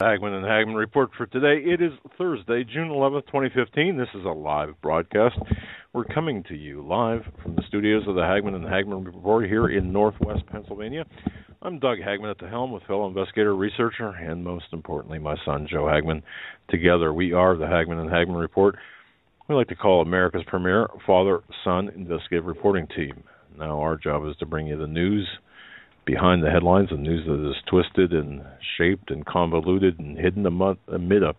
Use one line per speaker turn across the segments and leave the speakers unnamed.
Hagmann and Hagmann report for today. It is Thursday, June 11th, 2015. This is a live broadcast. We're coming to you live from the studios of the Hagmann and Hagmann report here in Northwest Pennsylvania. I'm Doug Hagmann at the helm with fellow investigator, researcher, and most importantly, my son, Joe Hagmann. Together, we are the Hagmann and Hagmann report. We like to call America's premier father-son investigative reporting team. Now, our job is to bring you the news behind the headlines, the news that is twisted and shaped and convoluted and hidden amid a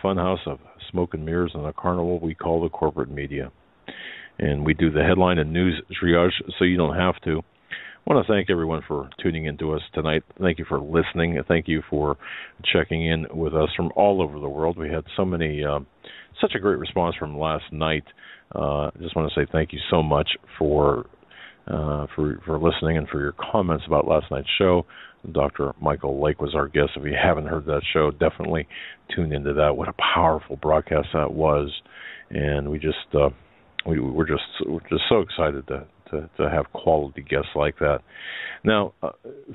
funhouse of smoke and mirrors and a carnival we call the corporate media. And we do the headline and news triage so you don't have to. I want to thank everyone for tuning in to us tonight. Thank you for listening. Thank you for checking in with us from all over the world. We had such a great response from last night. I just want to say thank you so much for listening and for your comments about last night's show. Dr. Michael Lake was our guest. If you haven't heard that show, definitely tune into that. What a powerful broadcast that was, and we're just so excited to have quality guests like that. Now,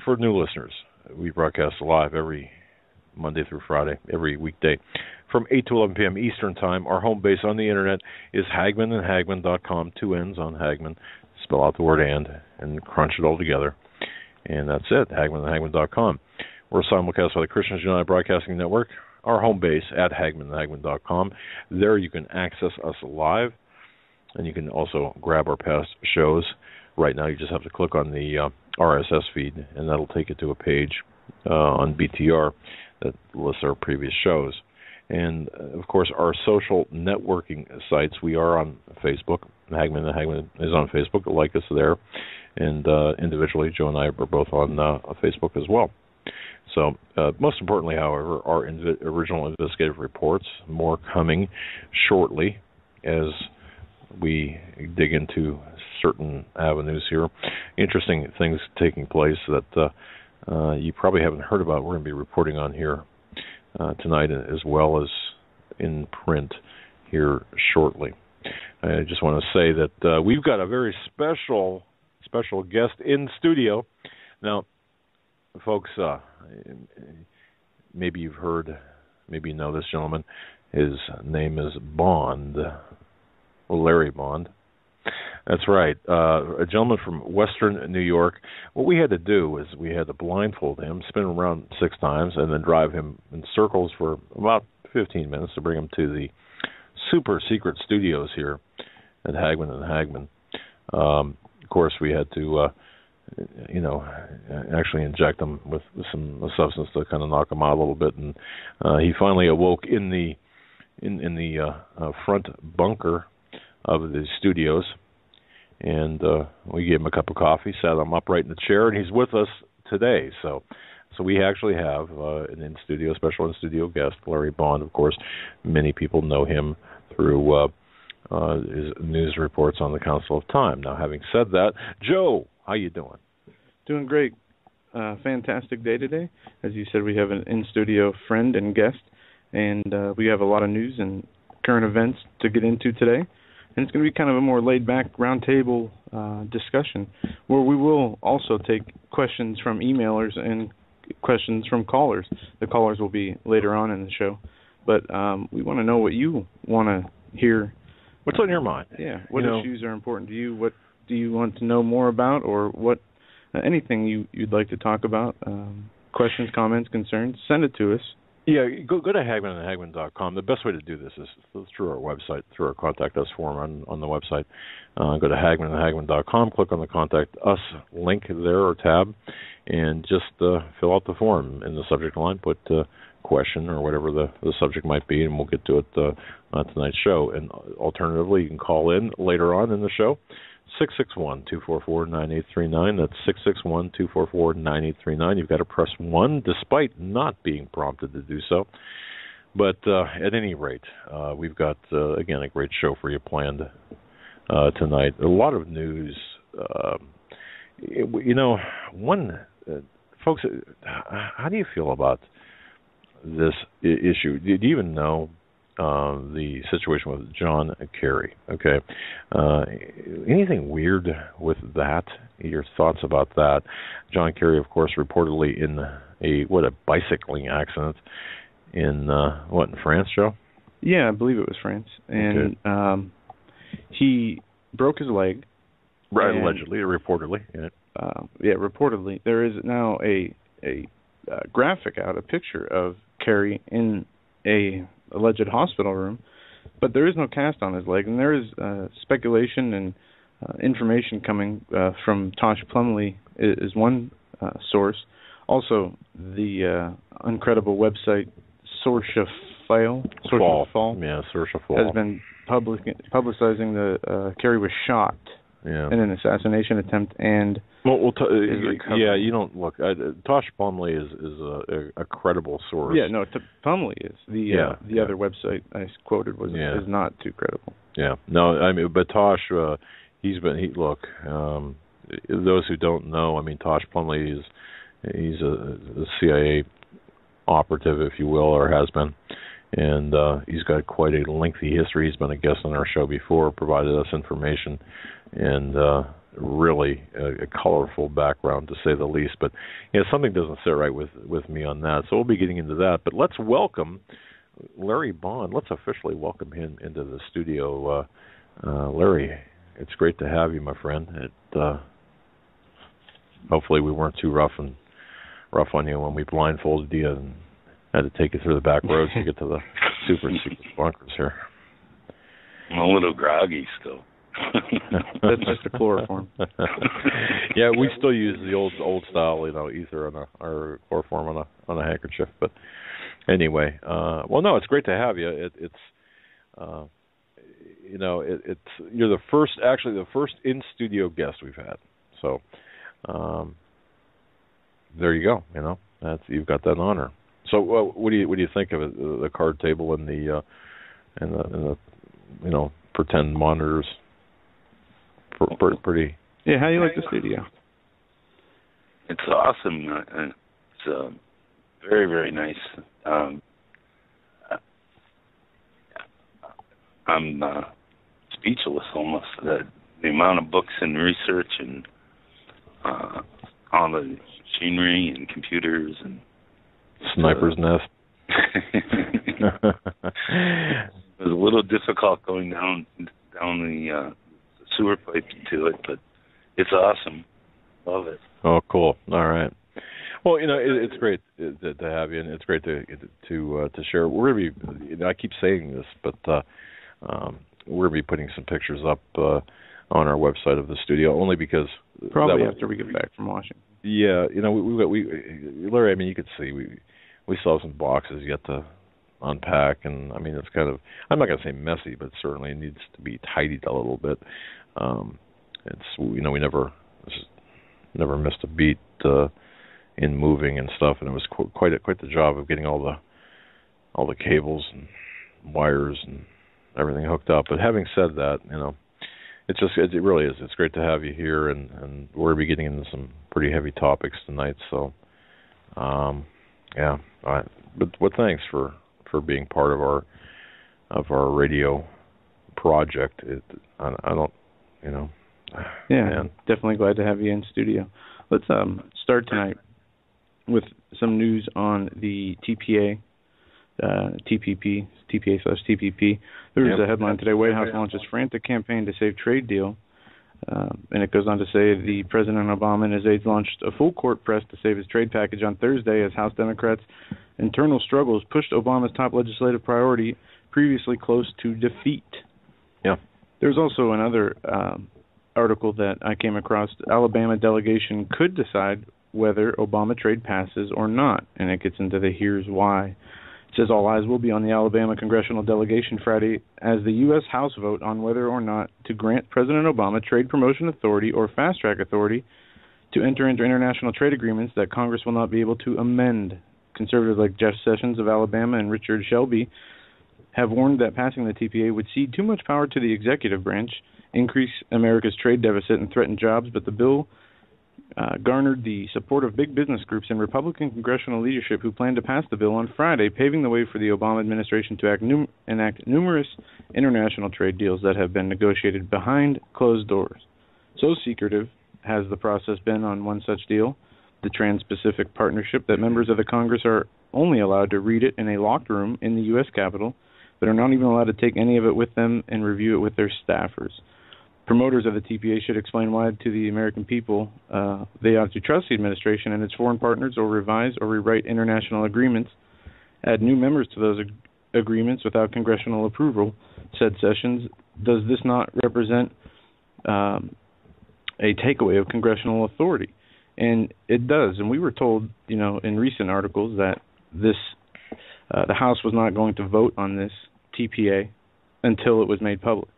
for new listeners, we broadcast live every Monday through Friday, every weekday, from 8 to 11 p.m. Eastern Time. Our home base on the internet is HagmannandHagmann.com, two N's on Hagmann. Spell out the word and crunch it all together. And that's it, HagmannandHagmann.com. We're simulcast by the Christians United Broadcasting Network. Our home base at HagmannandHagmann.com. There you can access us live, and you can also grab our past shows. Right now you just have to click on the RSS feed, and that'll take you to a page on BTR that lists our previous shows. And, of course, our social networking sites, we are on Facebook. Hagmann and Hagmann is on Facebook. Like us there. And individually, Joe and I are both on Facebook as well. So, most importantly, however, our original investigative reports, more coming shortly as we dig into certain avenues here. Interesting things taking place that you probably haven't heard about. We're going to be reporting on here tonight, as well as in print here shortly. I just want to say that we've got a very special guest in studio. Now, folks, maybe you've heard, maybe you know this gentleman. His name is Bond, Larry Bond. That's right, a gentleman from Western New York. What we had to do is we had to blindfold him, spin him around 6 times, and then drive him in circles for about 15 minutes to bring him to the super secret studios here at Hagmann and Hagmann. Of course, we had to, actually inject him with some substance to kind of him out a little bit, and he finally awoke in the front bunker of the studios. And we gave him a cup of coffee, sat him upright in the chair, and he's with us today. So we actually have an special in-studio guest, Larry Bond. Of course, many people know him through his news reports on the Council of Time. Now, having said that, Joe, how you doing?
Doing great. Fantastic day today. As you said, we have an in-studio friend and guest, and we have a lot of news and current events to get into today. And it's going to be kind of a more laid-back, roundtable discussion, where we will also take questions from emailers and questions from callers. The callers will be later on in the show. But we want to know what you want to hear.
What's on your mind?
Yeah, what issues are important to you? What do you want to know more about, or what anything you'd like to talk about? Questions, comments, concerns, send it to us.
Yeah, go to HagmannandHagmann.com. The best way to do this is through our website, through our Contact Us form on the website. Go to HagmannandHagmann.com, click on the Contact Us link there or tab, and just fill out the form in the subject line. Put question or whatever the subject might be, and we'll get to it on tonight's show. And alternatively, you can call in later on in the show, 661-244-9839. That's 661-244-9839. You've got to press 1 despite not being prompted to do so. But at any rate, we've got, again, a great show for you planned tonight. A lot of news. Folks, how do you feel about this issue? Do you even know the situation with John Kerry. Okay, anything weird with that? Your thoughts about that? John Kerry, of course, reportedly in a bicycling accident in in France, Joe?
Yeah, I believe it was France, and he broke his leg.
Right, allegedly, or reportedly.
Yeah, reportedly. There is now a graphic out, a picture of Kerry in a alleged hospital room, but there is no cast on his leg, and there is speculation and information coming from Tosh Plumley is one source. Also, the uncredible website Sourcefall has been publicizing the Kerry was shot in an assassination attempt, and
you don't look. Tosh Plumley is a credible source.
Yeah, no, Plumley is the other website I quoted is not too credible.
Yeah, no, I mean, but Tosh, look. Those who don't know, I mean, Tosh Plumley he's a CIA operative, if you will, or has been, and he's got quite a lengthy history. He's been a guest on our show before, provided us information, and really a colorful background, to say the least. But something doesn't sit right with me on that, so we'll be getting into that. But let's welcome Larry Bond. Let's officially welcome him into the studio. Larry, it's great to have you, my friend. Hopefully we weren't too rough on you when we blindfolded you and had to take you through the back roads to get to the super bunkers here.
I'm a little groggy still.
That's just the chloroform.
Yeah, we still use the old style, ether or chloroform on a handkerchief. But anyway, no, it's great to have you. You're the first in studio guest we've had. So there you go. You've got that honor. So what do you think of it? The card table and the pretend monitors? Pretty.
Yeah, how do you like the studio?
It's awesome. It's very, very nice. I'm speechless almost. The amount of books and research and all the machinery and computers and
sniper's nest.
It was a little difficult going down the sewer pipe to it, but it's awesome. Love it.
Oh, cool. All right. Well, it's great to have you, and it's great to share. We're gonna be. I keep saying this, but we're gonna be putting some pictures up on our website of the studio, only because
probably after we get back from Washington.
Yeah, Larry. I mean, you could see we still have some boxes yet to unpack, and I mean, it's kind of, I'm not gonna say messy, but certainly needs to be tidied a little bit. We never missed a beat in moving and stuff, and it was quite the job of getting all the cables and wires and everything hooked up. But having said that, it really is. It's great to have you here, and we're gonna be getting into some pretty heavy topics tonight. So, yeah. All right. But thanks for being part of our radio project. I don't.
Yeah,
man.
Definitely glad to have you in studio. Let's start tonight with some news on the TPA, TPA/TPP. There was a headline today: White House launches frantic campaign to save trade deal. And it goes on to say the President Obama and his aides launched a full court press to save his trade package on Thursday as House Democrats' internal struggles pushed Obama's top legislative priority previously close to defeat.
Yeah.
There's also another article that I came across. The Alabama delegation could decide whether Obama trade passes or not, and it gets into the here's why. It says all eyes will be on the Alabama congressional delegation Friday as the U.S. House vote on whether or not to grant President Obama trade promotion authority or fast-track authority to enter into international trade agreements that Congress will not be able to amend. Conservatives like Jeff Sessions of Alabama and Richard Shelby have warned that passing the TPA would cede too much power to the executive branch, increase America's trade deficit, and threaten jobs, but the bill garnered the support of big business groups and Republican congressional leadership who plan to pass the bill on Friday, paving the way for the Obama administration to enact numerous international trade deals that have been negotiated behind closed doors. So secretive has the process been on one such deal, the Trans-Pacific Partnership, that members of the Congress are only allowed to read it in a locked room in the U.S. Capitol, but are not even allowed to take any of it with them and review it with their staffers. Promoters of the TPA should explain why to the American people they ought to trust the administration and its foreign partners, or revise or rewrite international agreements, add new members to those agreements without congressional approval, said Sessions. Does this not represent a takeaway of congressional authority? And it does. And we were told, in recent articles that this the House was not going to vote on this TPA until it was made public.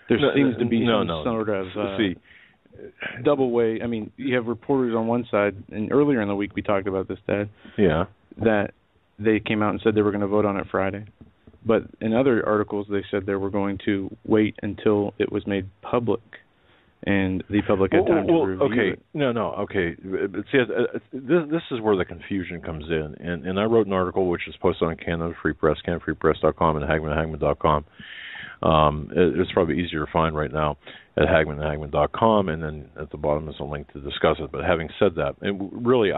There seems to be sort of double way. I mean, you have reporters on one side, and earlier in the week we talked about this, Dad.
Yeah.
That they came out and said they were going to vote on it Friday. But in other articles they said they were going to wait until it was made public, and the public had time to review it.
Okay. But see, this is where the confusion comes in. And I wrote an article which is posted on Canada Free Press, CanadaFreePress.com, and HagmannHagmann.com. It's probably easier to find right now at HagmannHagmann.com, and then at the bottom is a link to discuss it. But having said that, and really,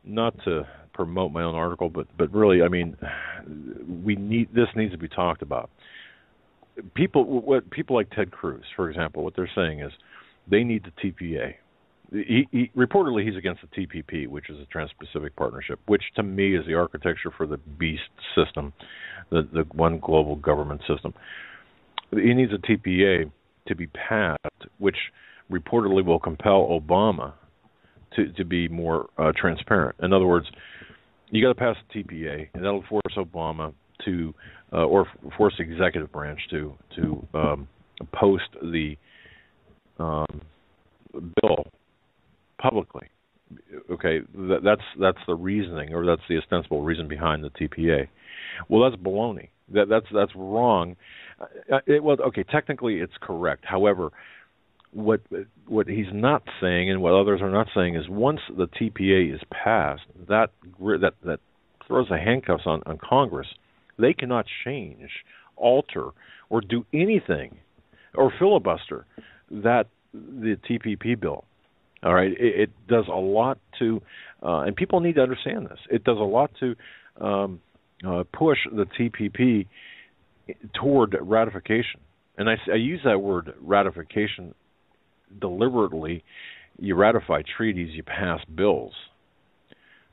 not to promote my own article, but really, I mean, this needs to be talked about. People like Ted Cruz, for example, what they're saying is they need the TPA. Reportedly, he's against the TPP, which is a Trans-Pacific Partnership, which to me is the architecture for the beast system, the one global government system. He needs a TPA to be passed, which reportedly will compel Obama to be more transparent. In other words, you got to pass the TPA, and that'll force Obama to, or force the executive branch to post the bill publicly. Okay, that's the reasoning, or that's the ostensible reason behind the TPA. Well, that's baloney. That's wrong. Technically it's correct. However, what he's not saying, and what others are not saying, is once the TPA is passed, that throws the handcuffs on Congress. They cannot change, alter, or do anything, or filibuster the TPP bill. All right, it does a lot to, and people need to understand this. It does a lot to push the TPP toward ratification. And I use that word ratification deliberately. You ratify treaties, you pass bills.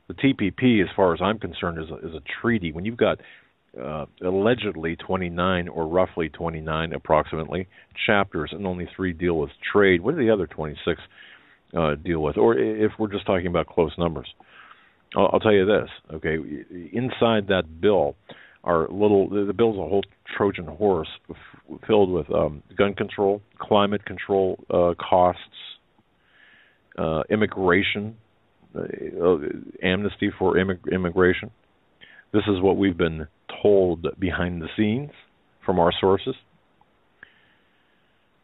The TPP, as far as I'm concerned, is a treaty. When you've got allegedly 29, or roughly 29 approximately, chapters, and only 3 deal with trade, what do the other 26 deal with? Or if we're just talking about close numbers, I'll tell you this, okay, inside that bill are the bill's a whole Trojan horse filled with gun control, climate control costs, immigration, amnesty for immigration. This is what we've been told behind the scenes from our sources.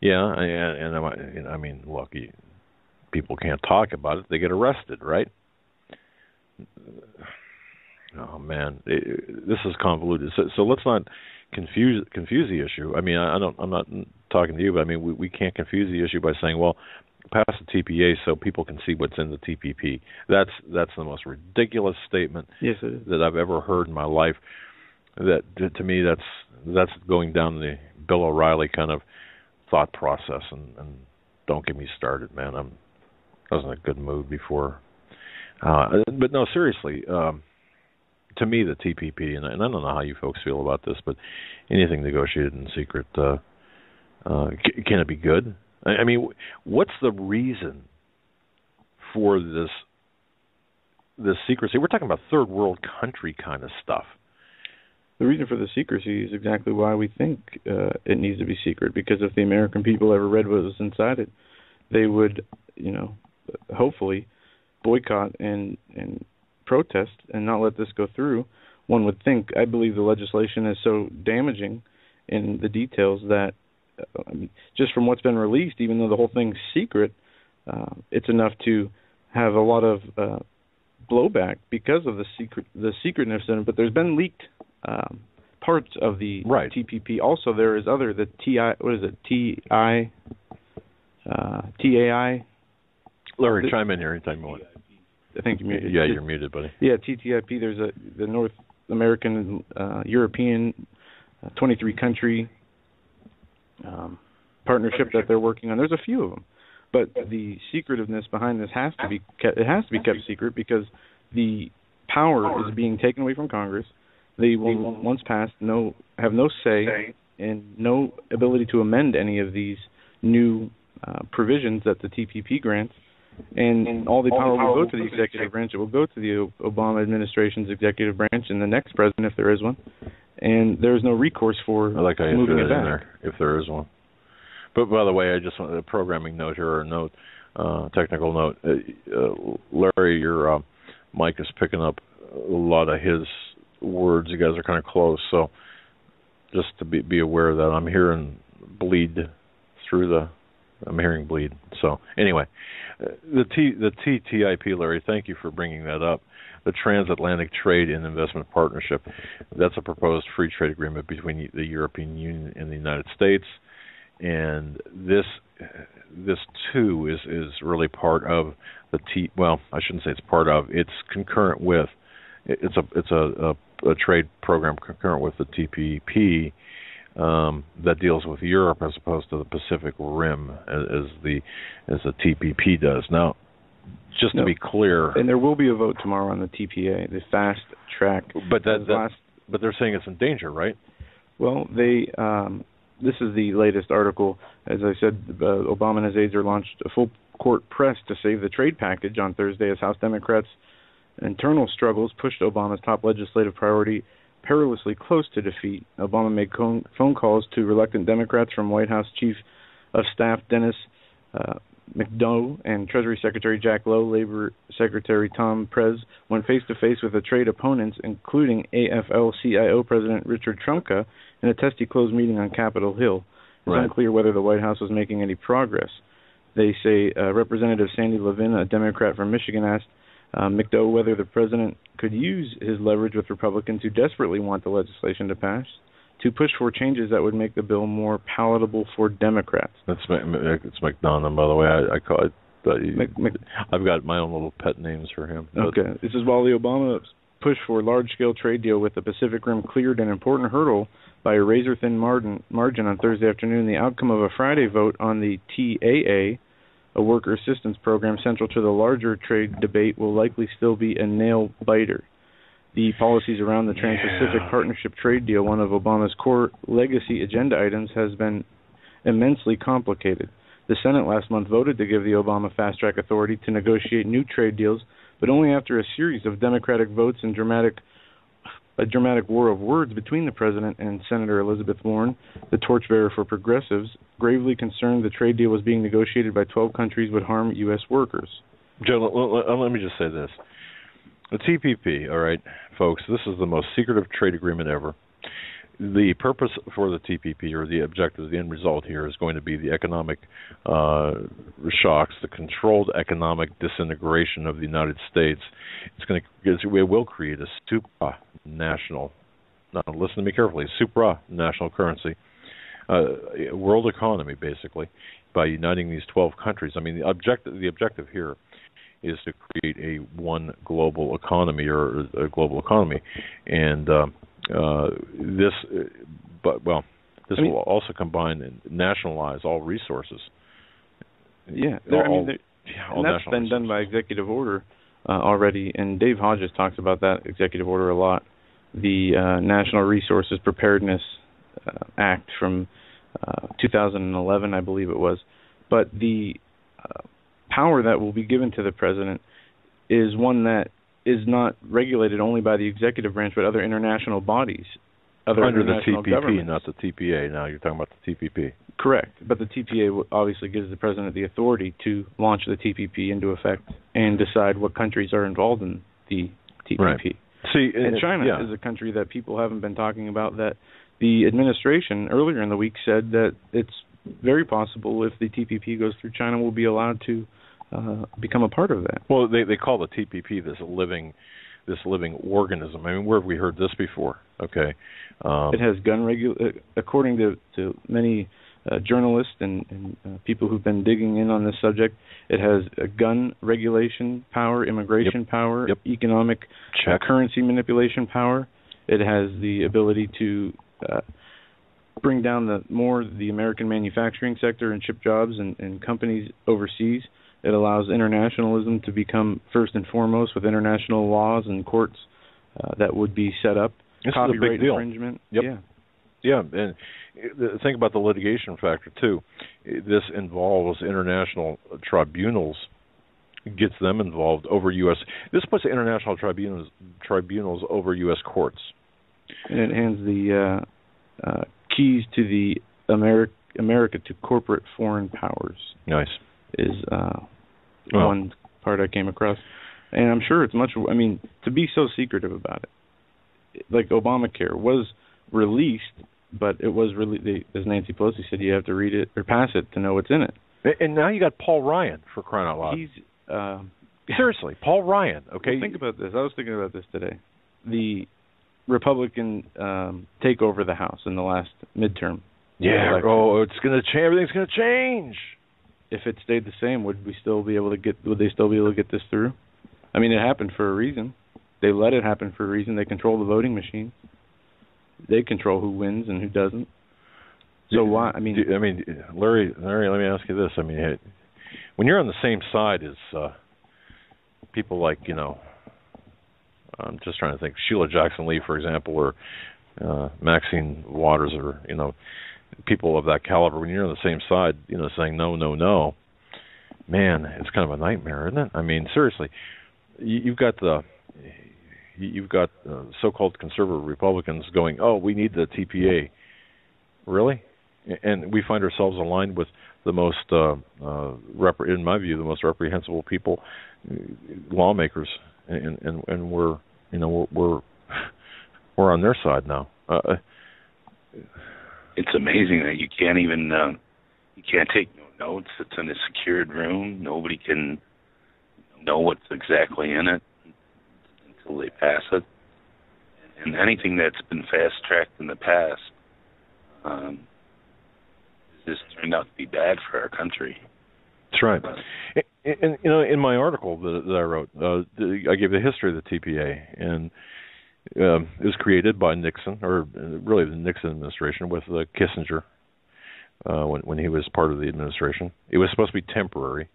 Yeah, and I mean, look, people can't talk about it; they get arrested, right? Oh man, this is convoluted. So let's not confuse the issue. I mean, I'm not talking to you, but I mean, we can't confuse the issue by saying, well, pass the TPA so people can see what's in the TPP. That's the most ridiculous statement that I've ever heard in my life. That to me, that's going down the Bill O'Reilly kind of thought process. And don't get me started, man. I was in a good mood before. But no, seriously. To me, the TPP, and I don't know how you folks feel about this, but anything negotiated in secret, can it be good? I mean, what's the reason for this secrecy? We're talking about third world country kind of stuff.
The reason for the secrecy is exactly why we think it needs to be secret, because if the American people ever read what was inside it, they would, hopefully boycott and protest and not let this go through. One would think. I believe the legislation is so damaging in the details that just from what's been released, even though the whole thing's secret, it's enough to have a lot of blowback because of the secretness in it. But there's been leaked parts of the TPP. Also, there is the TAI.
Larry, chime in here anytime you want.
I think you're muted.
Yeah, you're muted, buddy.
Yeah, TTIP. There's the North American, European, 23 country partnership that they're working on. There's a few of them, but the secretiveness behind this has to be kept secret because the power is being taken away from Congress. They will, once passed, have no say and no ability to amend any of these new provisions that the TPP grants. And all the power will go to the executive branch. It will go to the Obama administration's executive branch and the next president, if there is one. And there is no recourse for moving it back.
There, if there is one. But by the way, I just want a programming note here, or technical note. Larry, your mic is picking up a lot of his words. You guys are kind of close, so just to be aware of that. I'm hearing bleed through the. I'm hearing bleed. So anyway, the TTIP, Larry, thank you for bringing that up. The Transatlantic Trade and Investment Partnership. That's a proposed free trade agreement between the European Union and the United States. And this too is really part of the well, I shouldn't say it's part of. It's concurrent with. It's a trade program concurrent with the TPP. That deals with Europe as opposed to the Pacific Rim as the TPP does. Now, just to be clear,
and there will be a vote tomorrow on the TPA, the fast track.
But but they're saying it's in danger, right?
Well, this is the latest article. As I said, Obama and his aides are launched a full court press to save the trade package on Thursday as House Democrats' internal struggles pushed Obama's top legislative priority perilously close to defeat. Obama made phone calls to reluctant Democrats from White House Chief of Staff Dennis McDonough and Treasury Secretary Jack Lowe. Labor Secretary Tom Perez went face-to-face with the trade opponents, including AFL-CIO President Richard Trumka, in a testy-closed meeting on Capitol Hill. It's unclear whether the White House was making any progress. They say Representative Sandy Levin, a Democrat from Michigan, asked McDonough whether the president could use his leverage with Republicans who desperately want the legislation to pass to push for changes that would make the bill more palatable for Democrats.
It's McDonough, by the way. I call it. I've got my own little pet names for him.
Okay. This is while the Obama push for a large-scale trade deal with the Pacific Rim cleared an important hurdle by a razor-thin margin on Thursday afternoon. The outcome of a Friday vote on the TAA, a worker assistance program central to the larger trade debate, will likely still be a nail-biter. The policies around the Trans-Pacific Partnership trade deal, one of Obama's core legacy agenda items, has been immensely complicated. The Senate last month voted to give the Obama fast-track authority to negotiate new trade deals, but only after a series of Democratic votes and a dramatic war of words between the president and Senator Elizabeth Warren, the torchbearer for progressives, gravely concerned the trade deal was being negotiated by 12 countries would harm U.S. workers.
Joe, let me just say this. The TPP, all right, folks, this is the most secretive trade agreement ever. The purpose for the TPP, or the objective, the end result here, is going to be the economic shocks, the controlled economic disintegration of the United States. It will create a supranational, now listen to me carefully, supranational currency, world economy, basically, by uniting these 12 countries. I mean, the objective here is to create a one global economy, or a global economy, and this will also combine and nationalize all resources.
Yeah, and that's been done by executive order already, and Dave Hodges talks about that executive order a lot. The National Resources Preparedness Act from 2011, I believe it was. But the power that will be given to the president is one that is not regulated only by the executive branch, but other international bodies.
Under the TPP, not the TPA. Now you're talking about the TPP.
Correct. But the TPA obviously gives the president the authority to launch the TPP into effect and decide what countries are involved in the TPP.
Right. See,
and China is a country that people haven't been talking about, that the administration earlier in the week said that it's very possible, if the TPP goes through, China will be allowed to become a part of that.
Well, they call the TPP this living organism. I mean, where have we heard this before? Okay.
It has according to many journalists and people who've been digging in on this subject, it has a gun regulation power, immigration power, economic currency manipulation power. It has the ability to bring down the American manufacturing sector and ship jobs and companies overseas. It allows internationalism to become first and foremost with international laws and courts that would be set up.
This
Copyright
is a big deal.
infringement.
Yep. Yeah, and think about the litigation factor too. This involves international tribunals, gets them involved over U.S. This puts international tribunals over U.S. courts.
And it hands the keys to the America to corporate foreign powers.
Nice.
Is one part I came across. And I'm sure it's much, I mean, to be so secretive about it. Like Obamacare was released, but it was really, as Nancy Pelosi said, you have to read it or pass it to know what's in it.
And now you got Paul Ryan, for crying out loud.
He's
seriously, Paul Ryan. Okay,
well, think about this. I was thinking about this today. The Republican take over the House in the last midterm.
Yeah. Oh, it's going to change. Everything's going to change.
If it stayed the same, would they still be able to get this through? I mean, it happened for a reason. They let it happen for a reason. They control the voting machine. They control who wins and who doesn't. So why? I mean,
Larry, let me ask you this. I mean, when you're on the same side as people like, I'm just trying to think, Sheila Jackson-Lee, for example, or Maxine Waters, or people of that caliber, when you're on the same side, saying no, no, no, man, it's kind of a nightmare, isn't it? I mean, seriously, you've got so-called conservative Republicans going, oh, we need the TPA. Really? And we find ourselves aligned with the most, in my view, the most reprehensible people, lawmakers, and we're on their side now.
It's amazing that you can't even you can't take no notes. It's in a secured room. Nobody can know what's exactly in it until they pass it. And anything that's been fast-tracked in the past has just turned out to be bad for our country.
That's right. And in my article that I wrote, I gave the history of the TPA, and it was created by Nixon, or really the Nixon administration, with Kissinger when he was part of the administration. It was supposed to be temporary,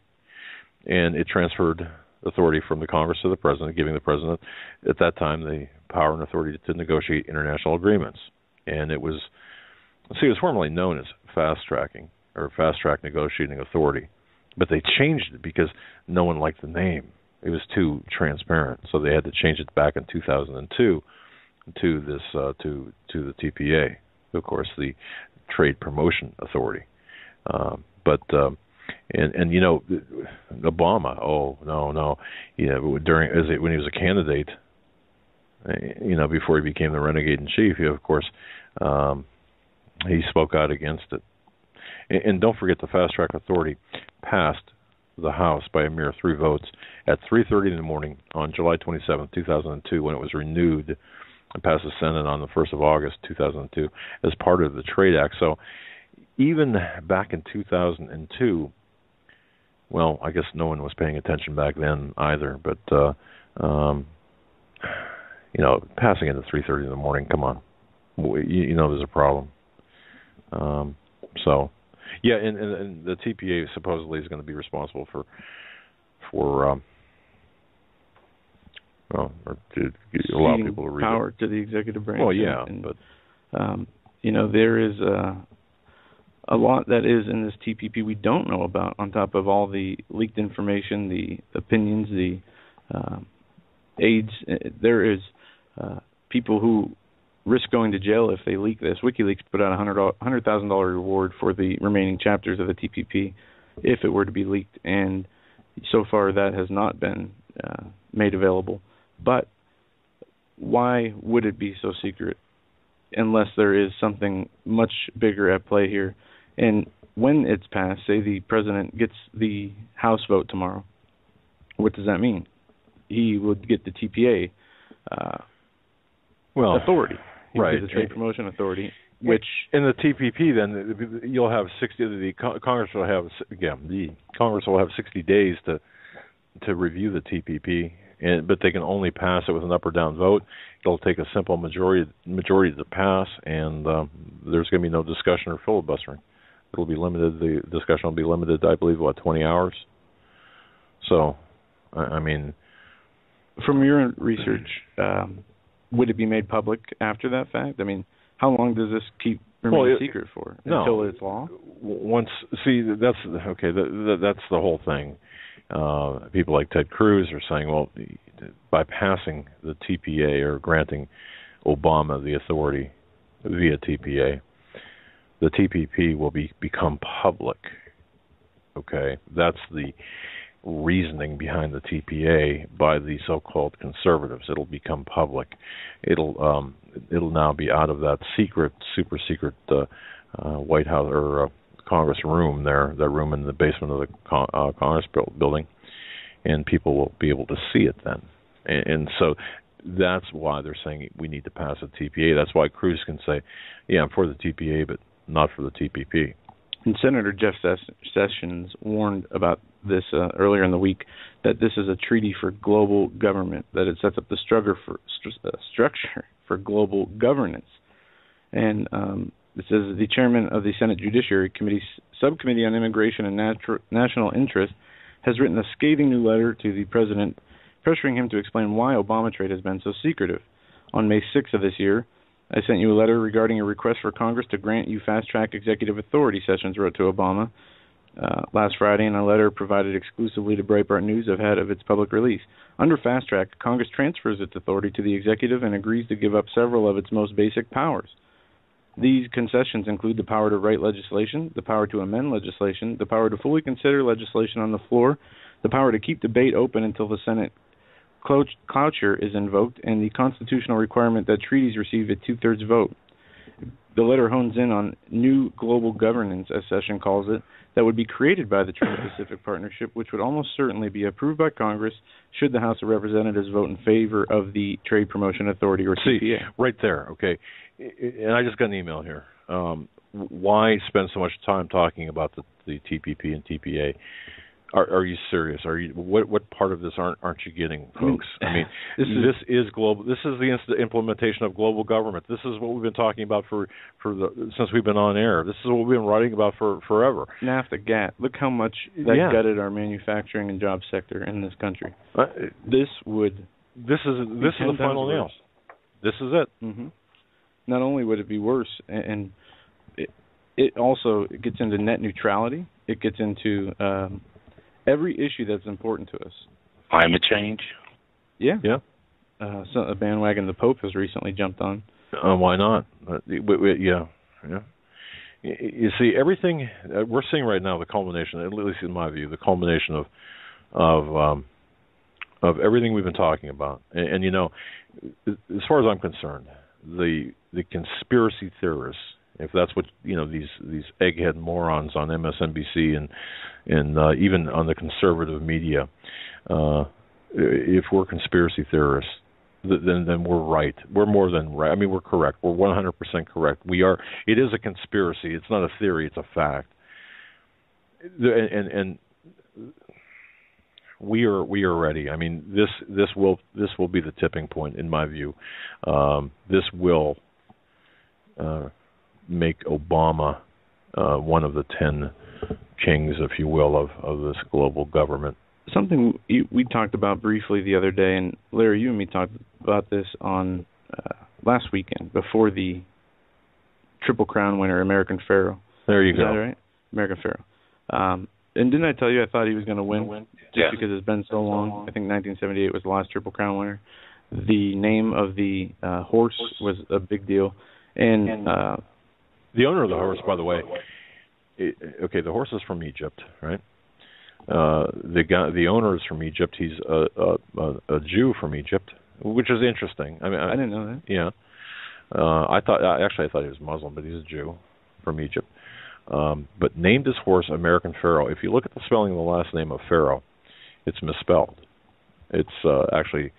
and it transferred authority from the Congress to the President, giving the President at that time the power and authority to negotiate international agreements. And it was formerly known as fast-track negotiating authority. But they changed it because no one liked the name. It was too transparent, so they had to change it back in 2002 to this to the TPA, of course, the Trade Promotion Authority. But Obama, oh no, when he was a candidate, before he became the renegade in chief, of course, he spoke out against it. And don't forget, the Fast Track Authority passed the House by a mere 3 votes at 3:30 in the morning on July 27, 2002, when it was renewed and passed the Senate on the 1st of August, 2002, as part of the Trade Act. So even back in 2002, well, I guess no one was paying attention back then either, but, passing it at 3:30 in the morning, come on. There's a problem. Yeah, and the TPA supposedly is going to be responsible for to allow people to read
power to the executive branch.
Well, yeah,
but there is a lot that is in this TPP we don't know about. On top of all the leaked information, the opinions, the aides, there is people who risk going to jail if they leak this. WikiLeaks put out a $100,000 reward for the remaining chapters of the TPP if it were to be leaked, and so far that has not been made available. But why would it be so secret unless there is something much bigger at play here? And when it's passed, say the president gets the House vote tomorrow, what does that mean? He would get the TPA authority. He would get the Trade Promotion Authority, which
in the TPP, then you'll have 60. The Congress will have Congress will have 60 days to review the TPP, but they can only pass it with an up or down vote. It'll take a simple majority to pass, and there's going to be no discussion or filibustering. It'll be limited. The discussion will be limited, I believe, 20 hours. So, I mean,
from your research, would it be made public after that fact? I mean, how long does this remain secret for? Until it's law?
That's the whole thing. People like Ted Cruz are saying, well, by passing the TPA or granting Obama the authority via TPA, the TPP will become public. Okay, that's the reasoning behind the TPA by the so-called conservatives. It'll become public. It'll now be out of that super secret White House or Congress room there, that room in the basement of the Congress building, and people will be able to see it then. And so that's why they're saying we need to pass a TPA. That's why Cruz can say, yeah, I'm for the TPA, but not for the TPP.
And Senator Jeff Sessions warned about this earlier in the week, that this is a treaty for global government, that it sets up the structure for global governance. And it says the chairman of the Senate Judiciary Committee's Subcommittee on Immigration and National Interest has written a scathing new letter to the president, pressuring him to explain why Obama trade has been so secretive. On May 6th of this year, I sent you a letter regarding a request for Congress to grant you fast-track executive authority, Sessions wrote to Obama last Friday in a letter provided exclusively to Breitbart News ahead of its public release. Under fast-track, Congress transfers its authority to the executive and agrees to give up several of its most basic powers. These concessions include the power to write legislation, the power to amend legislation, the power to fully consider legislation on the floor, the power to keep debate open until the Senate cloture is invoked, and the constitutional requirement that treaties receive a two-thirds vote. The letter hones in on new global governance, as Sessions calls it, that would be created by the Trans-Pacific Partnership, which would almost certainly be approved by Congress should the House of Representatives vote in favor of the Trade Promotion Authority, or TPA.
See, right there, okay. And I just got an email here. Why spend so much time talking about the TPP and TPA? Are you serious? What part of this aren't you getting, folks? I mean, this is global. This is the implementation of global government. This is what we've been talking about since we've been on air. This is what we've been writing about forever.
NAFTA, GATT. Look how much that gutted our manufacturing and job sector in this country. This is
the final nail. This is it.
Mm-hmm. Not only would it be worse, and it also gets into net neutrality. It gets into every issue that's important to us.
Climate change?
Yeah. So a bandwagon the Pope has recently jumped on.
Why not? Yeah. You see, everything we're seeing right now, the culmination, at least in my view, the culmination of everything we've been talking about. And you know, as far as I'm concerned, the conspiracy theorists, if that's what these egghead morons on MSNBC and even on the conservative media, if we're conspiracy theorists, then we're right. We're more than right. I mean, we're correct. We're 100% correct. We are. It is a conspiracy. It's not a theory. It's a fact. And we are ready. I mean, this will be the tipping point in my view. This will make Obama one of the 10 kings, if you will, of this global government.
Something we talked about briefly the other day, and Larry, you and me talked about this on last weekend before the Triple Crown winner, American Pharaoh.
There you go.
Is that right? American Pharaoh. And didn't I tell you I thought he was going to win just because it's been so long? I think 1978 was the last Triple Crown winner. The name of the horse was a big deal. And
the owner of the horse, by the way, the horse is from Egypt, right? The owner is from Egypt. He's a Jew from Egypt, which is interesting. I mean,
I didn't know that.
Yeah, I thought he was Muslim, but he's a Jew from Egypt. but named his horse American Pharaoh. If you look at the spelling of the last name of Pharaoh, it's misspelled. It's actually,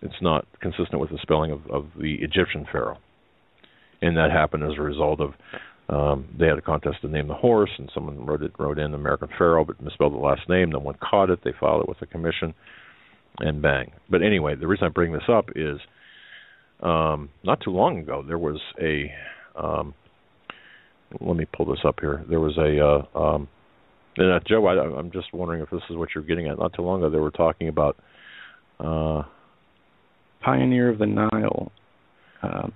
it's not consistent with the spelling of the Egyptian Pharaoh. And that happened as a result of, they had a contest to name the horse, and someone wrote in American Pharaoh, but misspelled the last name. No one caught it. They filed it with the commission, and bang. But anyway, the reason I bring this up is, not too long ago, there was a, let me pull this up here. There was a, and Joe, I'm just wondering if this is what you're getting at. Not too long ago, they were talking about
Pioneer of the Nile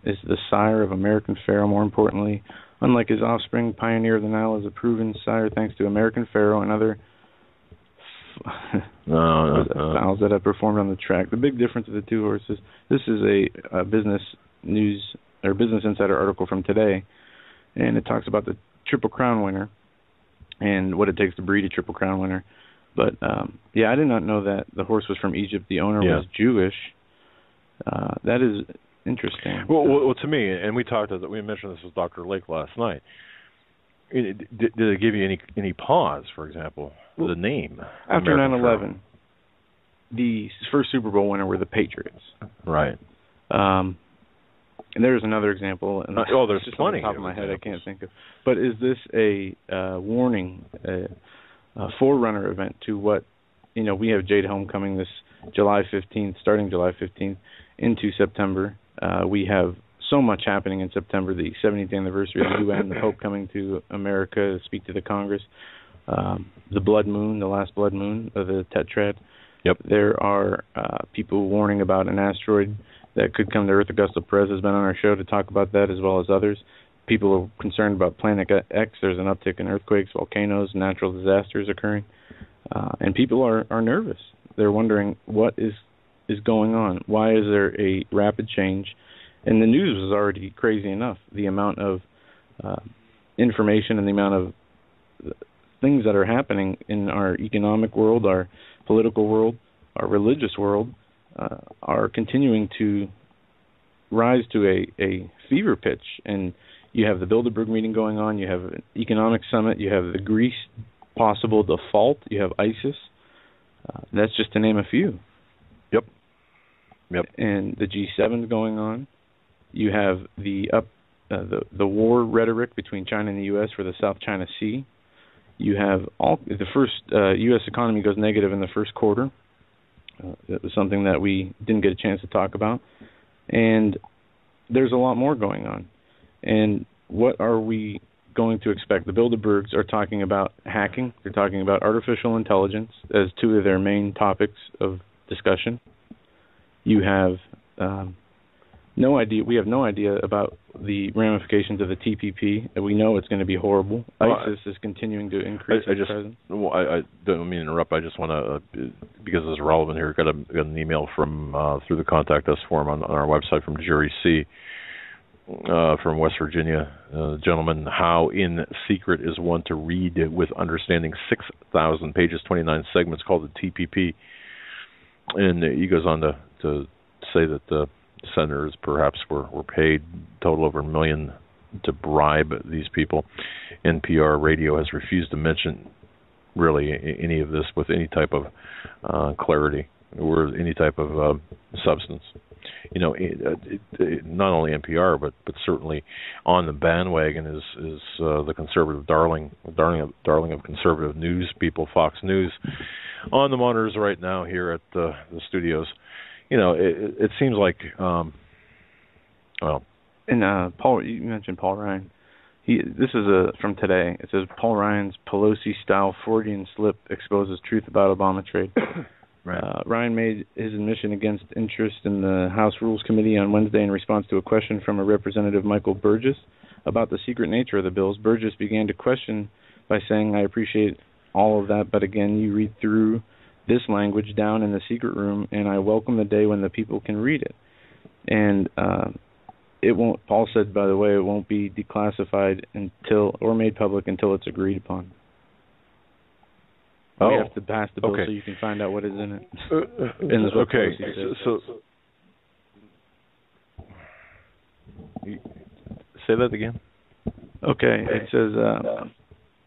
is the sire of American Pharaoh. More importantly, unlike his offspring, Pioneer of the Nile is a proven sire thanks to American Pharaoh and other fowls that have performed on the track. The big difference of the two horses, this is a Business News or Business Insider article from today, and it talks about the Triple Crown winner and what it takes to breed a Triple Crown winner. But, I did not know that the horse was from Egypt. The owner was Jewish. That is interesting.
Well, to me, and we mentioned this with Dr. Lake last night. Did it give you any pause, for example, the name?
After 9/11, the first Super Bowl winner were the Patriots.
Right.
And there's another example. And
there's
just
plenty.
On the top of my head, I can't think of. But is this a warning, a forerunner event to what, we have Jade Homecoming this July 15th, starting July 15th into September. We have so much happening in September, the 70th anniversary of the UN, the Pope coming to America to speak to the Congress, the blood moon, the last blood moon of the Tetrad.
Yep.
There are people warning about an asteroid that could come to Earth. Augusta Perez has been on our show to talk about that, as well as others. People are concerned about Planet X. There's an uptick in earthquakes, volcanoes, natural disasters occurring. And people are nervous. They're wondering what is going on. Why is there a rapid change? And the news was already crazy enough. The amount of information and the amount of things that are happening in our economic world, our political world, our religious world, are continuing to rise to a fever pitch. And you have the Bilderberg meeting going on. You have an economic summit. You have the Greece possible default. You have ISIS. That's just to name a few.
Yep.
And the G7 going on. You have the war rhetoric between China and the U.S. for the South China Sea. You have the first U.S. economy goes negative in the first quarter. That was something that we didn't get a chance to talk about. And there's a lot more going on. And what are we going to expect? The Bilderbergs are talking about hacking. They're talking about artificial intelligence as two of their main topics of discussion. You have no idea. We have no idea about the ramifications of the TPP. We know it's going to be horrible. ISIS is continuing to increase its presence.
Well, I don't mean to interrupt. I just want to, because it's relevant here, got an email from through the contact us form on our website from Jerry C. From West Virginia. Gentleman, how in secret is one to read with understanding 6,000 pages, 29 segments called the TPP. And he goes on to say that the senators perhaps were paid total over $1 million to bribe these people. NPR radio has refused to mention really any of this with any type of clarity or any type of substance. Not only NPR, but certainly on the bandwagon is the conservative darling of conservative news people, Fox News, on the monitors right now here at the studios. It seems like,
And Paul, you mentioned Paul Ryan. This is from today. It says Paul Ryan's Pelosi-style Freudian slip exposes truth about Obama trade. Right. Ryan made his admission against interest in the House Rules Committee on Wednesday in response to a question from a Representative Michael Burgess about the secret nature of the bills. Burgess began to question by saying, "I appreciate all of that, but again, you read through this language down in the secret room, and I welcome the day when the people can read it." And it won't. Paul said, by the way, it won't be declassified or made public until it's agreed upon. We have to pass the bill so you can find out what is in it.
So say that again.
Okay, it says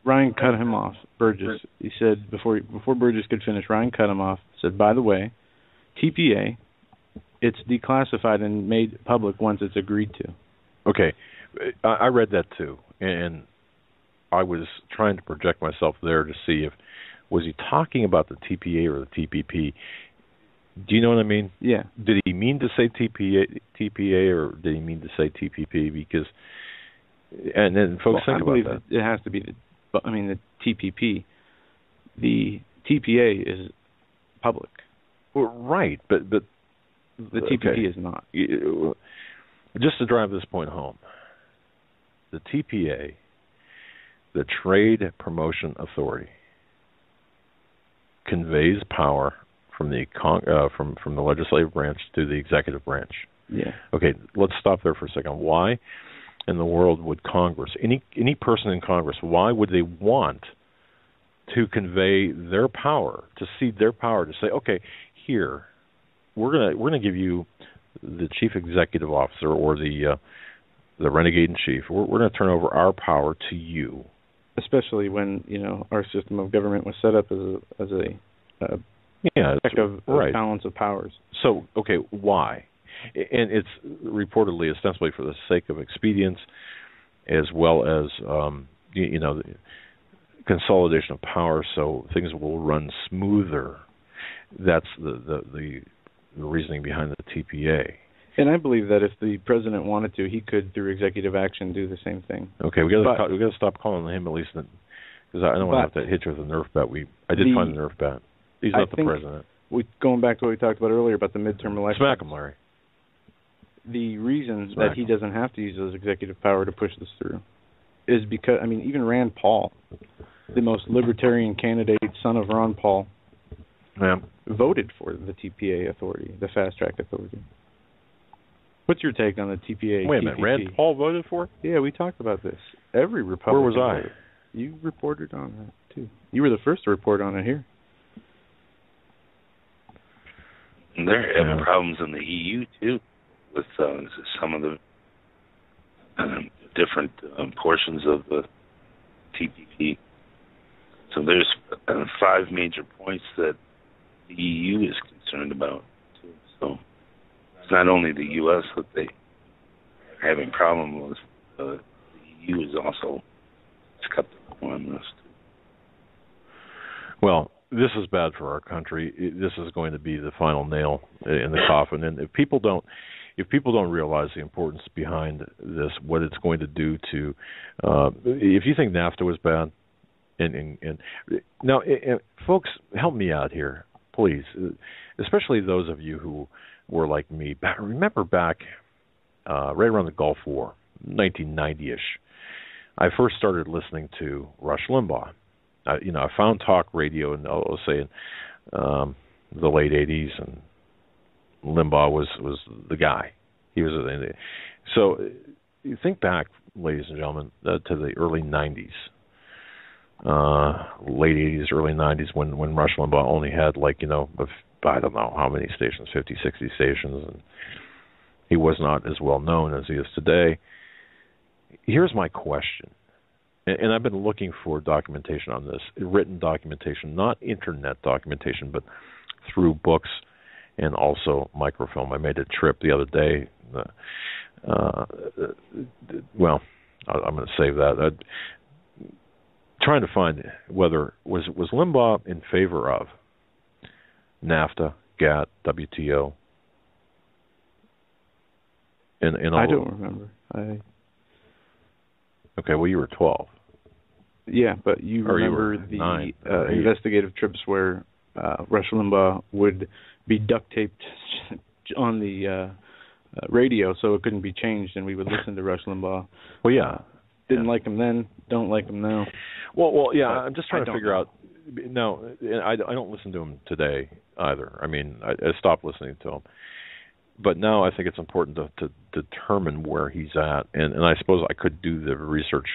Ryan cut him off. Burgess. He said before Burgess could finish, Ryan cut him off. Said, by the way, TPA, it's declassified and made public once it's agreed to.
Okay, I read that too, and I was trying to project myself there to see if was he talking about the TPA or the TPP. Do you know what I mean?
Yeah.
Did he mean to say TPA, or did he mean to say TPP? Because, and then folks think about that.
It has to be the TPP. The TPA is public.
Well, right, but
the TPP is not.
Just to drive this point home, the TPA, the Trade Promotion Authority, conveys power from the from the legislative branch to the executive branch.
Yeah.
Okay, let's stop there for a second. Why in the world would Congress, any person in Congress, why would they want to convey their power, to cede their power, to say, okay, here, we're gonna give you the chief executive officer or the renegade in chief. We're going to turn over our power to you.
Especially when our system of government was set up as a check of balance of powers.
So, okay, why? And it's reportedly, ostensibly, for the sake of expedience, as well as the consolidation of power, so things will run smoother. That's the reasoning behind the TPA.
And I believe that if the president wanted to, he could, through executive action, do the same thing.
Okay, we got to stop calling him, at least, because I don't want to have to hit you with a Nerf bat. I did find the Nerf bat. He's not the president.
Going back to what we talked about earlier about the midterm election.
Smack him, Larry.
The reason that he doesn't have to use his executive power to push this through is because, even Rand Paul, the most libertarian candidate, son of Ron Paul, voted for the TPA authority, the fast track authority. What's your take on the TPA?
Wait a minute, Rand Paul voted for it?
Yeah, we talked about this. Every Republican.
Where was I?
Voted. You reported on that too. You were the first to report on it here.
And they're having problems in the EU too, with some of the different portions of the TPP. So there's 5 major points that the EU is concerned about too. So it's not only the U.S. that they are having problems with. The EU is also skeptical on this too.
Well, this is bad for our country. This is going to be the final nail in the coffin. And if people don't realize the importance behind this, what it's going to do to, if you think NAFTA was bad, and now, folks, help me out here, please, especially those of you who were like me. Remember back right around the Gulf War, 1990-ish, I first started listening to Rush Limbaugh. I found talk radio, and I'll say in the late 80s, and Limbaugh was the guy. He was so. You think back, ladies and gentlemen, to the early 90s, late 80s, early 90s, when Rush Limbaugh only had I don't know how many stations, 50, 60 stations, and he was not as well known as he is today. Here's my question. And I've been looking for documentation on this, written documentation, not internet documentation, but through books and also microfilm. I made a trip the other day. Well, I'm going to save that. Trying to find whether was Limbaugh in favor of NAFTA, GATT, WTO.
I don't remember.
Okay, well, you were 12.
Yeah, but you remember the investigative trips where Rush Limbaugh would be duct taped on the radio so it couldn't be changed, and we would listen to Rush Limbaugh.
Well, yeah.
Didn't like him then, don't like him now.
Well, yeah, I'm just trying to figure out. No, I don't listen to him today either. I mean, I stopped listening to him. But now I think it's important to determine where he's at, and I suppose I could do the research,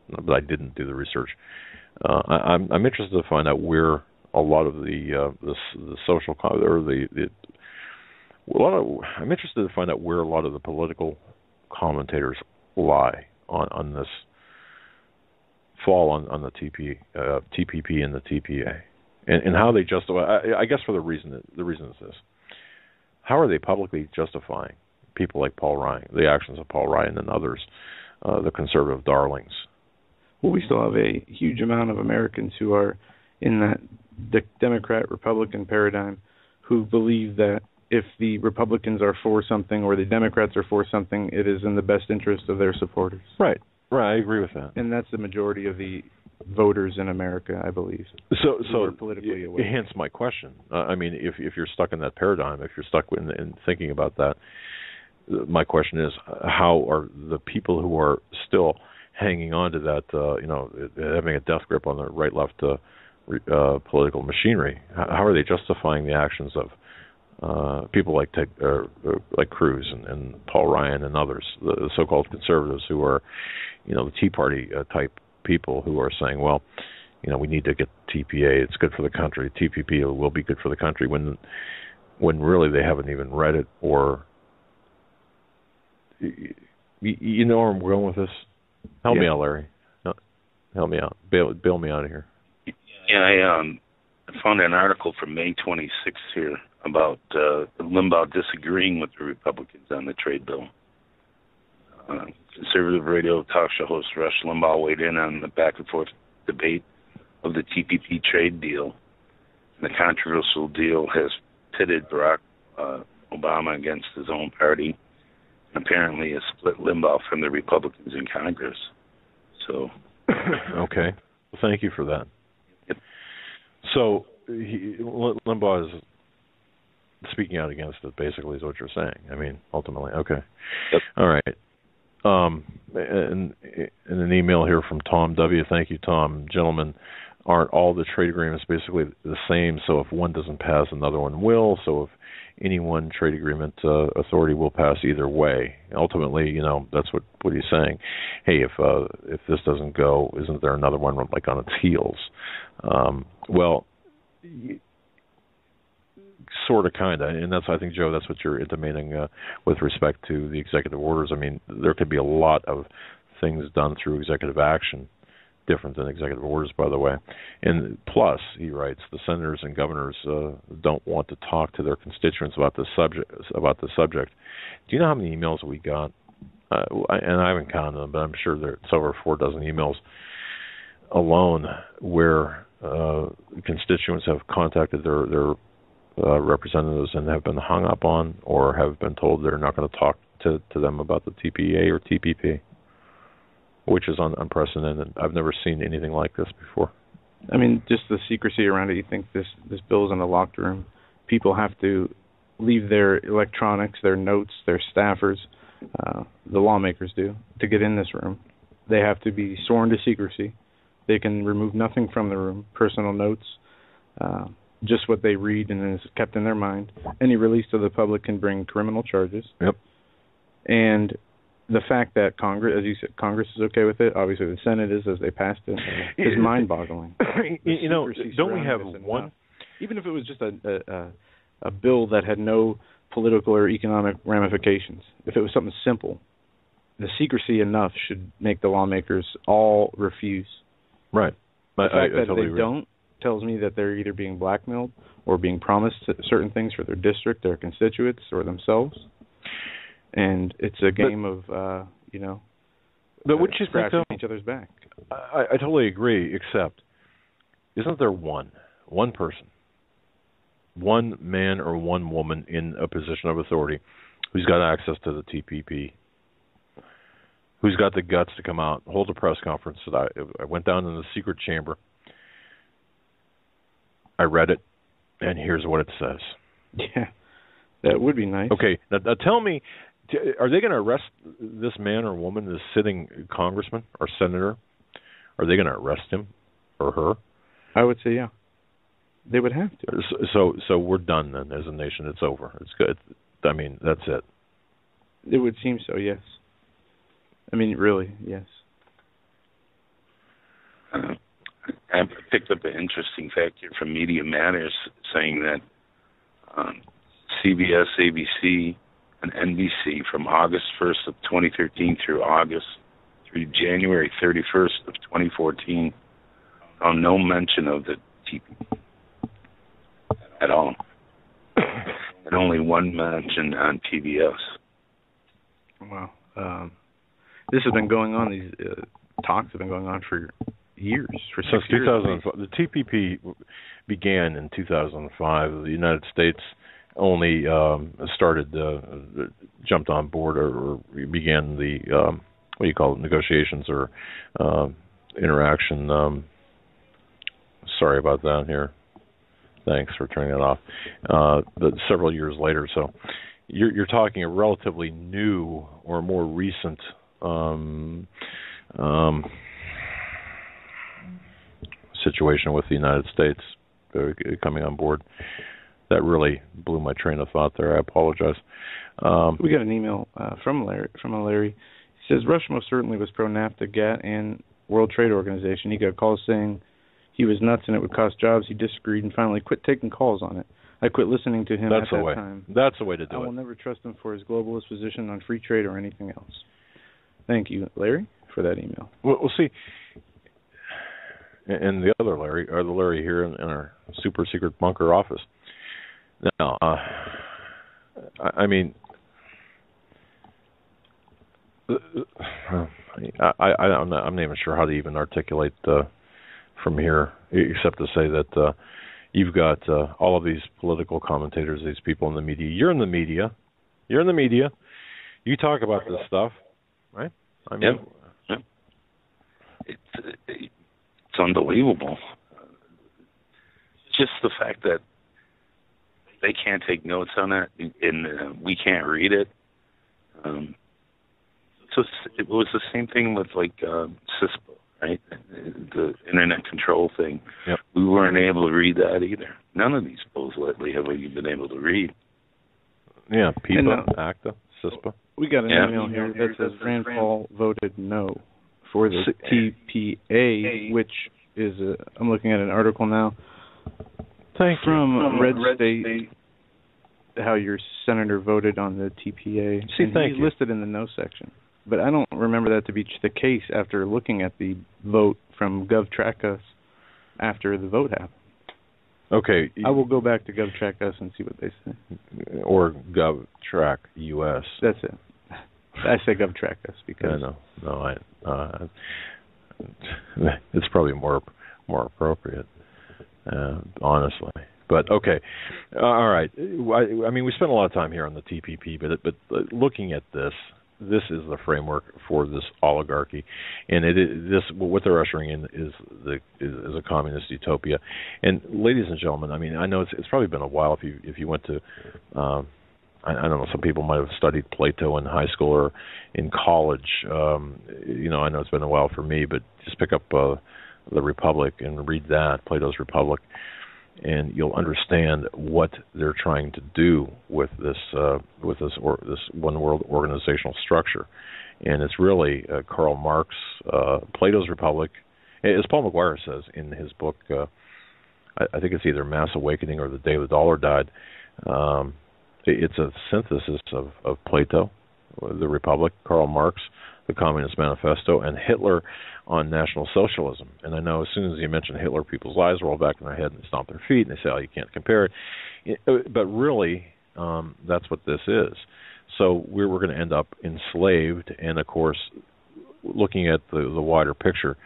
but I didn't do the research. I'm interested to find out where a lot of the social or I'm interested to find out where a lot of the political commentators lie on this fall on the TPP and the TPA, and how they justify. I guess for the reason is this: how are they publicly justifying people like Paul Ryan, the actions of Paul Ryan and others, the conservative darlings?
Well, we still have a huge amount of Americans who are in that Democrat-Republican paradigm who believe that if the Republicans are for something or the Democrats are for something, it is in the best interest of their supporters.
Right, I agree with that.
And that's the majority of the voters in America, I believe.
So
politically aware.
Hence my question. I mean, if you're stuck in that paradigm, if you're stuck in thinking about that, my question is, how are the people who are still hanging on to that, having a death grip on the right-left political machinery, how are they justifying the actions of people like Cruz and Paul Ryan and others, the so-called conservatives who are, the Tea Party type people who are saying, well, we need to get TPA, it's good for the country, TPP will be good for the country, when really they haven't even read it, or you know where I'm going with this? Help me out, Larry. Help me out. Bail me out of here.
Yeah, I found an article from May 26th here about Limbaugh disagreeing with the Republicans on the trade bill. Conservative radio talk show host Rush Limbaugh weighed in on the back-and-forth debate of the TPP trade deal. And the controversial deal has pitted Barack Obama against his own party, and apparently has split Limbaugh from the Republicans in Congress. So,
okay, well, thank you for that.
Yep.
So Limbaugh is speaking out against it, basically, is what you're saying. I mean, ultimately, okay.
Yep.
All right. And an email here from Tom W. Thank you, Tom. Gentlemen, aren't all the trade agreements basically the same? So if one doesn't pass, another one will. So if any one trade agreement authority will pass either way. Ultimately, that's what he's saying. Hey, if this doesn't go, isn't there another one like on its heels? Well, sort of, kind of, and I think, Joe, that's what you're intimating with respect to the executive orders. I mean, there could be a lot of things done through executive action, different than executive orders, by the way. And plus, he writes, the senators and governors don't want to talk to their constituents about the subject. Do you know how many emails we got? And I haven't counted them, but I'm sure it's over 4 dozen emails alone where constituents have contacted their representatives and have been hung up on, or have been told they're not going to talk to them about the TPA or TPP, which is unprecedented. I've never seen anything like this before.
I mean, just the secrecy around it. You think this bill is in a locked room. People have to leave their electronics, their notes, their staffers, the lawmakers do, to get in this room. They have to be sworn to secrecy. They can remove nothing from the room, personal notes, just what they read and is kept in their mind. Any release to the public can bring criminal charges.
Yep.
And the fact that Congress, as you said, Congress is okay with it, obviously the Senate is, as they passed it, is mind-boggling.
Don't we have one?
Even if it was just a bill that had no political or economic ramifications, if it was something simple, the secrecy enough should make the lawmakers all refuse.
Right.
The fact that
totally
they
agree.
don't tells me that they're either being blackmailed or being promised certain things for their district, their constituents, or themselves. And it's a game of,
but wouldn't you think, though,
each other's back.
I totally agree, except isn't there one person, one man or one woman in a position of authority who's got access to the TPP, who's got the guts to come out, hold a press conference? That I went down in the secret chamber, I read it, and here's what it says.
Yeah, that would be nice.
Okay, now tell me, are they going to arrest this man or woman, this sitting congressman or senator? Are they going to arrest him or her?
I would say, yeah. They would have to.
So we're done then as a nation. It's over. It's good. I mean, that's it.
It would seem so, yes. I mean, really, yes.
I picked up an interesting fact here from Media Matters saying that CBS, ABC, and NBC from August 1st of 2013 through August through January 31st of 2014, found no mention of the TPP at all. And only one mention on PBS.
Wow. This has been going on, these talks have been going on for years, for 6 years.
Since 2005. The TPP began in 2005. The United States only jumped on board or began the, what do you call it, negotiations or interaction. Sorry about that here. Thanks for turning that off. But several years later, so you're talking a relatively new or more recent situation with the United States coming on board. That really blew my train of thought there. I apologize.
We got an email from Larry. He says, Rush most certainly was pro-NAFTA, GATT, and World Trade Organization. He got calls saying he was nuts and it would cost jobs. He disagreed and finally quit taking calls on it. I quit listening to him at that time.
That's the way to do it.
I will never trust him for his globalist position on free trade or anything else. Thank you, Larry, for that email.
Well, we'll see. And the other Larry, or the Larry here in our super secret bunker office. Now, I mean, I'm not even sure how to even articulate from here, except to say that you've got all of these political commentators, these people in the media. You're in the media. You talk about this stuff, right? I mean,
yep. It's unbelievable. Just the fact that they can't take notes on it, and we can't read it. So it was the same thing with like CISPA, right? The internet control thing.
Yep.
We weren't able to read that either. None of these bills lately have we been able to read.
Yeah, PIPA, ACTA, CISPA.
We got an email here that says Rand Paul voted no for the TPA, which is I'm looking at an article now. From Red State, how your senator voted on the TPA. He's listed in the no section. But I don't remember that to be the case after looking at the vote from GovTrackUs after the vote happened.
Okay.
I will go back to GovTrackUs and see what they say.
Or GovTrackUS.
That's it. I say GovTrackUs because...
it's probably more appropriate, honestly. But okay, all right. I mean, we spent a lot of time here on the TPP, but looking at this is the framework for this oligarchy, and what they're ushering in is a communist utopia. And ladies and gentlemen, I mean, I know it's probably been a while if you went to. I don't know. Some people might have studied Plato in high school or in college. I know it's been a while for me, but just pick up the Republic and read that, Plato's Republic, and you'll understand what they're trying to do with this one world organizational structure. And it's really Karl Marx, Plato's Republic, as Paul McGuire says in his book. I think it's either Mass Awakening or The Day the Dollar Died. It's a synthesis of Plato, the Republic, Karl Marx, the Communist Manifesto, and Hitler on National Socialism. And I know as soon as you mention Hitler, people's eyes roll back in their head and stomp their feet, and they say, oh, you can't compare it. But really, that's what this is. So we're going to end up enslaved, and of course, looking at the wider picture,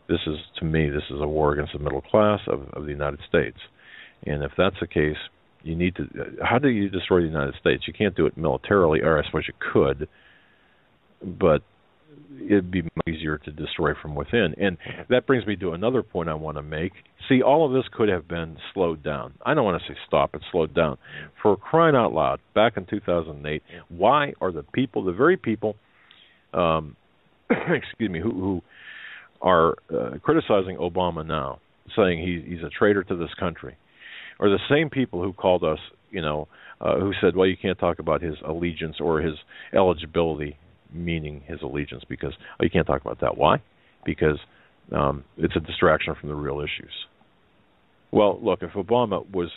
this is a war against the middle class of the United States. And if that's the case, you need to. How do you destroy the United States? You can't do it militarily, or I suppose you could, but it'd be much easier to destroy from within. And that brings me to another point I want to make. See, all of this could have been slowed down. I don't want to say stop, but slowed down. For crying out loud, back in 2008, why are the very people, excuse me, who are criticizing Obama now, saying he's a traitor to this country, or the same people who called us, who said, well, you can't talk about his allegiance or his eligibility, meaning his allegiance, because you can't talk about that. Why? Because it's a distraction from the real issues. Well, look, if Obama was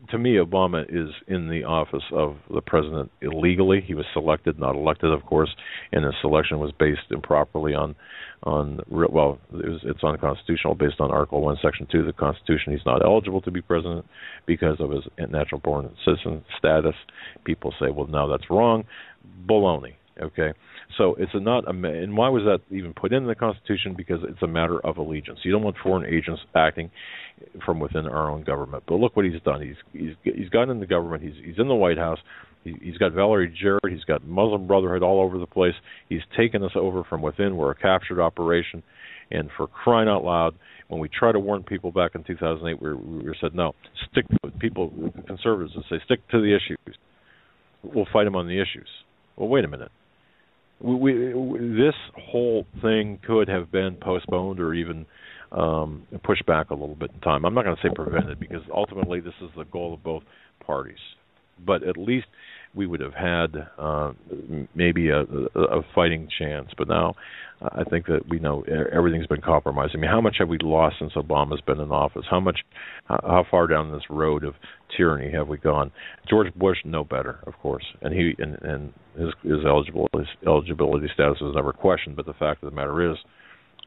to me, Obama is in the office of the president illegally. He was selected, not elected, of course, and his selection was based improperly it's unconstitutional based on Article 1, Section 2 of the Constitution. He's not eligible to be president because of his natural-born citizen status. People say, well, no, that's wrong. Baloney. Okay, so it's and why was that even put in the Constitution? Because it's a matter of allegiance. You don't want foreign agents acting from within our own government. But look what he's done. He's gotten in the government. He's in the White House. He's got Valerie Jarrett. He's got Muslim Brotherhood all over the place. He's taken us over from within. We're a captured operation. And for crying out loud, when we tried to warn people back in 2008, we were said, no, stick to it. People, conservatives, would say, stick to the issues. We'll fight them on the issues. Well, wait a minute. This whole thing could have been postponed or even pushed back a little bit in time. I'm not going to say prevented because ultimately this is the goal of both parties. But at least we would have had maybe a fighting chance. But now I think that we know everything's been compromised. I mean, how much have we lost since Obama's been in office? How far down this road of tyranny have we gone? George Bush, no better, of course, and his eligibility status was never questioned. But the fact of the matter is,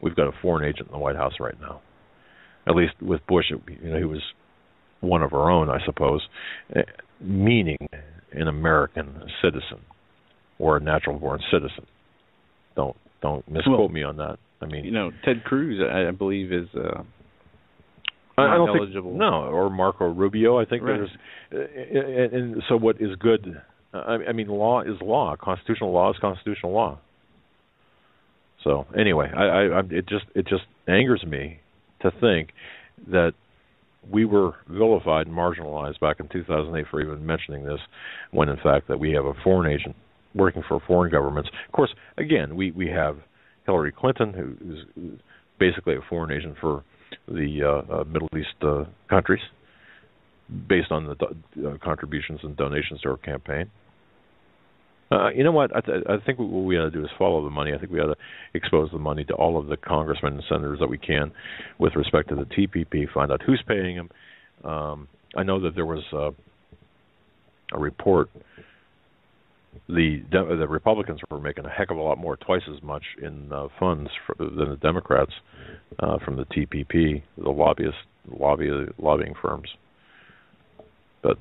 we've got a foreign agent in the White House right now. At least with Bush, he was one of our own, I suppose, meaning an American citizen or a natural-born citizen. Don't misquote me on that. I mean,
Ted Cruz, I believe, is
I don't
eligible.
Or Marco Rubio. I think
right.
and so what is good? I mean, law is law. Constitutional law is constitutional law. So anyway, it just angers me to think that we were vilified and marginalized back in 2008 for even mentioning this, when in fact that we have a foreign agent working for foreign governments. Of course, again, we have Hillary Clinton, who's basically a foreign agent for the Middle East countries, based on the contributions and donations to her campaign. You know what? I think what we ought to do is follow the money. I think we ought to expose the money to all of the congressmen and senators that we can with respect to the TPP, find out who's paying them. I know that there was a report. The Republicans were making a heck of a lot more, twice as much in funds than the Democrats from the TPP, the lobbying firms. But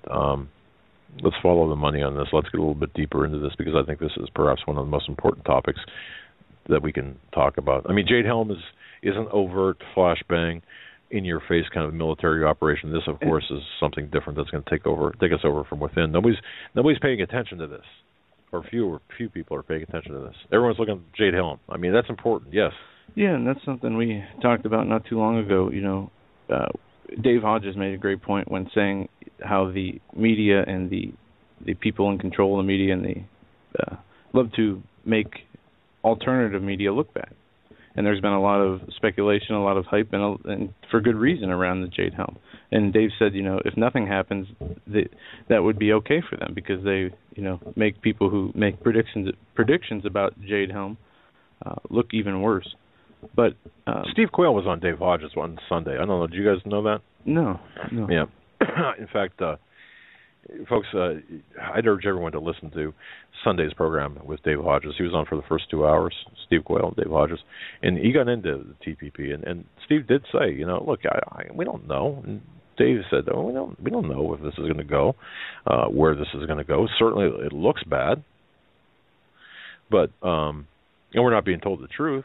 let's follow the money on this. Let's get a little bit deeper into this, because I think this is perhaps one of the most important topics that we can talk about. I mean, Jade Helm is an overt flashbang, in-your-face kind of military operation. This, of course, is something different that's going to take us over from within. Nobody's paying attention to this, or few people are paying attention to this. Everyone's looking at Jade Helm. I mean, that's important, yes.
Yeah, and that's something we talked about not too long ago. Dave Hodges made a great point when saying how the media and the people in control of the media and they love to make alternative media look bad. And there's been a lot of speculation, a lot of hype, and for good reason around the Jade Helm. And Dave said, if nothing happens, that would be okay for them, because they, make people who make predictions about Jade Helm look even worse. But
Steve Quayle was on Dave Hodges one Sunday. I don't know. Did you guys know that?
No.
Yeah. In fact, folks, I'd urge everyone to listen to Sunday's program with Dave Hodges. He was on for the first 2 hours, Steve Quayle and Dave Hodges, and he got into the TPP. And Steve did say, look, we don't know. And Dave said, we don't know if this is going to go, where this is going to go. Certainly, it looks bad, but and we're not being told the truth.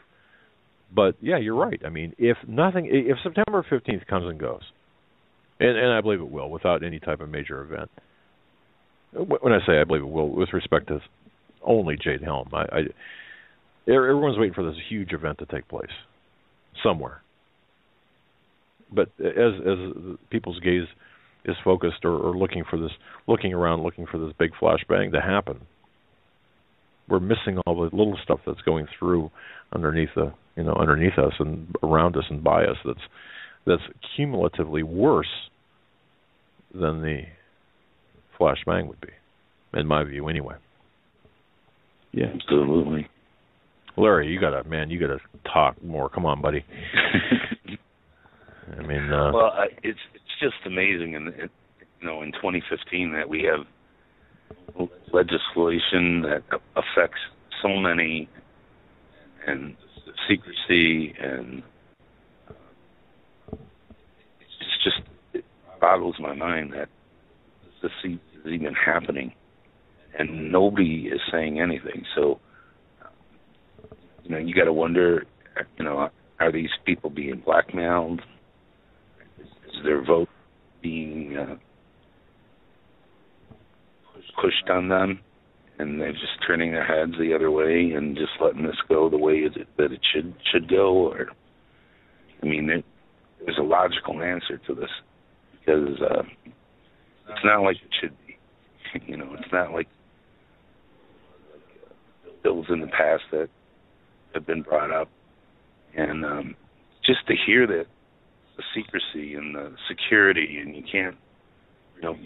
But yeah, you're right. I mean, if September 15th comes and goes, and I believe it will, without any type of major event. When I say I believe it will, with respect to only Jade Helm, everyone's waiting for this huge event to take place somewhere. But as people's gaze is focused or looking around, looking for this big flashbang to happen, we're missing all the little stuff that's going through underneath us and around us and by us. That's cumulatively worse than the flashbang would be, in my view, anyway.
Yeah, absolutely.
Larry, you gotta talk more. Come on, buddy. I mean,
well, it's just amazing, and in 2015 that we have legislation that affects so many, and secrecy, and it boggles my mind that this is even happening, and nobody is saying anything. So, you got to wonder, are these people being blackmailed? Is their vote being pushed on them, and they're just turning their heads the other way and just letting this go the way that it should go? Or, there's a logical answer to this, because it's not like it should be. It's not like bills in the past that have been brought up, and just to hear that the secrecy and the security, and you can't,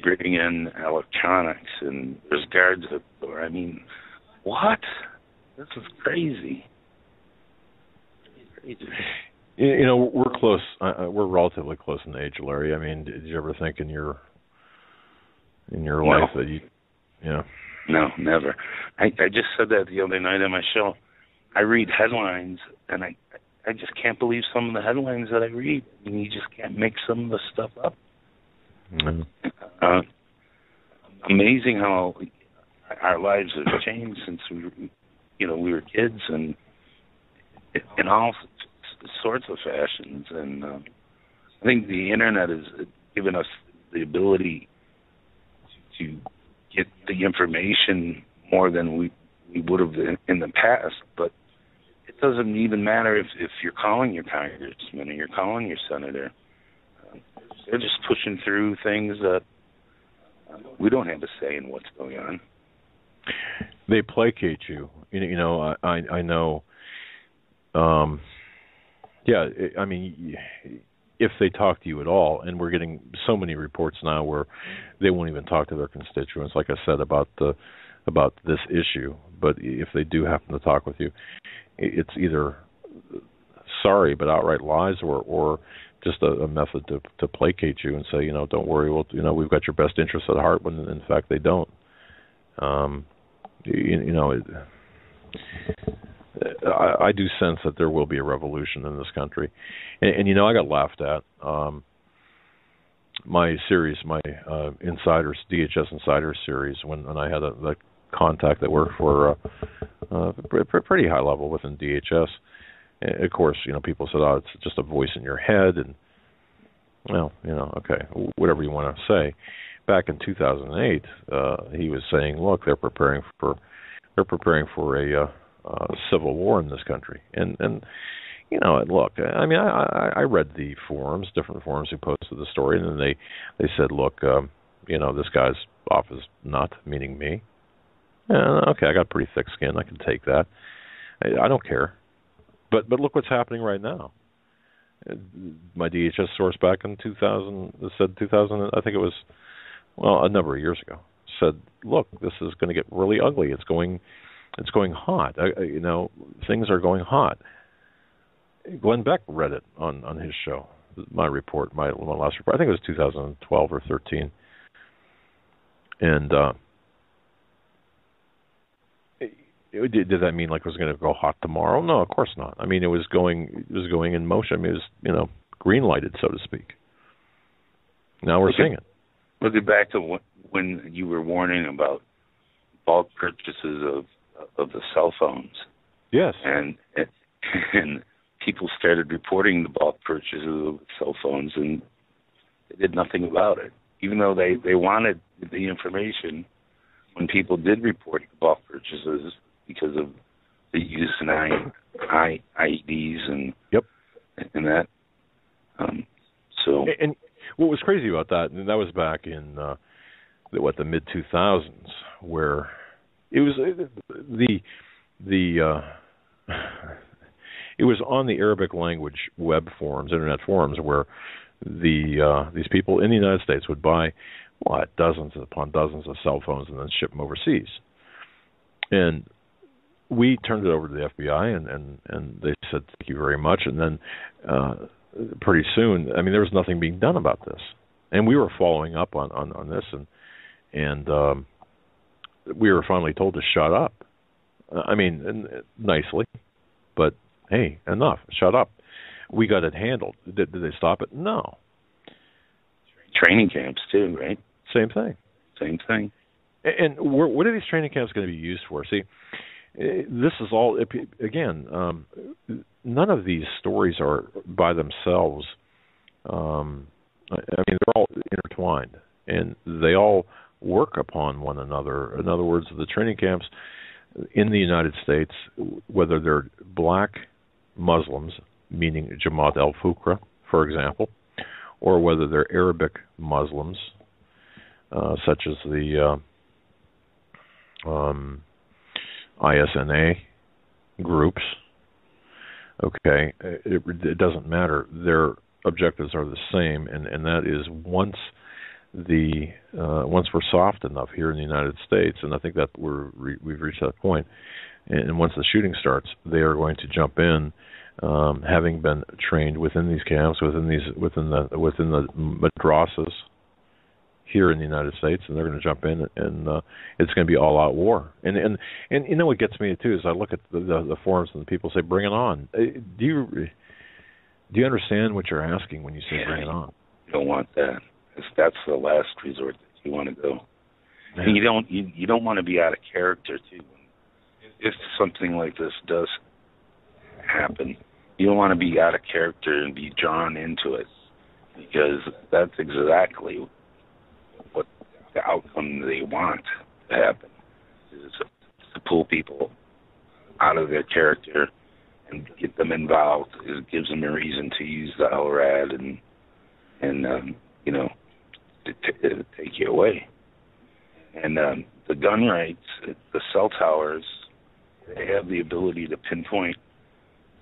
bring in electronics, and there's guards at the door. What? This is crazy.
We're close. We're relatively close in age, Larry. Did you ever think in your life that you? Yeah.
No, never. I just said that the other night on my show. I read headlines, and I just can't believe some of the headlines that I read. You just can't make some of the stuff up.
Mm-hmm.
Amazing how our lives have changed since we were kids, and in all sorts of fashions. And I think the internet has given us the ability to get the information more than we would have in the past. But it doesn't even matter if you're calling your congressman or you're calling your senator. They're just pushing through things that we don't have a say in what's going on.
They placate you. I know. If they talk to you at all, and we're getting so many reports now where they won't even talk to their constituents, like I said, about this issue. But if they do happen to talk with you, it's either sorry but outright lies, or just a method to placate you and say, don't worry, we've got your best interests at heart, when in fact they don't. I do sense that there will be a revolution in this country, and I got laughed at. My series, my DHS Insider series, when I had the contact that worked for pretty high level within DHS. Of course, people said, it's just a voice in your head, and, okay, whatever you want to say. Back in 2008, he was saying, look, they're preparing for a civil war in this country. And look, I read the different forums who posted the story, and then they said, look, this guy's off his nut, meaning me. Okay, I got pretty thick skin. I can take that. I don't care. But look what's happening right now. My DHS source back in 2000 said 2000. I think it was a number of years ago. Said, look, this is going to get really ugly. It's going hot. Things are going hot. Glenn Beck read it on his show. My report, my last report. I think it was 2012 or 13. And did that mean like it was going to go hot tomorrow? No, of course not. It was going in motion. It was, green lighted, so to speak. Now we're seeing it.
Look back to when you were warning about bulk purchases of the cell phones.
Yes.
And people started reporting the bulk purchases of cell phones, and they did nothing about it, even though they wanted the information when people did report the bulk purchases because of the use in IEDs and
yep,
and that.
And what was crazy about that, and that was back in the mid 2000s, where it was it was on the Arabic language web forums, internet forums, where these people in the United States would buy dozens upon dozens of cell phones and then ship them overseas. And we turned it over to the FBI, and they said thank you very much. And then pretty soon, there was nothing being done about this. And we were following up on this, and we were finally told to shut up. I mean, nicely, but hey, enough, shut up. We got it handled. Did they stop it? No.
Training camps too, right?
Same thing.
Same thing.
And what are these training camps going to be used for? See, this is all, again, none of these stories are by themselves. I mean, they're all intertwined, and they all work upon one another. In other words, the training camps in the United States, whether they're black Muslims, meaning Jamaat al-Fukra, for example, or whether they're Arabic Muslims, such as the ISNA groups, okay, it doesn't matter. Their objectives are the same, and that is once we're soft enough here in the United States, and I think that we've reached that point, and once the shooting starts, they are going to jump in, having been trained within these camps, within the madrasas here in the United States, and they're going to jump in, and it's going to be all-out war. And you know what gets me too is I look at the forums and the people say, "Bring it on." Do you understand what you're asking when you say "bring it on"?
You don't want that. That's the last resort that you want to go. Yeah. And you don't want to be out of character too. If something like this does happen, you don't want to be out of character and be drawn into it, because that's exactly what the outcome they want to happen, is to pull people out of their character and get them involved. It gives them a reason to use the LRAD and to take you away. And the gun rights, the cell towers, they have the ability to pinpoint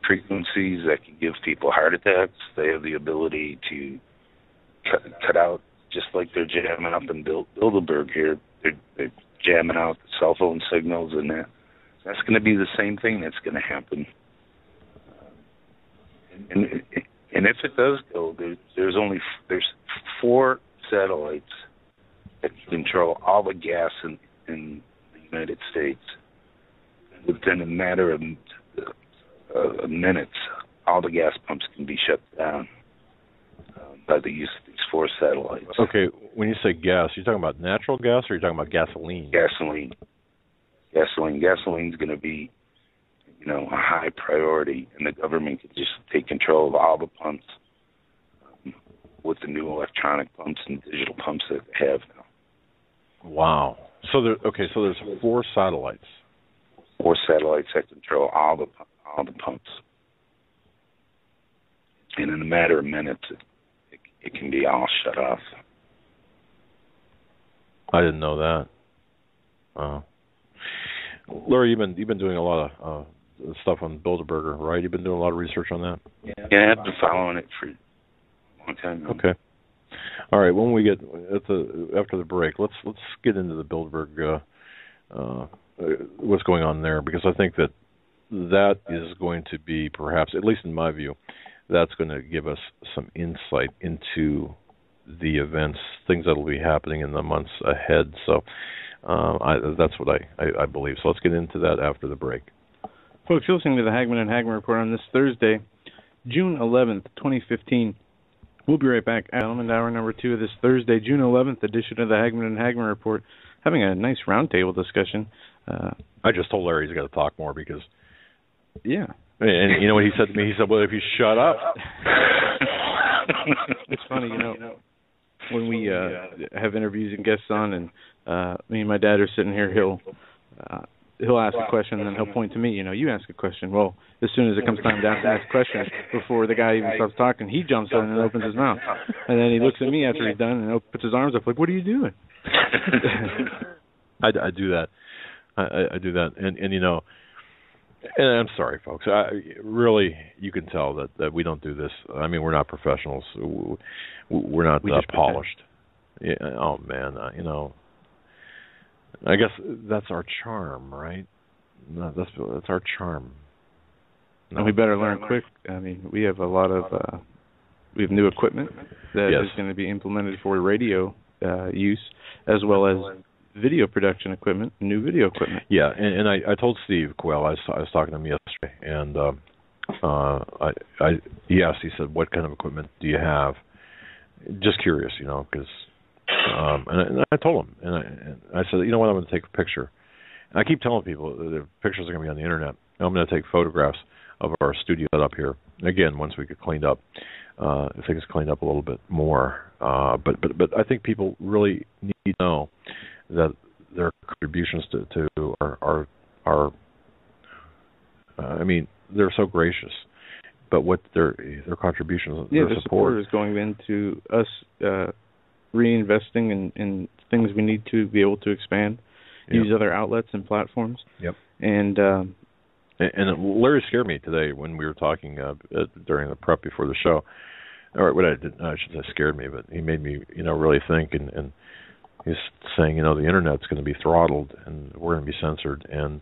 frequencies that can give people heart attacks. They have the ability to cut out, just like they're jamming up in Bilderberg here, they're jamming out the cell phone signals, and that's going to be the same thing that's going to happen. And if it does go, there's 4 satellites that control all the gas in the United States. Within a matter of minutes, all the gas pumps can be shut down by the use of these 4 satellites.
Okay, when you say gas, you're talking about natural gas, or you're talking about gasoline?
Gasoline. Gasoline's going to be, a high priority, and the government can just take control of all the pumps with the new electronic pumps and digital pumps that they have now.
Wow. So there's 4 satellites.
4 satellites that control all the pumps, and in a matter of minutes, it can be all shut off.
I didn't know that. Larry, you've been doing a lot of stuff on Bilderberger, right? You've been doing a lot of research on that.
Yeah, I've been following it for a long time now.
Okay. All right. When we get after the break, let's get into the Bilderberg. What's going on there, because I think that is going to be, perhaps, at least in my view, that's going to give us some insight into the events, things that will be happening in the months ahead. So that's what I believe. So let's get into that after the break.
Folks, you're listening to the Hagmann Hagmann Report on this Thursday, June 11th, 2015. We'll be right back. Element Hour number 2 of this Thursday, June 11th edition of the Hagmann Hagmann Report, having a nice roundtable discussion.
I just told Larry he's got to talk more because...
Yeah.
And you know what he said to me? He said, "Well, if you shut up."
It's funny, when we have interviews and guests on, and me and my dad are sitting here, he'll ask a question, and then he'll point to me, you ask a question. Well, as soon as it comes time to ask the next question, before the guy even stops talking, he jumps in and opens his mouth. And then he looks at me after he's done and puts his arms up like, "What are you doing?"
I do that. I do that. And and I'm sorry, folks. Really, you can tell that we don't do this. I mean, we're not professionals. We're not polished. Yeah, oh, man. I guess that's our charm, right? No, that's our charm.
No, and we better learn quick. I mean, we have a lot of we have new equipment that is going to be implemented for radio use, as well as video production equipment, new video equipment.
Yeah, and I told Steve Quayle, I was talking to him yesterday, and he said, what kind of equipment do you have? Just curious, because, and I told him, and I said, you know what, I'm going to take a picture. And I keep telling people the pictures are going to be on the internet. I'm going to take photographs of our studio up here. Again, once we get cleaned up, if things cleaned up a little bit more. But I think people really need to know that their contributions to our I mean, they're so gracious. But what their contributions, their
support is going into us reinvesting in things we need to be able to expand, use other outlets and platforms.
Yep.
And
Larry scared me today when we were talking during the prep before the show. Or what I should say scared me, but he made me, really think. And he's saying, the internet's going to be throttled and we're going to be censored. And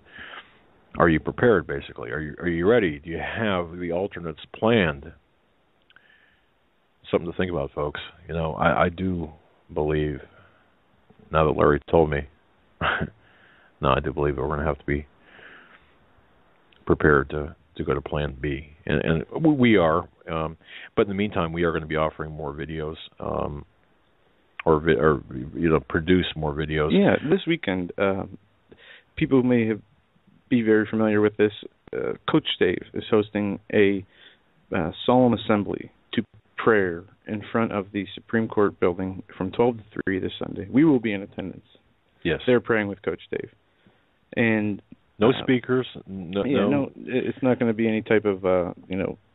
are you prepared? Basically, are you ready? Do you have the alternates planned? Something to think about, folks. I do believe, now that Larry told me, I do believe that we're going to have to be prepared to go to Plan B, and we are. But in the meantime, we are going to be offering more videos, or produce more videos.
Yeah, this weekend, people may be very familiar with this. Coach Dave is hosting a solemn assembly to prayer in front of the Supreme Court building from 12 to 3 this Sunday. We will be in attendance.
Yes.
They're praying with Coach Dave. And
no speakers. No,
it's not going to be any type of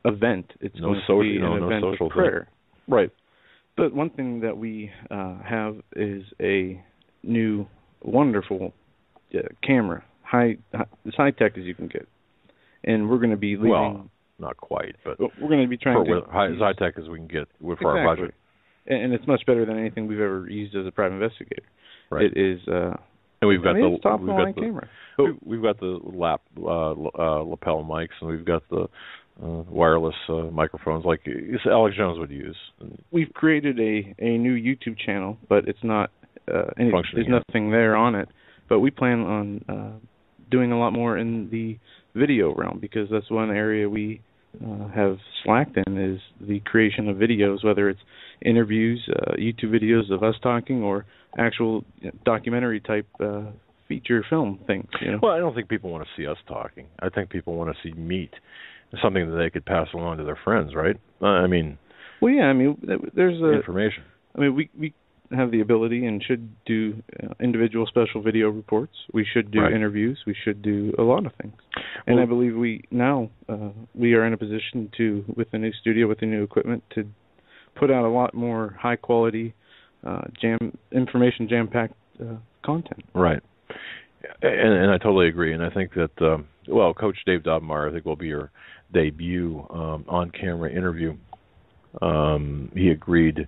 event. It's going to be an event of prayer.
Thing. Right.
But one thing that we have is a new, wonderful camera, as high tech as you can get, and we're going to be leaving.
Well, not quite, but
we're going to be trying to
as high tech as we can get for our budget.
And it's much better than anything we've ever used as a private investigator.
Right.
It is.
And we've got the
top line camera.
We've got the lapel mics, and we've got the wireless microphones like Alex Jones would use.
We've created a new YouTube channel, but it's not there's nothing there on it. But we plan on doing a lot more in the video realm, because that's one area we have slacked in, is the creation of videos, whether it's interviews, YouTube videos of us talking, or actual documentary type feature film things.
Well, I don't think people want to see us talking. I think people want to see meat, something that they could pass along to their friends, right?
Well, yeah. There's
information.
We have the ability and should do individual special video reports. We should do interviews. We should do a lot of things. And I believe we are in a position to, with the new studio, with the new equipment, to put out a lot more high quality, jam-packed content.
Right. And I totally agree. And I think that Coach Dave Dobmeyer, I think, will be your debut on-camera interview. He agreed.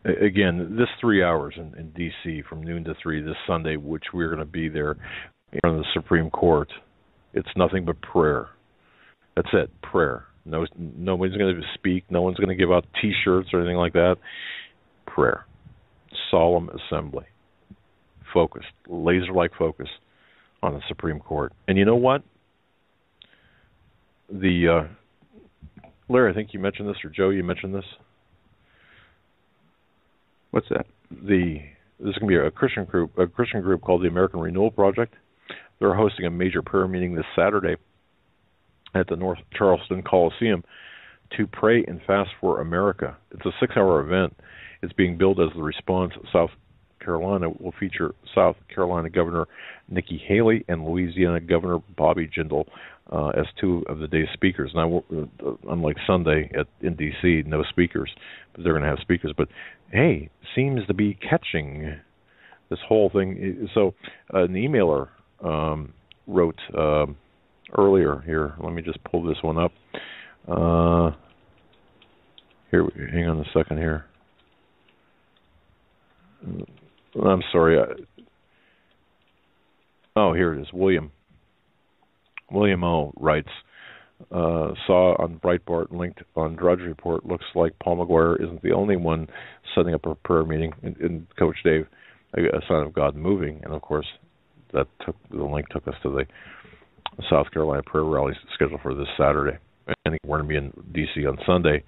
Again, this 3 hours in D.C. from noon to 3 this Sunday, which we're going to be there in front of the Supreme Court, it's nothing but prayer. That's it, prayer. Nobody's going to speak. No one's going to give out T-shirts or anything like that. Prayer. Solemn assembly. Focused, laser-like focus on the Supreme Court. And you know what? Larry, I think you mentioned this, or Joe, you mentioned this.
What's that?
This is going to be a Christian group called the American Renewal Project. They're hosting a major prayer meeting this Saturday at the North Charleston Coliseum to pray and fast for America. It's a 6-hour event. It's being billed as the response. South Carolina will feature South Carolina Governor Nikki Haley and Louisiana Governor Bobby Jindal as two of the day's speakers. Now, unlike Sunday in D.C., no speakers, but they're going to have speakers. But, hey, seems to be catching this whole thing. So an emailer wrote earlier here. Let me just pull this one up. Here, hang on a second here. I'm sorry. Here it is. William O. writes, saw on Breitbart linked on Drudge Report, looks like Paul McGuire isn't the only one setting up a prayer meeting. And Coach Dave, a sign of God moving, and of course, the link took us to the South Carolina prayer rally scheduled for this Saturday, and we're going to be in D.C. on Sunday.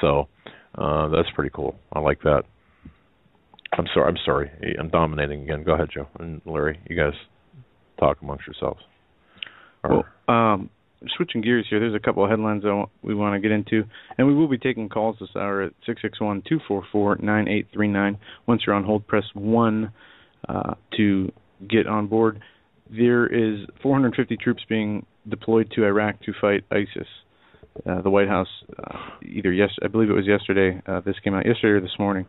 So that's pretty cool. I like that. I'm sorry. I'm dominating again. Go ahead, Joe and Larry. You guys talk amongst yourselves.
Switching gears here, there's a couple of headlines we want to get into, and we will be taking calls this hour at 661-244-9839. Once you're on hold, press 1 to get on board. There is 450 troops being deployed to Iraq to fight ISIS. The White House, I believe it was yesterday, this came out yesterday or this morning,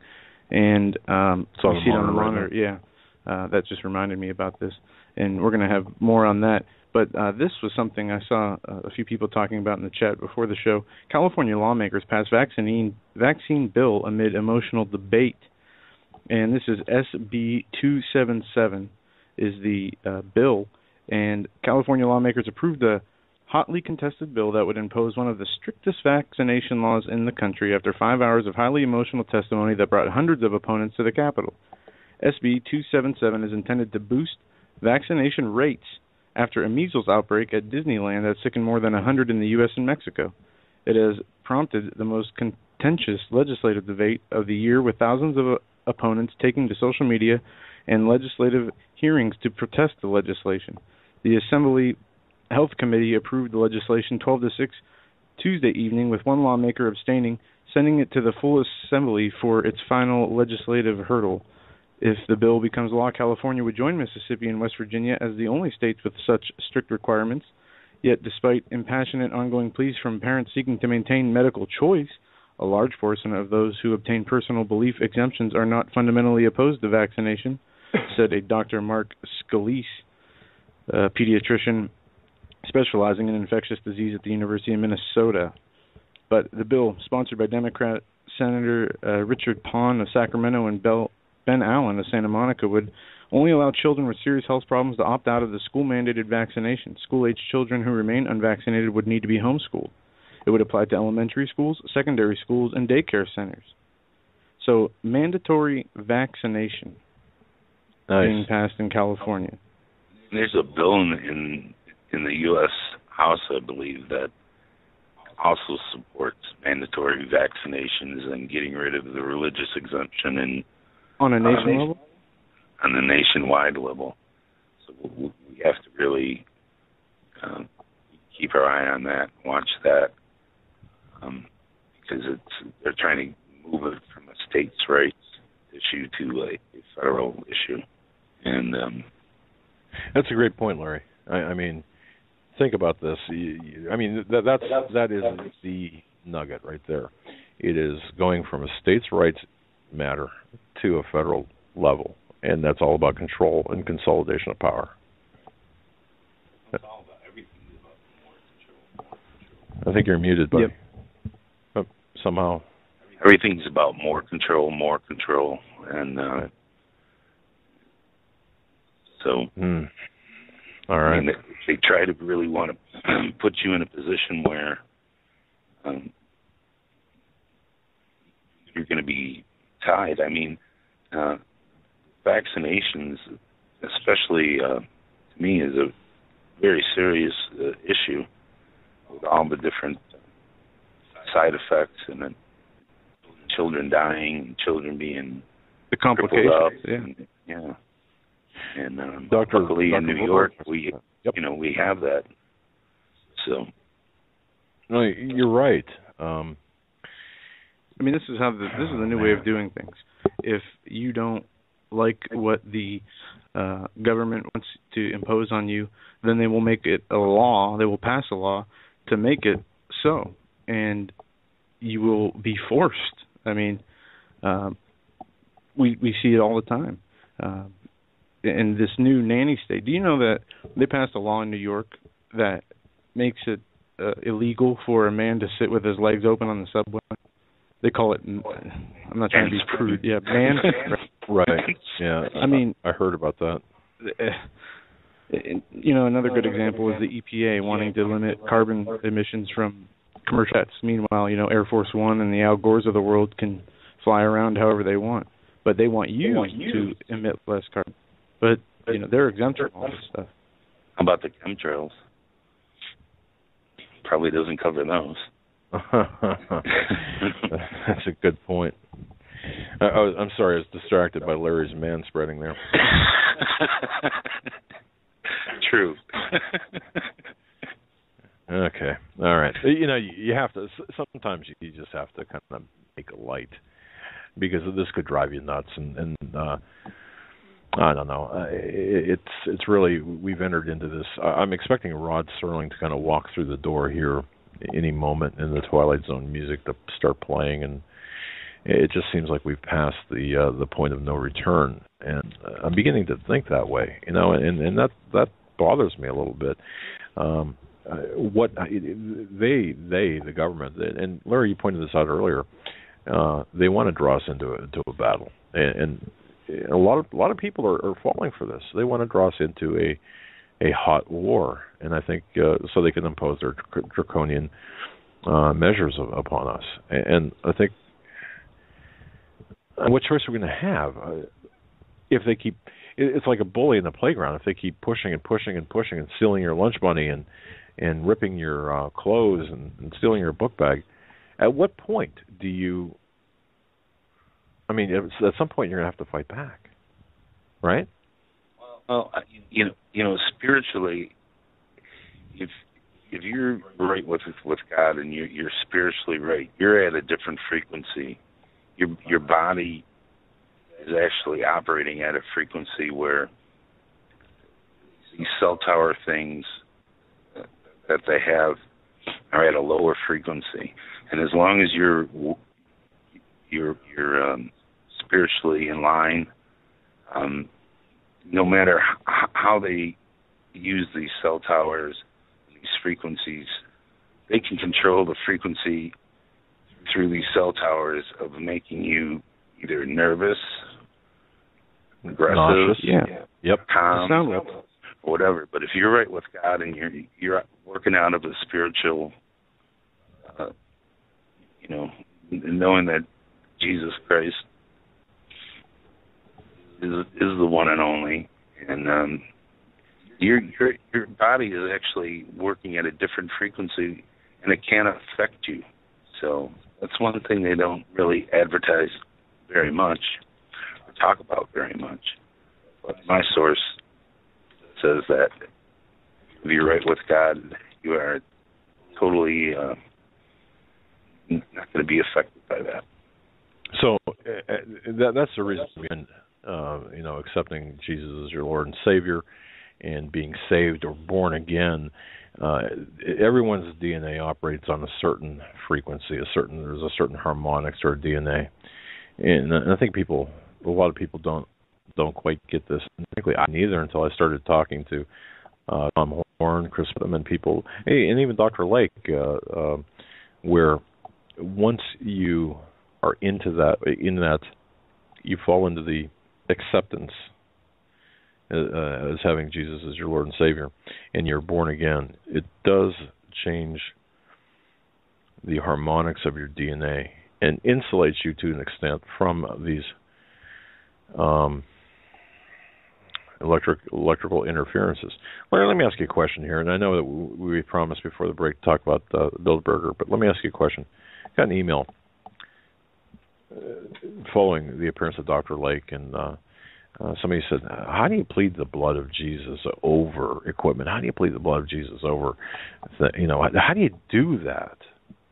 and see it on the monitor. Yeah, that just reminded me about this, and we're going to have more on that. But this was something I saw a few people talking about in the chat before the show. California lawmakers passed vaccine bill amid emotional debate. And this is SB 277 is the bill. And California lawmakers approved a hotly contested bill that would impose one of the strictest vaccination laws in the country after 5 hours of highly emotional testimony that brought hundreds of opponents to the Capitol. SB 277 is intended to boost vaccination rates after a measles outbreak at Disneyland that sickened more than 100 in the U.S. and Mexico. It has prompted the most contentious legislative debate of the year, with thousands of opponents taking to social media and legislative hearings to protest the legislation. The Assembly Health Committee approved the legislation 12-6 Tuesday evening, with one lawmaker abstaining, sending it to the full Assembly for its final legislative hurdle. If the bill becomes law, California would join Mississippi and West Virginia as the only states with such strict requirements. Yet, despite impassionate ongoing pleas from parents seeking to maintain medical choice, a large portion of those who obtain personal belief exemptions are not fundamentally opposed to vaccination, said a Dr. Mark Scalise, a pediatrician specializing in infectious disease at the University of Minnesota. But the bill, sponsored by Democrat Senator Richard Pond of Sacramento and Ben Allen of Santa Monica, would only allow children with serious health problems to opt out of the school-mandated vaccination. School-age children who remain unvaccinated would need to be homeschooled. It would apply to elementary schools, secondary schools, and daycare centers. So, mandatory vaccination being passed in California.
There's a bill in the U.S. House, I believe, that also supports mandatory vaccinations and getting rid of the religious exemption and
on a nation level?
On the nationwide level. So we have to really keep our eye on that, watch that, because they're trying to move it from a states' rights issue to a federal issue. And
that's a great point, Larry. I mean, think about this. That is the nugget right there. It is going from a states' rights matter to a federal level, and that's all about control and consolidation of power. I think you're muted, buddy. Yep. Somehow.
Everything's about more control, and so.
All right.
I mean, they try to really want to put you in a position where you're going to be tied. I mean, vaccinations, especially to me, is a very serious issue with all the different side effects and then children dying, children being
the complications.
Up,
yeah.
And luckily in New York, we have that. So.
No, you're right.
I mean, this is the new way of doing things. If you don't like what the government wants to impose on you, then they will make it a law. They will pass a law to make it so, and you will be forced. I mean, we see it all the time. In this new nanny state, do you know that they passed a law in New York that makes it illegal for a man to sit with his legs open on the subway? They call it, I'm not trying to be crude. Yeah, man.
Right. Yeah.
I mean,
I heard about that.
Another good example is the EPA wanting to limit carbon emissions from commercial jets. Meanwhile, Air Force One and the Al Gores of the world can fly around however they want, but they want you to emit less carbon. But they're exempt from all this stuff.
How about the chemtrails? Probably doesn't cover those.
That's a good point. I'm sorry, I was distracted by Larry's manspreading there.
True.
Okay, all right. You have to. Sometimes you just have to kind of make a light, because this could drive you nuts. And I don't know. It's really, we've entered into this. I'm expecting Rod Serling to kind of walk through the door here any moment, in the Twilight Zone music to start playing, and it just seems like we've passed the point of no return. And I'm beginning to think that way, and that bothers me a little bit. What the government, and Larry, you pointed this out earlier, they want to draw us into a battle, and a lot of people are falling for this. They want to draw us into a hot war, and I think so they can impose their draconian measures upon us. And I think, what choice are we going to have if they keep? It's like a bully in the playground. If they keep pushing and pushing and pushing and stealing your lunch money and ripping your clothes and stealing your book bag, at what point do you? I mean, at some point you're going to have to fight back, right?
Well, spiritually, if you're right with God and you're spiritually right, you're at a different frequency. Your body is actually operating at a frequency where these cell tower things that they have are at a lower frequency, and as long as you're spiritually in line, no matter how they use these cell towers, these frequencies, they can control the frequency through these cell towers of making you either nervous, aggressive, calm, or whatever. But if you're right with God and you're working out of a spiritual, knowing that Jesus Christ is the one and only, and your body is actually working at a different frequency, and it can't affect you. So that's one thing they don't really advertise very much or talk about very much. But my source says that if you're right with God, you are totally not going to be affected by that.
So that's the reason behind accepting Jesus as your Lord and Savior and being saved or born again. Everyone's DNA operates on a certain frequency. There's a certain harmonics to our DNA, and I think a lot of people don't quite get this. And frankly, I neither until I started talking to Tom Horn, Chris Whitman, and people, and even Dr. Lake, where once you are in that you fall into the acceptance as having Jesus as your Lord and Savior, and you're born again, it does change the harmonics of your DNA and insulates you to an extent from these electrical interferences. Larry, let me ask you a question here, and I know that we promised before the break to talk about Bilderberger, but let me ask you a question. I got an email following the appearance of Dr. Lake, and somebody said, how do you plead the blood of Jesus over equipment? How do you plead the blood of Jesus over, how do you do that?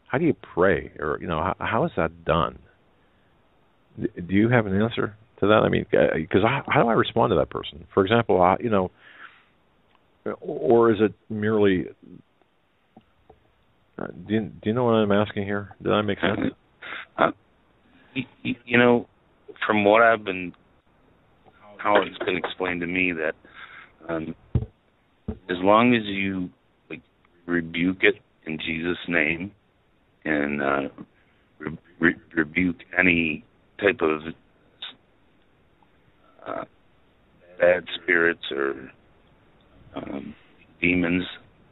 How do you pray? Or, how is that done? Do you have an answer to that? I mean, because how do I respond to that person? For example, or is it merely, do you know what I'm asking here? Did I make sense?
From what how it's been explained to me, that as long as you rebuke it in Jesus' name and rebuke any type of bad spirits or demons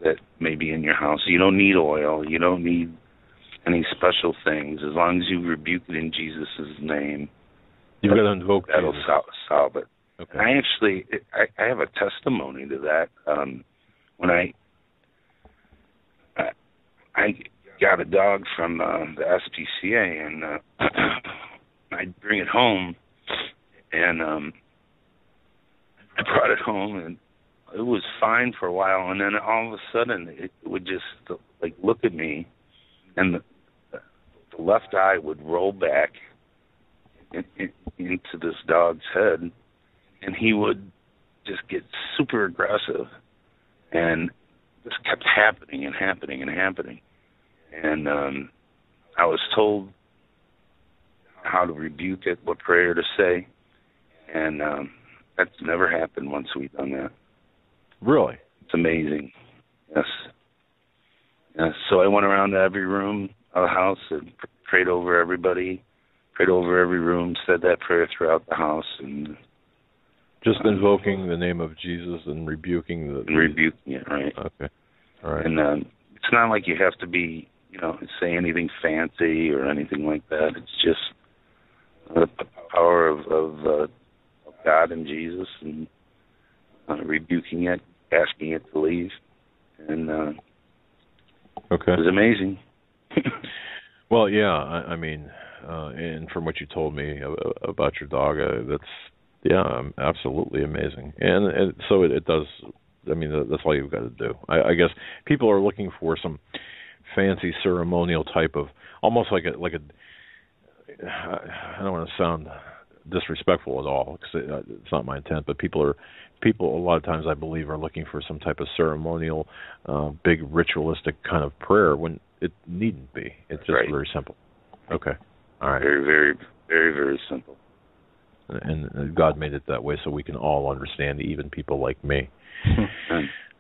that may be in your house. You don't need oil. You don't need any special things. As long as you rebuke it in Jesus' name,
you've got to invoke
that'll
Jesus.
solve it.
Okay.
I have a testimony to that. When I got a dog from the SPCA, and I'd bring it home, and I brought it home, and it was fine for a while, and then all of a sudden it would just like look at me, and the left eye would roll back into this dog's head, and he would just get super aggressive, and this kept happening and happening and happening. And I was told how to rebuke it, what prayer to say, and that's never happened once we've done that.
Really?
It's amazing. Yes. So I went around to every room of the house and prayed over everybody, prayed over every room, said that prayer throughout the house, and
just invoking the name of Jesus and rebuking the...
Rebuking it, right.
Okay. All right.
And it's not like you have to be, say anything fancy or anything like that. It's just the power of God and Jesus, and rebuking it, asking it to leave. And
okay.
It was amazing.
Well, yeah, I mean, and from what you told me about your dog, that's absolutely amazing. And so it does. I mean, that's all you've got to do. I guess people are looking for some fancy ceremonial type of, almost like a. I don't want to sound disrespectful at all, because it's not my intent. But people a lot of times, I believe, are looking for some type of ceremonial, big ritualistic kind of prayer when it needn't be. It's just very simple. Okay. All right.
Very, very, very, very simple.
And God made it that way so we can all understand, even people like me.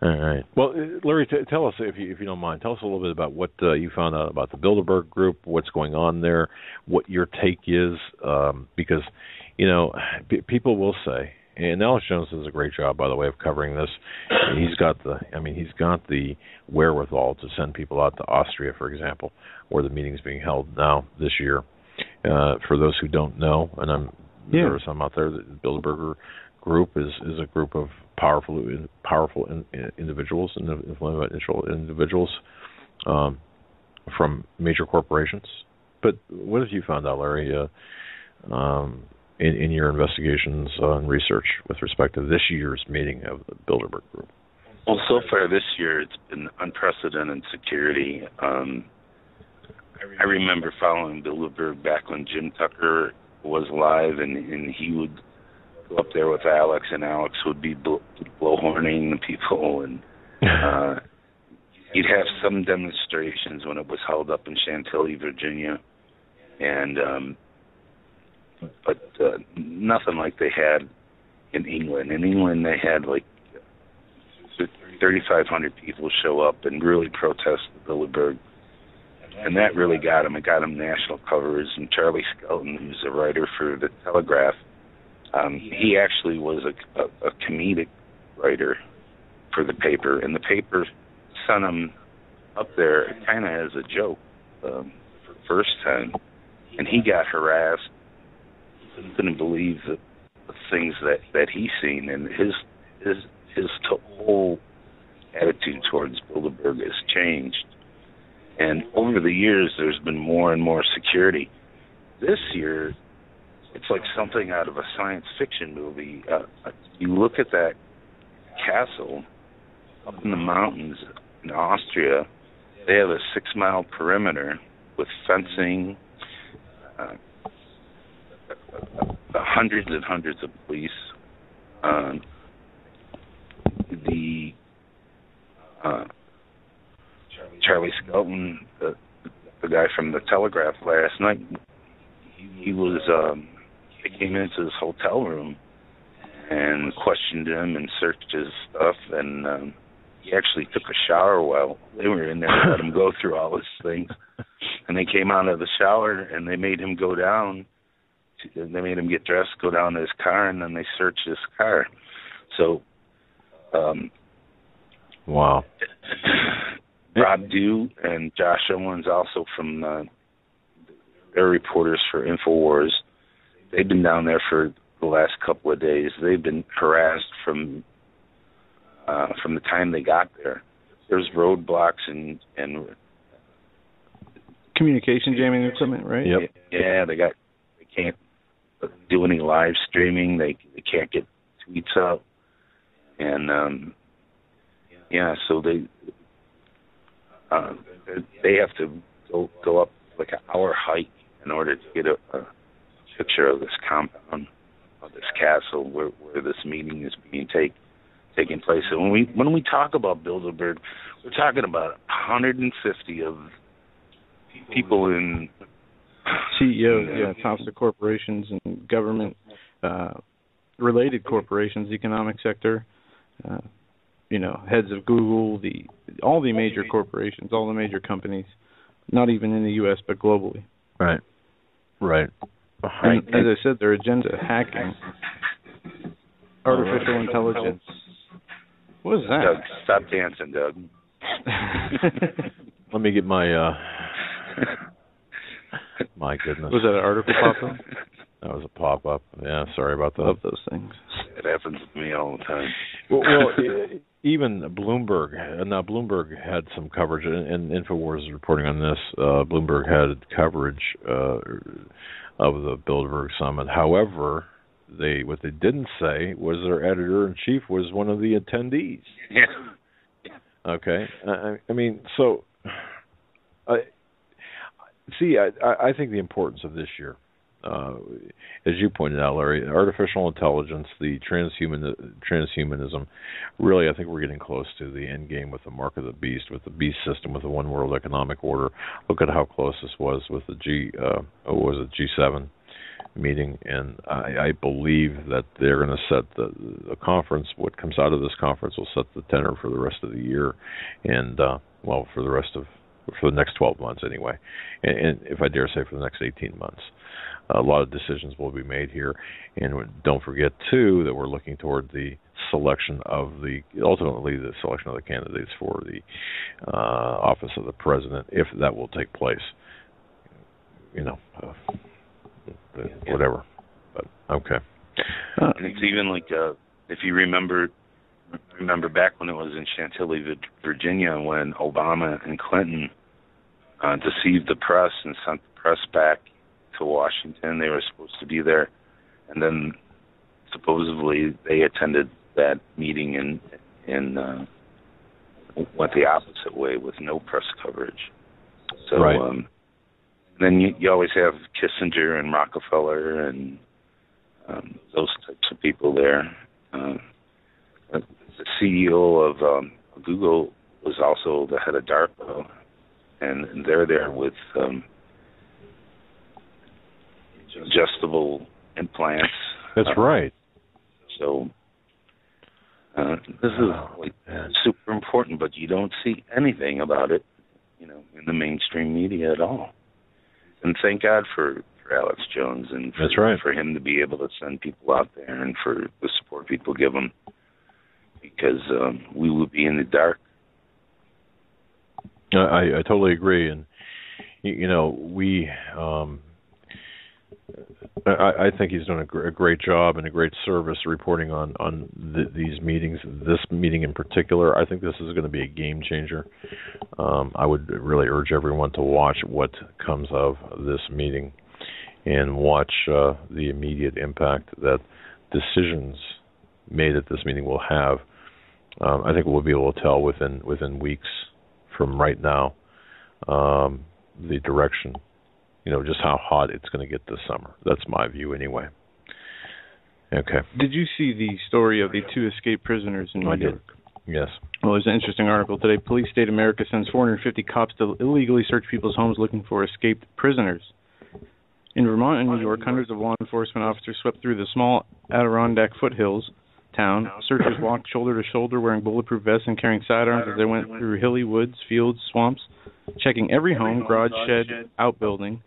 All right. Well, Larry, tell us, if you don't mind, tell us a little bit about what you found out about the Bilderberg Group, what's going on there, what your take is, because, people will say, and Alex Jones does a great job, by the way, of covering this. He's got the wherewithal to send people out to Austria, for example, where the meeting's being held now this year. For those who don't know, and there are some out there, the Bilderberger Group is a group of powerful individuals and influential individuals from major corporations. But what have you found out, Larry, in your investigations and research with respect to this year's meeting of the Bilderberg Group?
Well, so far this year, it's been unprecedented security. I remember following Bilderberg back when Jim Tucker was alive, and he would go up there with Alex, and Alex would be blowhorning the people, and you'd have some demonstrations when it was held up in Chantilly, Virginia, and but nothing like they had in England. In England, they had like 3,500 people show up and really protest the Bilderberg. And that really got him. It got him national covers. And Charlie Skelton, who's a writer for the Telegraph, he actually was a comedic writer for the paper. And the paper sent him up there kind of as a joke for the first time. And he got harassed. He couldn't believe the things that he's seen. And his whole attitude towards Bilderberg has changed. And over the years, there's been more and more security. This year, it's like something out of a science fiction movie. You look at that castle up in the mountains in Austria. They have a 6-mile perimeter with fencing, hundreds and hundreds of police. Charlie Skelton, the guy from the Telegraph last night, he came into his hotel room and questioned him and searched his stuff, and he actually took a shower while they were in there and let him go through all his things. And they came out of the shower, and they made him go down. They made him get dressed, go down to his car, and then they searched his car. So
Wow.
Rob Dew and Josh Owens, also from they're reporters for InfoWars. They've been down there for the last couple of days. They've been harassed from the time they got there. There's roadblocks and
communication jamming equipment, right?
Yep.
Yeah, they can't do any live streaming. They can't get tweets out, and so they have to go up like an hour hike in order to get a picture of this compound, of this castle where this meeting is being taking place. So when we talk about Bilderberg, we're talking about 150 of people in
CEOs, tops of corporations and government related corporations, economic sector, heads of Google, all the major corporations, all the major companies, not even in the U.S. but globally.
Right.
And as I said, their agenda: hacking, artificial intelligence. What was that?
Doug, stop dancing, Doug.
Let me get my. My goodness.
Was that an article pop-up?
That was a pop-up. Yeah, sorry about that.
Love those things.
It happens to me all the time.
Well, even Bloomberg. Now, Bloomberg had some coverage, and InfoWars is reporting on this. Bloomberg had coverage of the Bilderberg Summit. However, what they didn't say was their editor-in-chief was one of the attendees.
Yeah.
Okay. I mean, so... I think the importance of this year, as you pointed out, Larry, artificial intelligence, the transhumanism, really, I think we're getting close to the end game with the mark of the beast, with the beast system, with the one world economic order. Look at how close this was with the G7 meeting, and I believe that they're going to set the conference. What comes out of this conference will set the tenor for the rest of the year, and for the next 12 months anyway, and if I dare say for the next 18 months. A lot of decisions will be made here, and don't forget, too, that we're looking toward the selection of ultimately the selection of the candidates for the office of the president, if that will take place. Whatever. But, okay.
And it's even like, if you remember back when it was in Chantilly, Virginia, when Obama and Clinton deceived the press and sent the press back to Washington. They were supposed to be there, and then supposedly they attended that meeting and went the opposite way with no press coverage. So
right.
Then you always have Kissinger and Rockefeller and those types of people there. The CEO of Google was also the head of DARPA, and they're there with adjustable implants.
That's right.
So this is super important, but you don't see anything about it, in the mainstream media at all. And thank God for Alex Jones and
That's right.
for him to be able to send people out there and for the support people give him, because we would be in the dark.
I totally agree, and we. I think he's done a great job and a great service reporting on these meetings. This meeting in particular, I think this is going to be a game changer. I would really urge everyone to watch what comes of this meeting and watch the immediate impact that decisions made at this meeting will have. I think we'll be able to tell within weeks from right now the direction. Just how hot it's going to get this summer. That's my view anyway. Okay.
Did you see the story of the 2 escaped prisoners in New York?
Did. Yes.
Well, there's an interesting article today. Police State America sends 450 cops to illegally search people's homes looking for escaped prisoners. In Vermont and New York, hundreds of law enforcement officers swept through the small Adirondack foothills town. Searchers walked shoulder to shoulder wearing bulletproof vests and carrying sidearms as they went through hilly woods, fields, swamps, checking every home, garage, shed, outbuilding,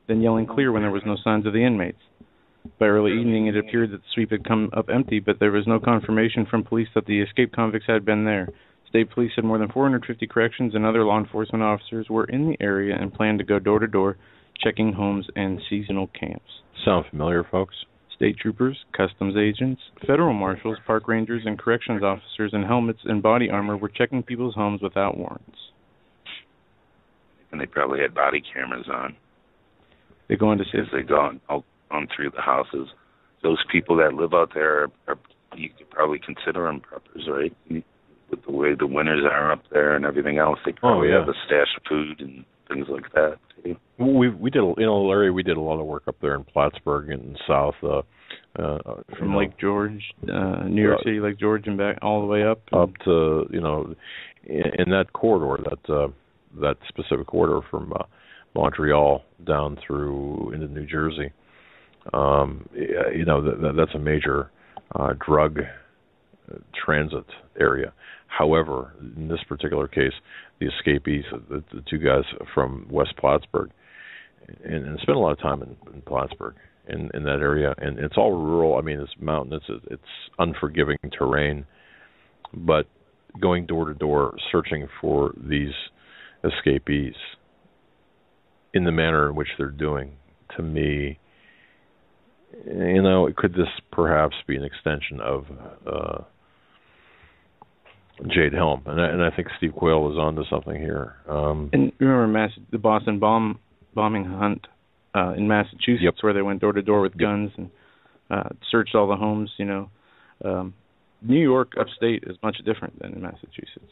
then yelling clear when there was no signs of the inmates. By early evening, it appeared that the sweep had come up empty, but there was no confirmation from police that the escaped convicts had been there. State police said more than 450 corrections and other law enforcement officers were in the area and planned to go door to door, checking homes and seasonal camps.
Sound familiar, folks?
State troopers, customs agents, federal marshals, park rangers, and corrections officers in helmets and body armor were checking people's homes without warrants.
And they probably had body cameras on.
They go into
as they go on through the houses. Those people that live out there are you could probably consider them preppers, right? With the way the winters are up there and everything else, they probably have a stash of food and things like that too.
We did Larry. We did a lot of work up there in Plattsburgh and south,
from Lake George, New York City, Lake George, and back all the way up
to in that corridor, that specific corridor from Montreal down through into New Jersey. That's a major drug transit area. However, in this particular case, the escapees, the two guys from West Plattsburgh, and spent a lot of time in Plattsburgh, in that area, and it's all rural. I mean, it's mountainous, it's unforgiving terrain, but going door to door, searching for these escapees in the manner in which they're doing, to me, could this perhaps be an extension of Jade Helm? And I think Steve Quayle is onto something here.
And remember the Boston bombing hunt in Massachusetts, where they went door to door with guns and searched all the homes. New York upstate is much different than Massachusetts.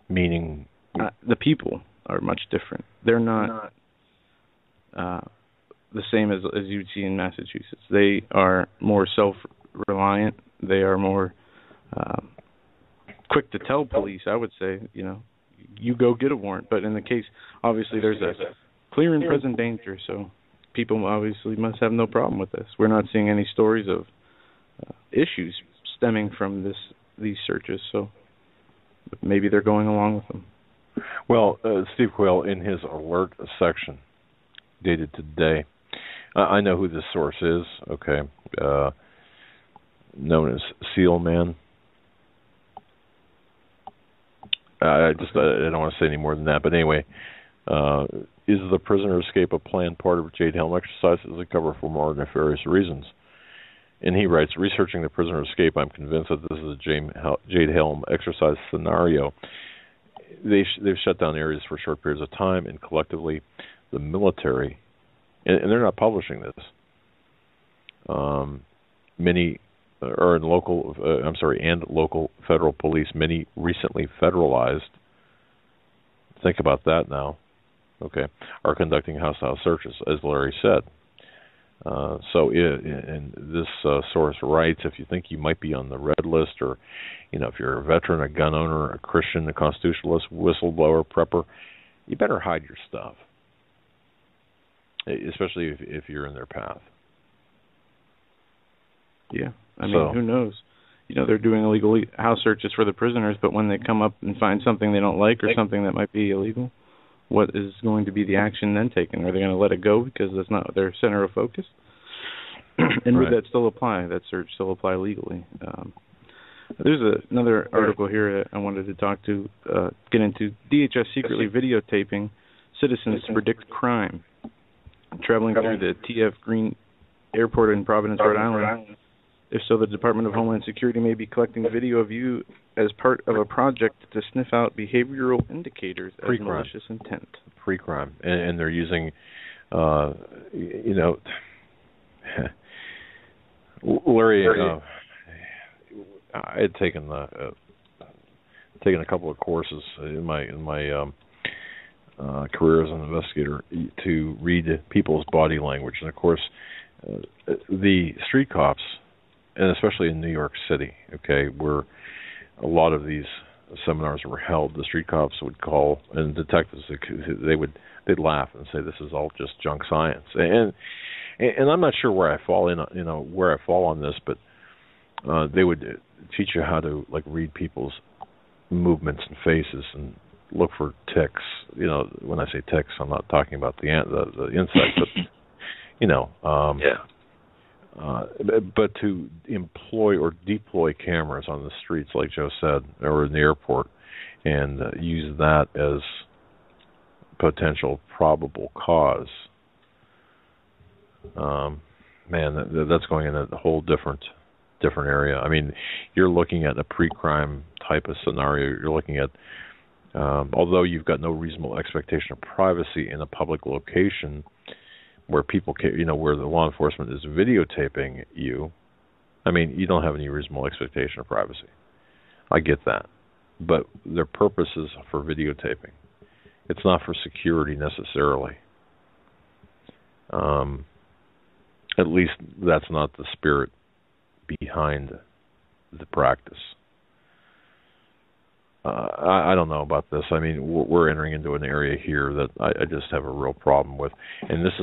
Meaning?
The people are much different. They're not the same as you would see in Massachusetts. They are more self-reliant. They are more quick to tell police, I would say, you go get a warrant. But in the case, obviously, there's a clear and present danger, so people obviously must have no problem with this. We're not seeing any stories of issues stemming from these searches, so maybe they're going along with them.
Well, Steve Quayle, in his alert section, dated today, I know who this source is, okay, known as Seal Man. I don't want to say any more than that, but anyway, is the prisoner escape a planned part of Jade Helm exercises? Is a cover for more nefarious reasons? And he writes, researching the prisoner escape, I'm convinced that this is a Jade Helm exercise scenario. They've shut down areas for short periods of time, and collectively, the military, and they're not publishing this. Local federal police, many recently federalized. Think about that now. Okay, are conducting house-to-house searches, as Larry said. And this source writes, if you think you might be on the red list, or if you're a veteran, a gun owner, a Christian, a constitutionalist, whistleblower, prepper, you better hide your stuff, especially if you're in their path.
Yeah, I mean, who knows? They're doing illegal house searches for the prisoners, but when they come up and find something they don't like or something that might be illegal, what is going to be the action then taken? Are they going to let it go because that's not their center of focus? And would that still apply? That search still apply legally? There's another article here that I wanted to get into. DHS secretly videotaping citizens to predict crime. Traveling through the T.F. Green Airport in Providence, Rhode Island. If so, the Department of Homeland Security may be collecting video of you as part of a project to sniff out behavioral indicators of malicious intent.
Pre-crime. And they're using, Larry, I had taken a couple of courses in my career as an investigator to read people's body language. And, of course, the street cops, and especially in New York City, okay, where a lot of these seminars were held, the street cops would call, and detectives, they'd laugh and say, this is all just junk science. And I'm not sure where I fall on this, but they would teach you how to read people's movements and faces and look for ticks. When I say ticks, I'm not talking about the insect, but but to employ or deploy cameras on the streets, like Joe said, or in the airport, and use that as potential probable cause. That's going in a whole different area. I mean, you're looking at a pre-crime type of scenario. You're looking at, although you've got no reasonable expectation of privacy in a public location where people can, where the law enforcement is videotaping you, I mean, you don't have any reasonable expectation of privacy. I get that. But their purpose is for videotaping. It's not for security necessarily. At least that's not the spirit behind the practice. I don't know about this. I mean, we're entering into an area here that I just have a real problem with, and this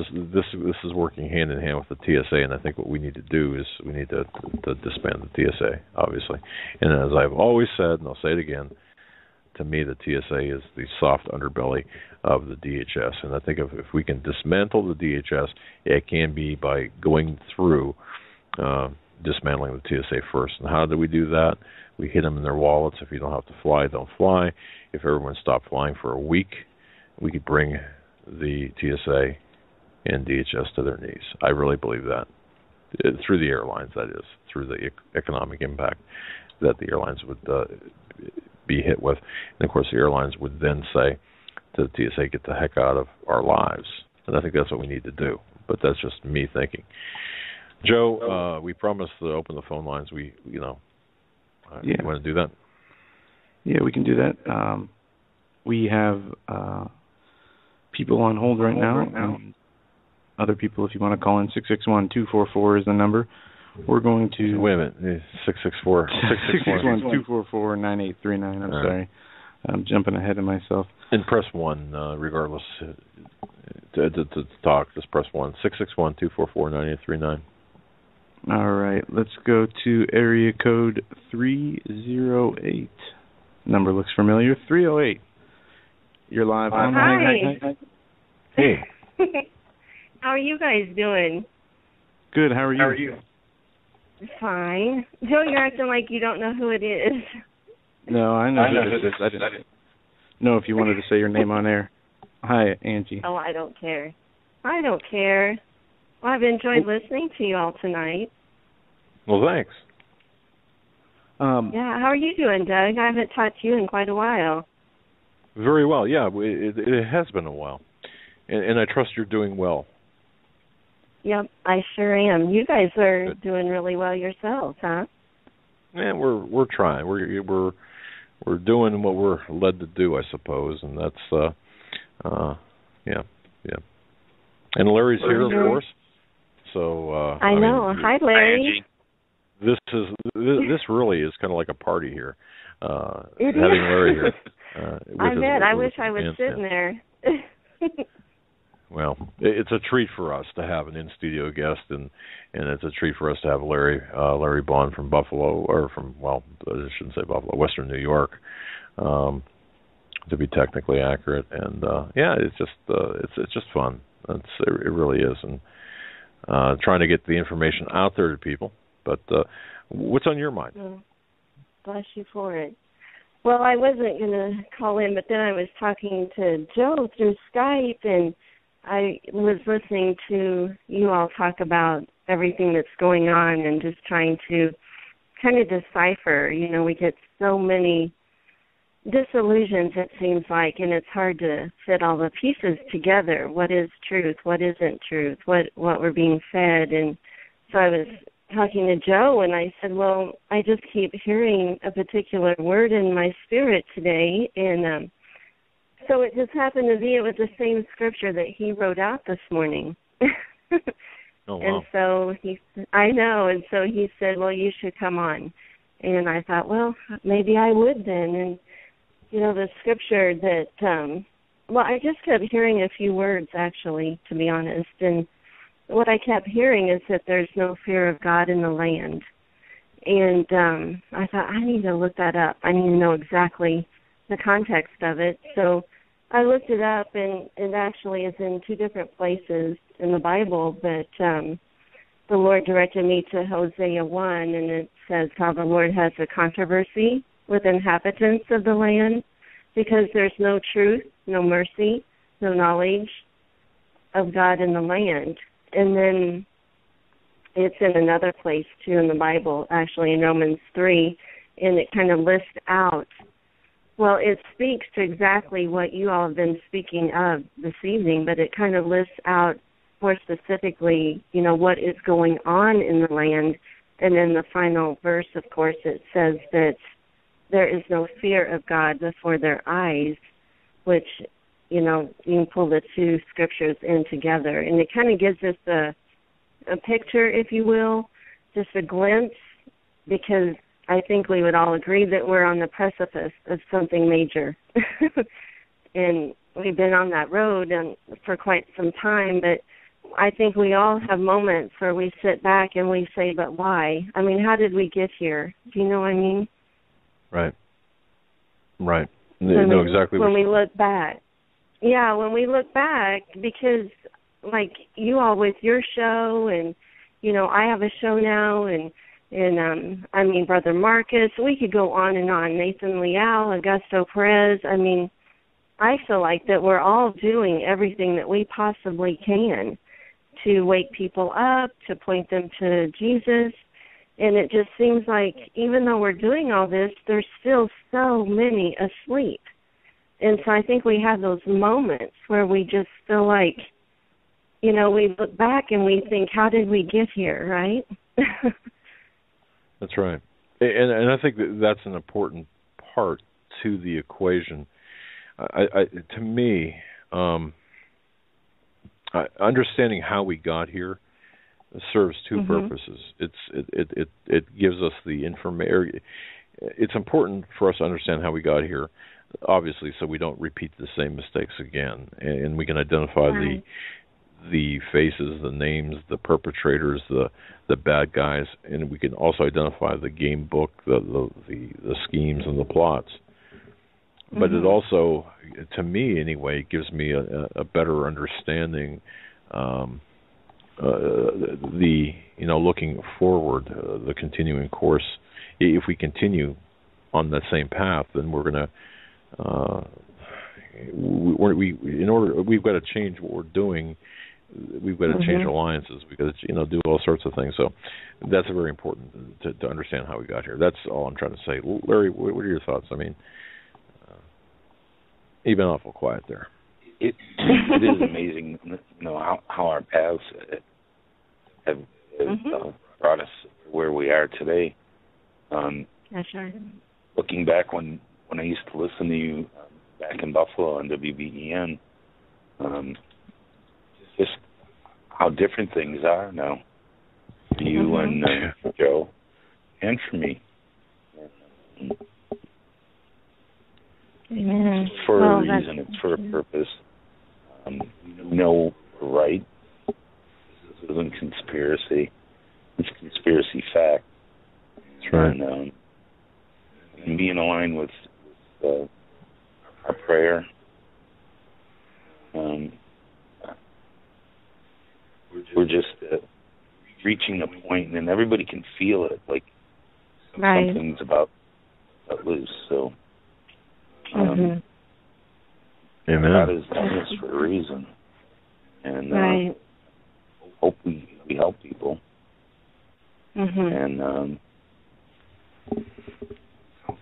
is working hand in hand with the TSA. And I think what we need to do is we need to disband the TSA, obviously. And as I've always said, and I'll say it again, to me the TSA is the soft underbelly of the DHS. And I think if we can dismantle the DHS, it can be by going through dismantling the TSA first. And how do we do that? We hit them in their wallets. If you don't have to fly, don't fly. If everyone stopped flying for a week, we could bring the TSA and DHS to their knees. I really believe that. Through the airlines, that is. Through the economic impact that the airlines would be hit with. And, of course, the airlines would then say to the TSA, get the heck out of our lives. And I think that's what we need to do. But that's just me thinking. Joe, we promised to open the phone lines. You want to do that?
Yeah, we can do that. We have people on hold right now. Other people, if you want to call in, 661-244 is the number. We're going to...
Wait a minute. 664.
661-244-9839. I'm sorry. I'm jumping ahead of myself.
And press 1, regardless. To talk, just press 1. 661-244-9839.
All right, let's go to area code 308. Number looks familiar. 308. You're live on
Hi.
Hey.
How are you guys doing?
Good. How are you?
Fine. Joe, you're acting like you don't know who it is.
No, I know who it is. I didn't know if you wanted to say your name on air. Hi, Angie.
Oh, I don't care. Well, I've enjoyed listening to you all tonight.
Well, thanks.
Yeah, how are you doing, Doug? I haven't talked to you in quite a while.
Very well, yeah. It has been a while. And I trust you're doing well.
Yep, I sure am. You guys are doing really well yourselves, huh?
Yeah, we're trying. We're doing what we're led to do, I suppose, and that's yeah. And Larry's here, of course. So
I know. Hi, Larry.
This really is kind of like a party here.
It
having
is.
Larry here.
I bet. I wish I was sitting there.
Well, it's a treat for us to have an in-studio guest, and it's a treat for us to have Larry Bond from Buffalo, or from, well, I shouldn't say Buffalo, Western New York, to be technically accurate. And yeah, it's just fun. It really is, and trying to get the information out there to people. But what's on your mind?
Bless you for it. Well, I wasn't going to call in, but then I was talking to Joe through Skype, and I was listening to you all talk about everything that's going on and just trying to kind of decipher. You know, we get so many disillusions, it seems like, and it's hard to fit all the pieces together. What is truth? What isn't truth? What we're being fed? And so I was talking to Joe, and I said, well, I just keep hearing a particular word in my spirit today, and so it just happened to be it was the same scripture that he wrote out this morning.
Oh, wow.
And so I know, and so he said, well, you should come on. And I thought, well, maybe I would then. And, you know, the scripture that, well, I just kept hearing a few words, actually, to be honest. And what I kept hearing is that there's no fear of God in the land. And I thought, I need to look that up. I need to know exactly the context of it. So I looked it up, and it actually is in two different places in the Bible, but the Lord directed me to Hosea 1, and it says how the Lord has a controversy with inhabitants of the land. because there's no truth, no mercy, no knowledge of God in the land. And then it's in another place, too, in the Bible, actually in Romans 3, and it kind of lists out, well, it speaks to exactly what you all have been speaking of this evening, but it kind of lists out more specifically, what is going on in the land. And in the final verse, of course, it says that there is no fear of God before their eyes, which, you can pull the two scriptures in together. And it kind of gives us a picture, if you will, just a glimpse, because I think we would all agree that we're on the precipice of something major. And we've been on that road for quite some time, but I think we all have moments where we sit back and we say, but why? I mean, how did we get here? Do you know what I mean?
Right. You know exactly
when we look back. Yeah, when we look back, because like you all with your show, and I have a show now, and Brother Marcus, we could go on and on. Nathan Leal, Augusto Perez. I mean, I feel like that we're all doing everything that we possibly can to wake people up, to point them to Jesus. And it just seems like even though we're doing all this, there's still so many asleep. And so I think we have those moments where we just feel like, we look back and we think, how did we get here, right?
That's right. And I think that's an important part to the equation. To me, understanding how we got here serves two purposes. It gives us the information. It's important for us to understand how we got here, obviously, so we don't repeat the same mistakes again, and we can identify the faces, the names, the perpetrators, the bad guys, and we can also identify the game book, the schemes and the plots. But it also, to me anyway, gives me a better understanding. Looking forward, the continuing course. If we continue on that same path, then we're going to. We've got to change what we're doing. We've got to change alliances. We've got to, do all sorts of things. So that's very important to understand how we got here. That's all I'm trying to say. Larry, what are your thoughts? I mean, you've been awful quiet there.
It is amazing, how our paths have brought us where we are today.
That's right.
Looking back when I used to listen to you back in Buffalo on WBEN, just how different things are now for you and Joe, and for me.
Amen.
It's for a reason. It's for a purpose. We're right. This isn't conspiracy. It's conspiracy fact.
That's right.
And being aligned with our prayer. We're just reaching a point, and everybody can feel it. Like something's about loose. So.
Amen.
God has done this for a reason, and hope we help people. And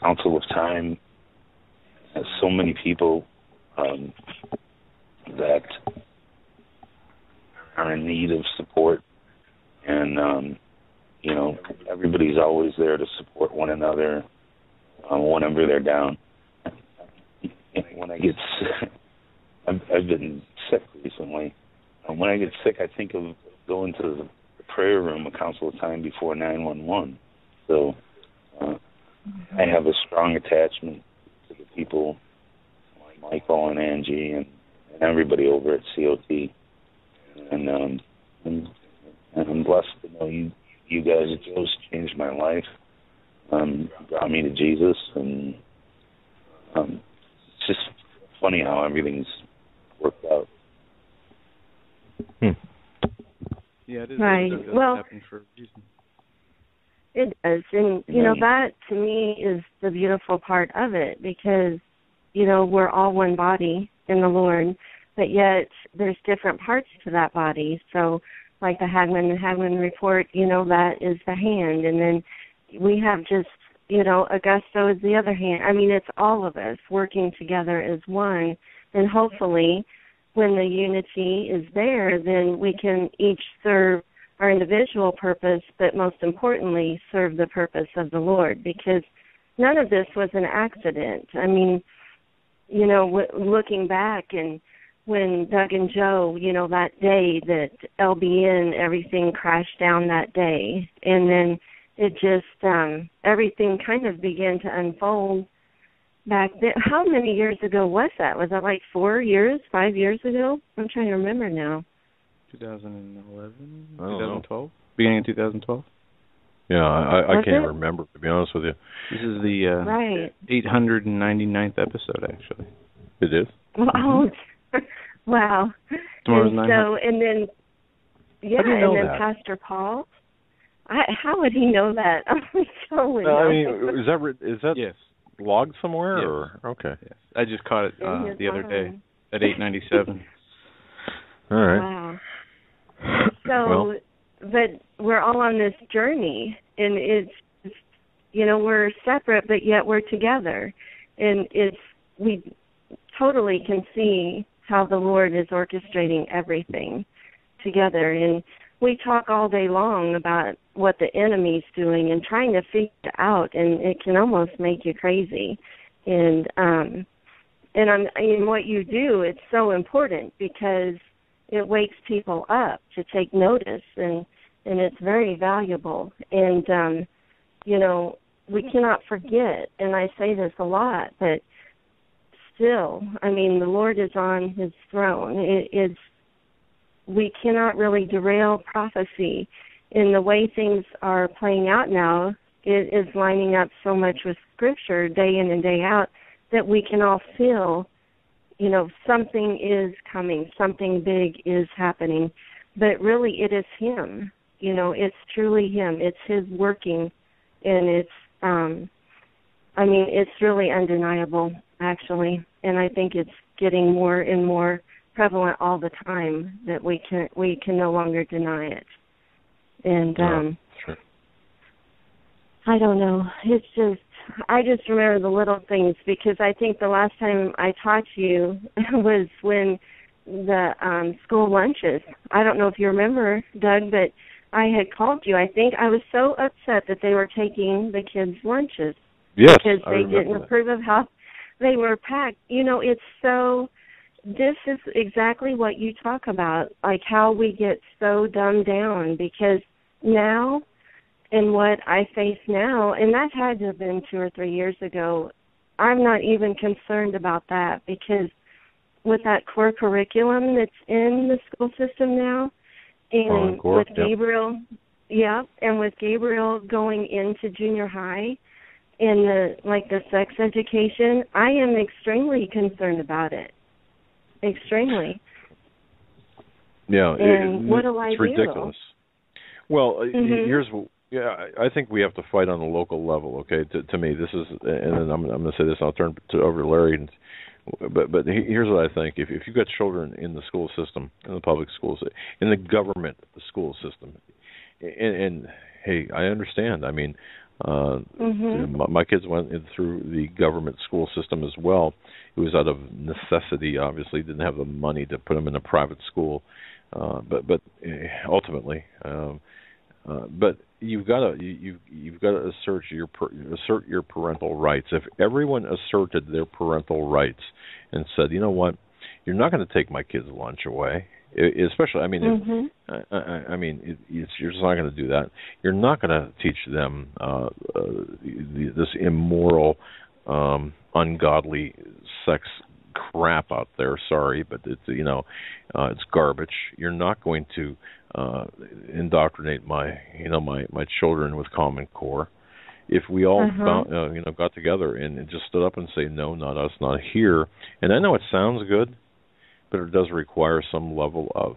Council of Time has so many people that are in need of support, and everybody's always there to support one another whenever they're down. When I get sick, I've been sick recently. When I get sick, I think of going to the prayer room a Council of Time before 911. So I have a strong attachment to the people, Michael and Angie and everybody over at COT. And I'm blessed to know you guys at Joe's changed my life, brought me to Jesus, and it's just funny how everything's worked out.
Yeah, it is.
Right.
It does happen for a reason.
It does. And, that to me is the beautiful part of it, because we're all one body in the Lord, but yet there's different parts to that body. So like the Hagmann report, that is the hand. And then we have just, Augusto is the other hand. I mean, it's all of us working together as one. And hopefully when the unity is there, then we can each serve our individual purpose, but most importantly, serve the purpose of the Lord, because none of this was an accident. I mean, looking back, and when Doug and Joe, that day that LBN, everything crashed down that day, and then it just, everything kind of began to unfold back then. How many years ago was that? Was that like 5 years ago? I'm trying to remember now.
2011, 2012, beginning of 2012.
Yeah, I can't remember, to be honest with you.
This is the 899th episode, actually.
It is?
Wow. Wow.
Tomorrow's
and then, Pastor Paul. How would he know that?
Is that
yes.
logged somewhere?
Yes.
Or okay.
Yes. I just caught it the other day at 897.
All right.
Wow. So, but we're all on this journey, and it's, we're separate, but yet we're together, and we totally can see how the Lord is orchestrating everything together. And we talk all day long about what the enemy's doing and trying to figure it out, and it can almost make you crazy. And what you do, it's so important because it wakes people up to take notice, and it's very valuable. And, we cannot forget, and I say this a lot, but still, the Lord is on his throne. We cannot really derail prophecy. In the way things are playing out now, it is lining up so much with Scripture day in and day out that we can all feel, something is coming, something big is happening. But really it is him. It's truly him. It's his working, and it's really undeniable, actually. And I think it's getting more and more prevalent all the time that we can no longer deny it. And
sure.
I don't know. It's just, I just remember the little things, because I think the last time I talked to you was when the school lunches. I don't know if you remember, Doug, but I had called you. I think I was so upset that they were taking the kids' lunches.
Yes,
because they didn't approve of how they were packed. It's so, this is exactly what you talk about, like how we get so dumbed down, because now, and what I face now, and that had to have been 2 or 3 years ago, I'm not even concerned about that, because with that core curriculum that's in the school system now, and with Gabriel, and with Gabriel going into junior high, and the sex education, I am extremely concerned about it. Extremely.
Yeah,
and what do I do?
It's ridiculous. Well, I think we have to fight on the local level. Okay, to me, this is, and then I'm going to say this, and I'll turn over to Larry. But here's what I think: if you've got children in the school system, in the public schools, in the government school system, and hey, I understand. My kids went through the government school system as well. It was out of necessity, obviously. Didn't have the money to put them in a private school, but ultimately, but you've got to assert your parental rights. If everyone asserted their parental rights and said, you know what, you're not going to take my kids' lunch away. Especially, you're just not going to do that. You're not going to teach them this immoral, ungodly sex crap out there. Sorry, but it's garbage. You're not going to indoctrinate my children with Common Core. If we all got together and just stood up and say, no, not us, not here. And I know it sounds good, but it does require some level of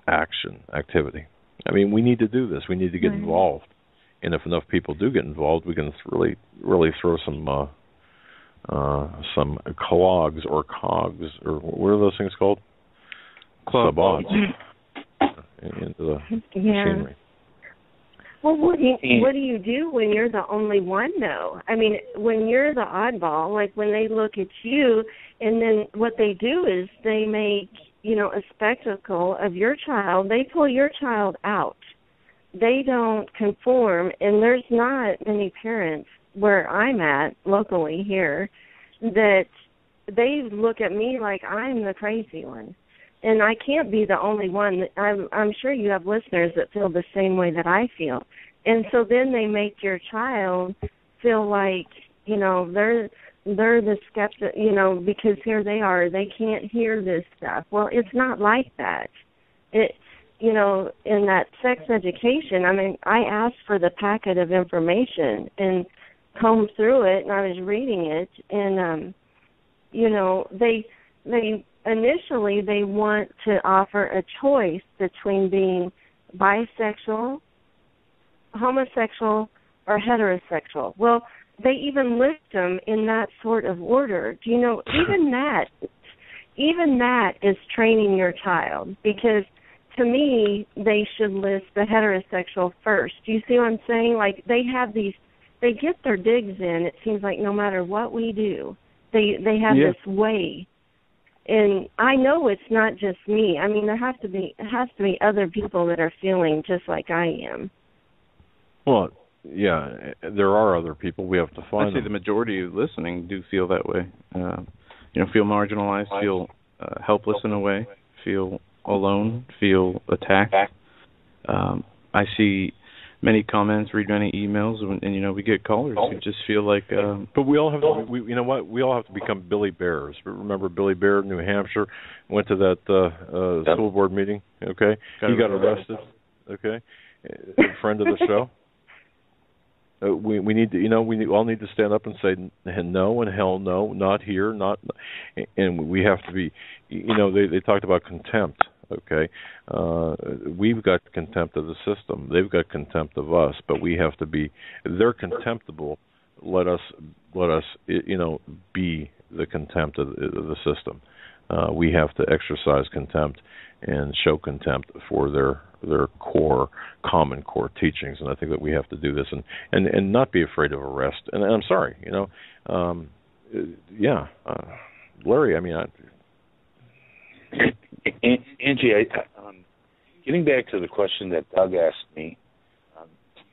activity. We need to do this. We need to get involved. And if enough people do get involved, we can really throw some some clogs or cogs, or what are those things called? Sabots into the machinery.
Well, what do you do when you're the only one, though? I mean, when you're the oddball, like when they look at you, and then what they do is they make, a spectacle of your child. They pull your child out. They don't conform, and there's not many parents where I'm at locally here that they look at me like I'm the crazy one. And I can't be the only one. I'm sure you have listeners that feel the same way that I feel. And so then they make your child feel like, they're the skeptic, because here they are. They can't hear this stuff. Well, it's not like that. It, in that sex education, I mean, I asked for the packet of information and combed through it, and I was reading it, and, they initially they want to offer a choice between being bisexual, homosexual, or heterosexual. Well, they even list them in that sort of order. Do you know, even that is training your child, because to me they should list the heterosexual first. Do you see what I'm saying? Like they get their digs in, it seems like, no matter what we do. They have this way. And I know it's not just me. I mean, it has to be other people that are feeling just like I am.
Well, yeah, there are other people. We have to find them.
The majority of listening do feel that way. Feel marginalized, feel helpless in a way, feel alone, feel attacked. I see many comments, read many emails, and we get callers who just feel like.
But we all have to. We all have to become Billy Bears. Remember Billy Bear, New Hampshire, went to that school board meeting. Okay, he got arrested. Okay, a friend of the show. We need to, we all need to stand up and say no and hell no, not here, not, and we have to be. They talked about contempt. Okay, we've got contempt of the system. They've got contempt of us, but we have to be. They're contemptible. Let us, be the contempt of the system. We have to exercise contempt and show contempt for their common core teachings, and I think that we have to do this and not be afraid of arrest. And I'm sorry, Larry. I mean.
Angie, getting back to the question that Doug asked me,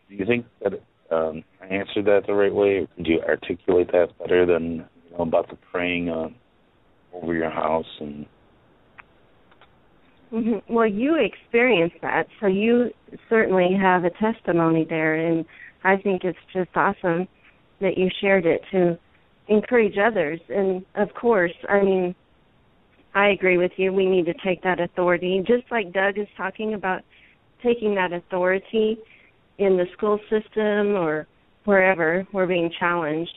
do you think that I answered that the right way, or could you articulate that better than about the praying over your house? And
Well, you experienced that, so you certainly have a testimony there, and I think it's just awesome that you shared it to encourage others. And of course, I mean, I agree with you. We need to take that authority, just like Doug is talking about taking that authority in the school system or wherever we're being challenged.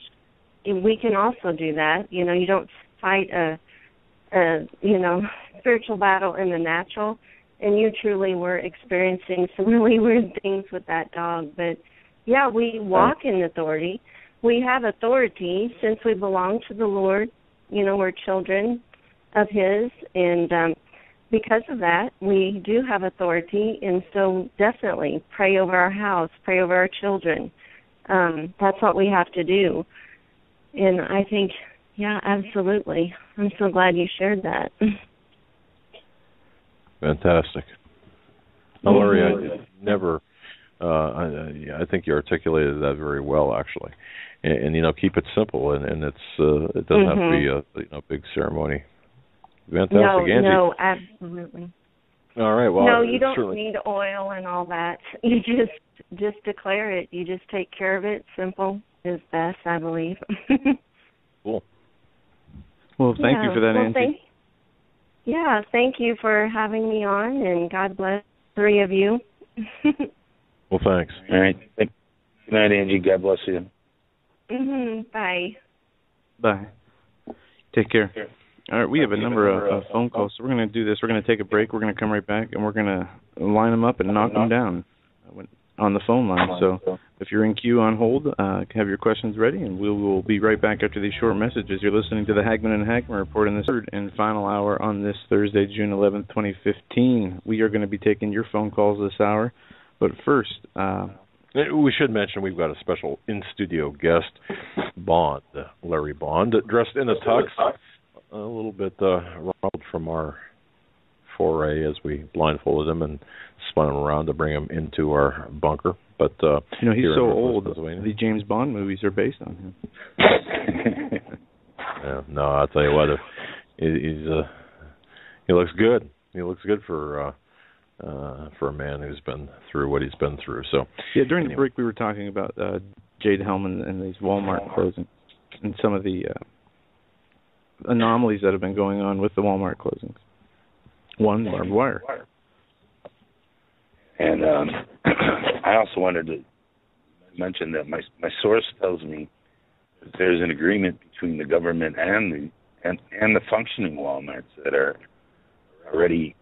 And we can also do that. You don't fight a spiritual battle in the natural, and you truly were experiencing some really weird things with that dog. But, yeah, we walk in authority. We have authority since we belong to the Lord. We're children of His, and because of that, we do have authority, and so definitely pray over our house, pray over our children. That's what we have to do. And I think, yeah, absolutely. I'm so glad you shared that.
Fantastic. Larry, I never, I think you articulated that very well, actually. And keep it simple, and it's it doesn't have to be a big ceremony. Fantastic, Angie.
No, absolutely.
All right, well,
no, you don't need oil and all that. You just declare it. You just take care of it. Simple is best, I believe.
Cool.
Well, thank you for that, Angie.
Thank you for having me on, and God bless the three of you.
Well, thanks.
All right. Good night, Angie. God bless you.
Bye.
Bye. Take care. All right, we have a number of phone calls, so we're going to do this. We're going to take a break. We're going to come right back, and we're going to line them up and knock them down. on the phone line. So if you're in queue on hold, have your questions ready, and we will be right back after these short messages. You're listening to the Hagmann Hagmann Report in the third and final hour on this Thursday, June 11th, 2015. We are going to be taking your phone calls this hour. But first,
we should mention we've got a special in-studio guest, Bond, Larry Bond, dressed in a tux, a little bit rumpled from our foray as we blindfolded him and spun him around to bring him into our bunker. But
he's so old. The James Bond movies are based on him.
Yeah, no, I'll tell you what, he looks good. He looks good for a man who's been through what he's been through. So
during the break we were talking about Jade Hellman and these Walmart closings and some of the anomalies that have been going on with the Walmart closings. One, barbed wire.
And I also wanted to mention that my source tells me that there's an agreement between the government and the functioning Walmarts that are already,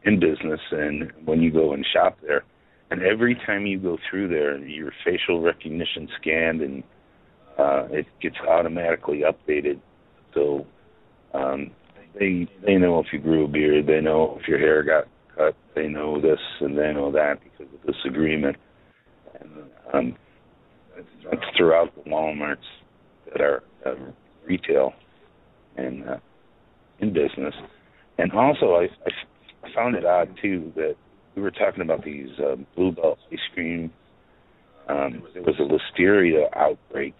in business, and when you go and shop there, and every time you go through there, your facial recognition scanned, and it gets automatically updated. So they know if you grew a beard, they know if your hair got cut, they know this and they know that because of this agreement. And it's throughout the Walmarts that are retail and in business. And also, I found it odd, too, that we were talking about these Blue Bell ice cream. There was a listeria outbreak,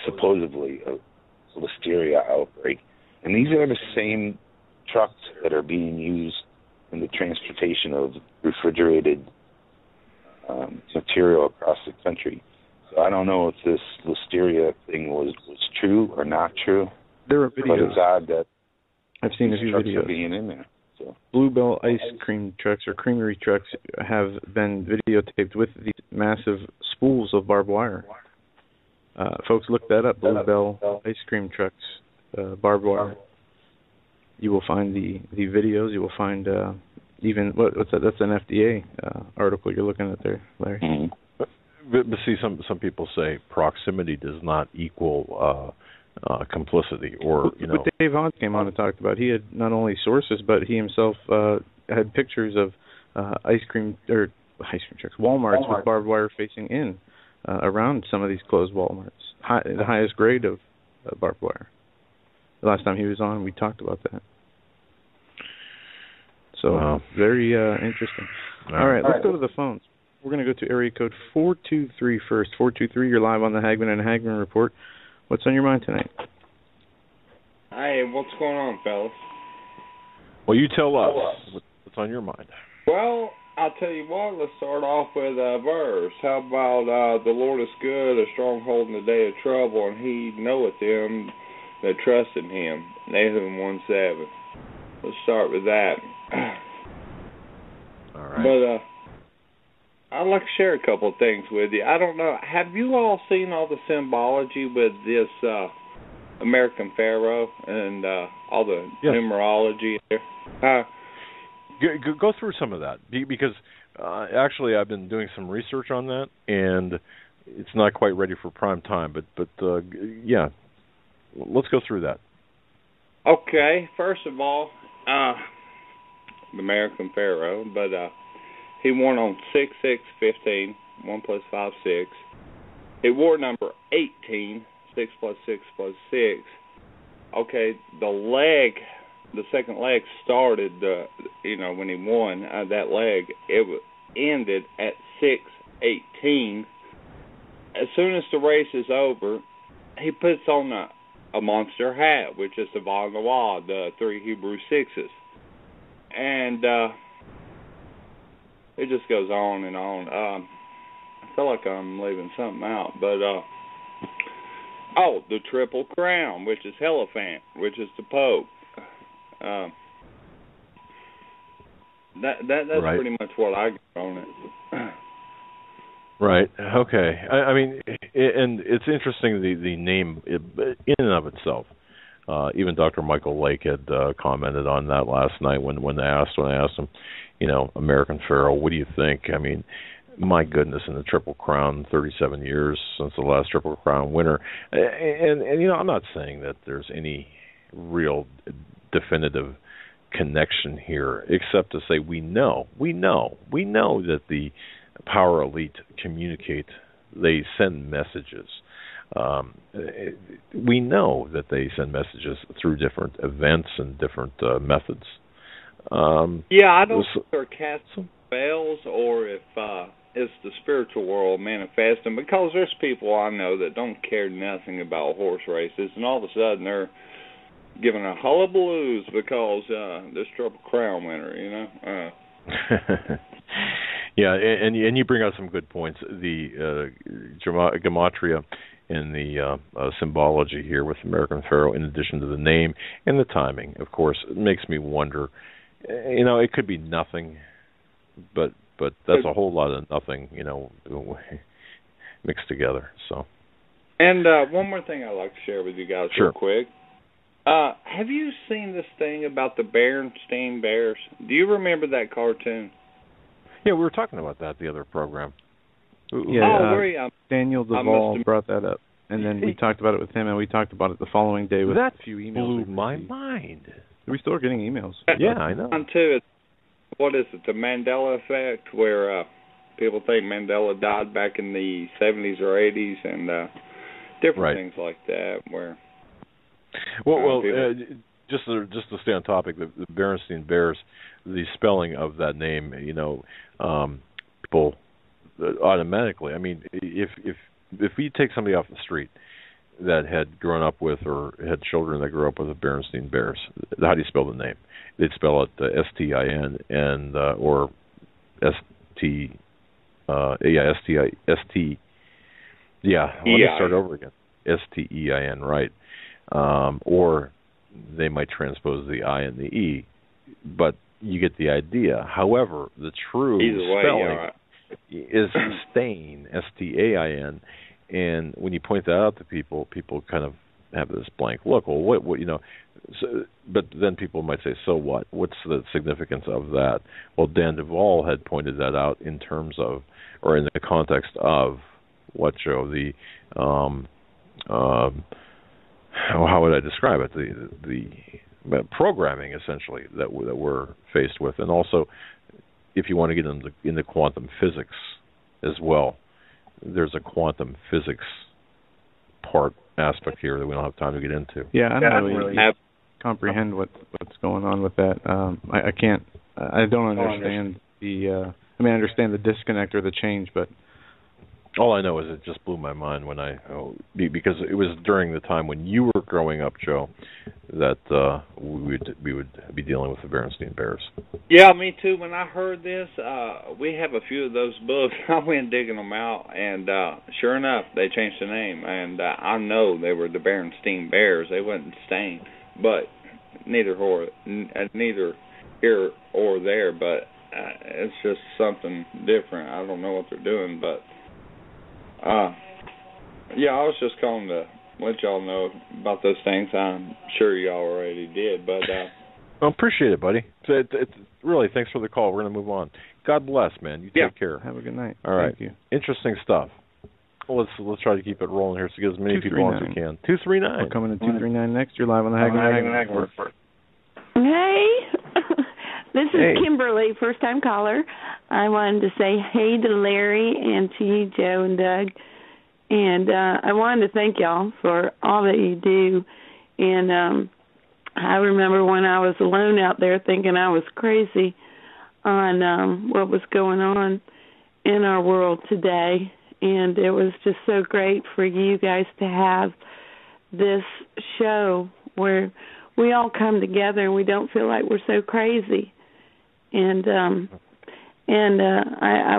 supposedly a listeria outbreak. And these are the same trucks that are being used in the transportation of refrigerated material across the country. So I don't know if this listeria thing was true or not true.
There are videos.
But it's odd that
I've seen a few
trucks
videos
are being in there. So.
Blue Bell ice cream trucks or creamery trucks have been videotaped with these massive spools of barbed wire. Folks, look that up. Blue Bell ice cream trucks, barbed wire. You will find the videos. You will find even what's that? That's an FDA article you're looking at there, Larry.
Mm-hmm.
But see, some people say proximity does not equal complicity, or
But Dave Hahn came on and talked about he had not only sources, but he himself had pictures of ice cream trucks, Walmarts with barbed wire facing in around some of these closed Walmarts, the highest grade of barbed wire. The last time he was on, we talked about that. So very interesting. All right, let's go to the phones. We're going to go to area code 423 first. 423, you're live on the Hagmann and Hagmann Report. What's on your mind tonight?
Hey, what's going on, fellas?
Well, you tell us what's on your mind.
Well, I'll tell you what, let's start off with a verse. How about the Lord is good, a stronghold in the day of trouble, and he knoweth them that trust in him. Nahum 1:7. Let's start with that.
All right.
But I'd like to share a couple of things with you. I don't know, have you all seen all the symbology with this American Pharaoh and all the numerology there?
Go through some of that, because actually I've been doing some research on that, and it's not quite ready for prime time. But yeah, let's go through that.
Okay, first of all, the American Pharaoh, but he won on 6/6/15, 1 + 5 = 6. He wore number 18, 6 + 6 + 6. Okay, the second leg started, when he won that leg, it ended at 6/18. As soon as the race is over, he puts on a monster hat, which is the Vav Nawah, the 3 Hebrew 6s. And it just goes on and on. I feel like I'm leaving something out, but the Triple Crown, which is Hierophant, which is the Pope. That's
right.
Pretty much what I got on it.
Right. Okay. I mean, and it's interesting the name in and of itself. Even Dr. Michael Lake had commented on that last night when I asked him, American Pharaoh, what do you think? I mean, my goodness, in the Triple Crown, 37 years since the last Triple Crown winner, and I'm not saying that there's any real definitive connection here, except to say we know that the power elite communicate. They send messages. We know that they send messages through different events and different methods.
I don't know if they're casting spells or if it's the spiritual world manifesting, because there's people I know that don't care nothing about horse races, and all of a sudden they're giving a hullabaloo because this Triple Crown winner,
Yeah, and you bring out some good points. The gematria and the symbology here with American Pharaoh, in addition to the name and the timing, of course, it makes me wonder. It could be nothing, but that's a whole lot of nothing, mixed together. So.
And one more thing I'd like to share with you guys real quick. Have you seen this thing about the Berenstain Bears? Do you remember that cartoon?
Yeah, we were talking about that the other program.
Yeah, Daniel Duvall brought that up, and then we talked about it with him, and we talked about it the following day with a few emails.
Blew my mind.
We still are getting emails.
Yeah, I know.
Too, what is it, the Mandela effect, where people think Mandela died back in the 70s or 80s, and different things like that, where...
Just to stay on topic, the Berenstain Bears, the spelling of that name, people automatically. I mean, if we take somebody off the street that had grown up with or had children that grew up with the Berenstain Bears, how do you spell the name? They'd spell it S-T-I-N and or S-T. S-T. Yeah, let me start over again. S-T-E-I-N, right? Or they might transpose the I and the E, but you get the idea. However, the true spelling is Stain, S-T-A-I-N, and when you point that out to people kind of have this blank look. Well, what so, but then people might say, so what? What's the significance of that? Well, Dan Duvall had pointed that out in terms of, or in the context of, what, Joe? The how would I describe it? The programming, essentially, that we're faced with, and also, if you want to get into quantum physics as well, there's a quantum physics aspect here that we don't have time to get into.
Yeah, I don't really comprehend what's going on with that. I can't. I don't understand the. I understand the disconnect or the change, but.
All I know is it just blew my mind when because it was during the time when you were growing up, Joe, that we would be dealing with the Berenstain Bears.
Yeah, me too. When I heard this, we have a few of those books. I went digging them out, and sure enough, they changed the name. And I know they were the Berenstain Bears. They wasn't Stain, but neither here or there. But it's just something different. I don't know what they're doing, but. I was just calling to let y'all know about those things. I'm sure y'all already did, but
I appreciate it, buddy. It's really, thanks for the call. We're going to move on. God bless, man. You take care.
Have a good night.
All right.
Thank you.
Interesting stuff. Well, let's try to keep it rolling here so get as many people on as we can. 239.
We're coming to 239 next. You're live on the Hagmann Hagmann.
Hey. This is Kimberly, first-time caller. I wanted to say hey to Larry and to you, Joe and Doug. And I wanted to thank y'all for all that you do. And I remember when I was alone out there thinking I was crazy on what was going on in our world today. And it was just so great for you guys to have this show where we all come together and we don't feel like we're so crazy. And I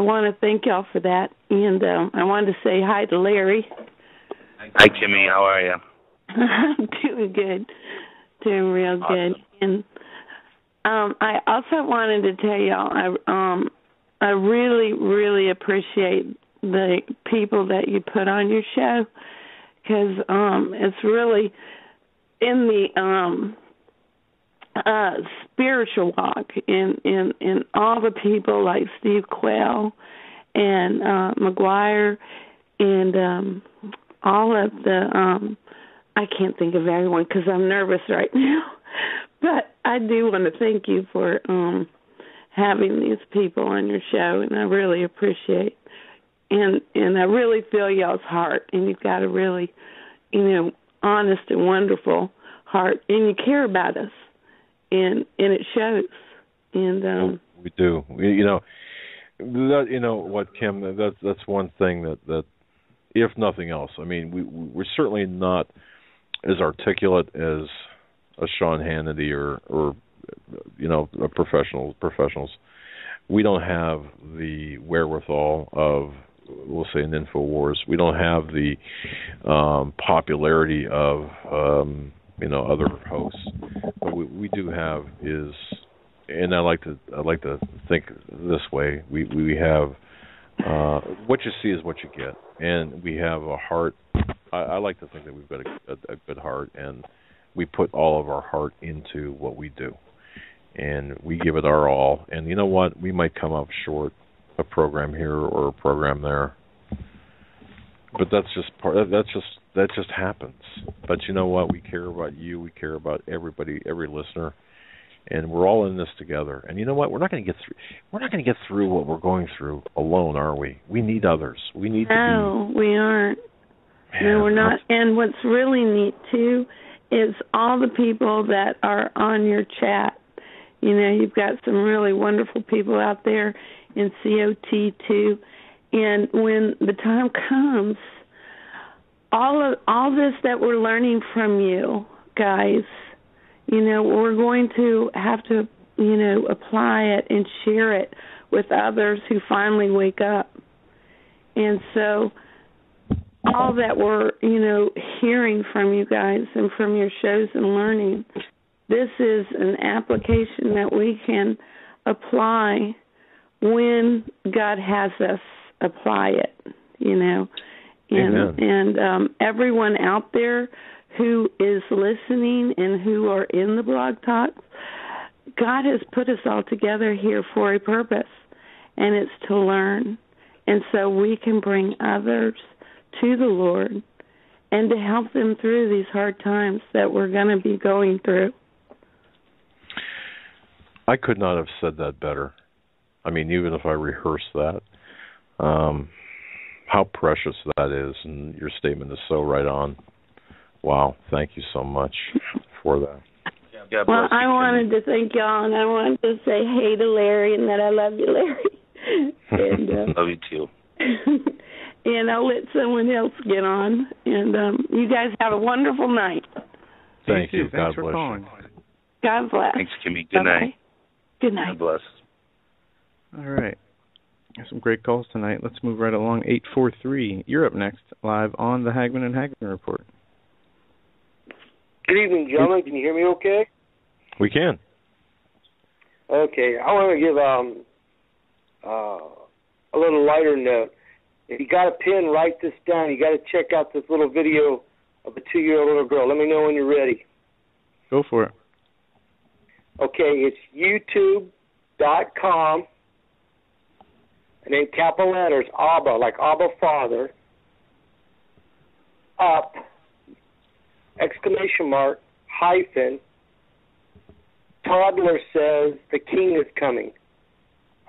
want to thank y'all for that. And I wanted to say hi to Larry.
Hi, Kimmy. How are you?
I'm doing good. Doing real good. And I also wanted to tell y'all, I really, really appreciate the people that you put on your show, because it's really in the spiritual walk, in all the people like Steve Quayle and McGuire and all of the I can't think of everyone because I'm nervous right now, but I do want to thank you for having these people on your show, and I really appreciate and I really feel y'all's heart, and you've got a really, honest and wonderful heart, and you care about us, and it shows. And
we do. What, Kim? That's one thing that if nothing else, I mean, we're certainly not as articulate as a Sean Hannity or professionals. We don't have the wherewithal of, we'll say, an InfoWars. We don't have the popularity of other hosts. What we do have is, and I like to think this way. We have what you see is what you get, and we have a heart. I like to think that we've got a good heart, and we put all of our heart into what we do, and we give it our all. And you know what? We might come up short a program here or a program there, but that's just that just happens. But you know what? We care about you. We care about everybody, every listener, and we're all in this together. And you know what? We're not going to get through what we're going through alone, are we? We need others. We need to be.
No, we aren't. No, we're not. And what's really neat too is all the people that are on your chat. You've got some really wonderful people out there in COT too. And when the time comes, all this that we're learning from you guys, we're going to have to, apply it and share it with others who finally wake up. And so all that we're, hearing from you guys and from your shows and learning, this is an application that we can apply when God has us apply it, And everyone out there who is listening and who are in the blog talks, God has put us all together here for a purpose, and it's to learn. And so we can bring others to the Lord and to help them through these hard times that we're going to be going through.
I could not have said that better. I mean, even if I rehearsed that, how precious that is, and your statement is so right on. Wow, thank you so much for that.
Well, I wanted to thank y'all, and I wanted to say hey to Larry and that I love you, Larry. And,
love you too.
And I'll let someone else get on. And you guys have a wonderful night.
Thank you.
Thanks
God
for
bless
calling.
you.
God bless.
Thanks, Kimmy. Good night.
Good night.
God bless.
All right. Some great calls tonight. Let's move right along. 843. You're up next, live on the Hagmann and Hagmann Report.
Good evening, gentlemen. Can you hear me okay?
We can.
Okay. I want to give a little lighter note. If you got a pen, write this down. You got to check out this little video of a 2-year-old little girl. Let me know when you're ready.
Go for it.
Okay, it's youtube.com, and then capital letters, Abba, like Abba Father, up, exclamation mark, hyphen, toddler says the king is coming.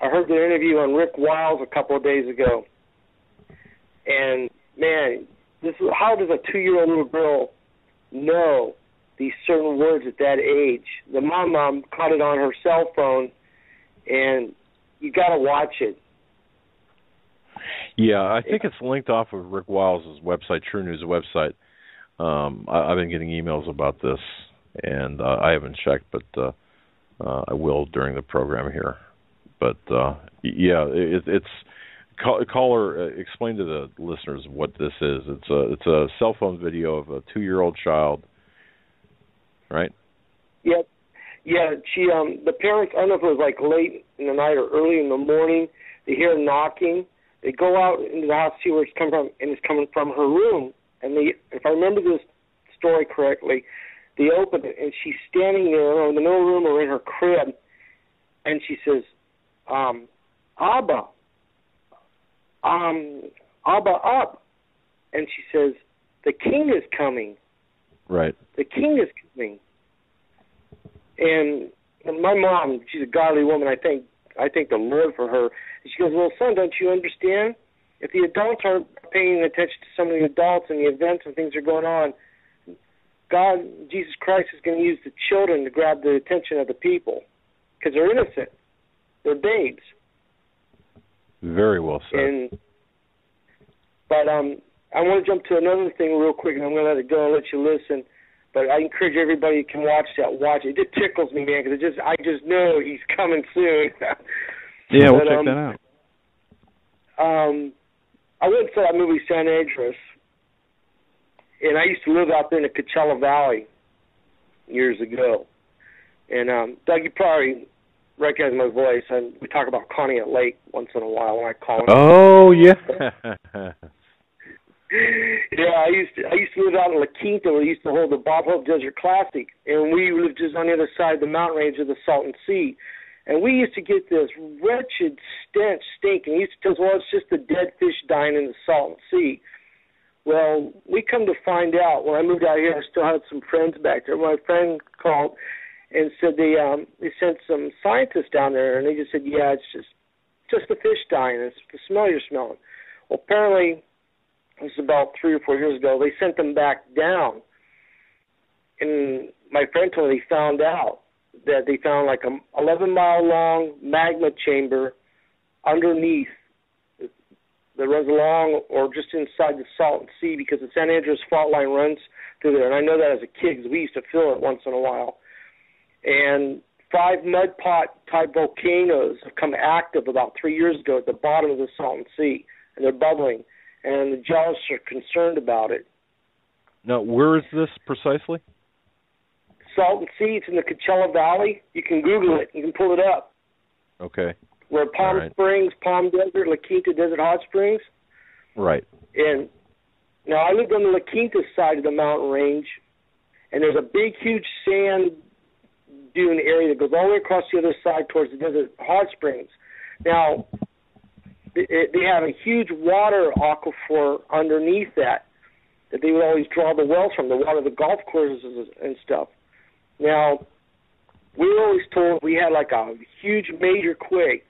I heard the interview on Rick Wiles a couple of days ago. And, man, how does a 2-year-old little girl know these certain words at that age? The mom caught it on her cell phone, and you got to watch it.
Yeah, I think it's linked off of Rick Wiles' website, True News website. I've been getting emails about this, and I haven't checked, but I will during the program here. But, yeah, it's caller, explain to the listeners what this is. It's a cell phone video of a 2-year-old child, right?
Yep. Yeah, she the parents, I don't know if it was like late in the night or early in the morning, they hear knocking. They go out into the house to see where it's coming from, and it's coming from her room. And if I remember this story correctly, they open it, and she's standing there in the middle of the room or in her crib, and she says, Abba, Abba up. And she says, the king is coming.
Right.
The king is coming. And my mom, she's a godly woman. I thank the Lord for her. And she goes, well, son, don't you understand? If the adults aren't paying attention to some of the adults and the events and things that are going on, God, Jesus Christ, is going to use the children to grab the attention of the people because they're innocent. They're babes.
Very well said.
But I want to jump to another thing real quick, and I'm going to let it go and let you listen. But I encourage everybody who can watch that, watch it. It just tickles me, man, because I just know he's coming soon.
Yeah, we'll check that out.
I went and saw that movie San Andreas, and I used to live out there in the Coachella Valley years ago. And Doug, you probably recognize my voice. We talk about Conneaut Lake once in a while when I call him.
Oh, yeah.
Yeah, I used to live out in La Quinta where we used to hold the Bob Hope Desert Classic, and we lived just on the other side of the mountain range of the Salton Sea. And we used to get this wretched stink, and we used to tell us, well, it's just the dead fish dying in the Salton Sea. Well, we come to find out, when I moved out here, I still had some friends back there. My friend called and said they sent some scientists down there, and they just said, yeah, it's just the fish dying. It's the smell you're smelling. Well, apparently, this is about 3 or 4 years ago, they sent them back down. And my friend told me they found out that they found like a 11-mile-long magma chamber underneath that runs along or just inside the Salton Sea because the San Andreas fault line runs through there. And I know that as a kid because we used to fill it once in a while. And 5 mud pot-type volcanoes have come active about 3 years ago at the bottom of the Salton Sea, and they're bubbling. And the geologists are concerned about it.
Now, where is this precisely?
Salton Sea. It's in the Coachella Valley. You can Google it. You can pull it up.
Okay.
Where Palm Springs, Palm Desert, La Quinta Desert Hot Springs.
Right.
And now I lived on the La Quinta side of the mountain range, and there's a big, huge sand dune area that goes all the way across the other side towards the Desert Hot Springs. Now, they have a huge water aquifer underneath that they would always draw the wells from, the water of the golf courses and stuff. Now, we were always told we had like a huge major quake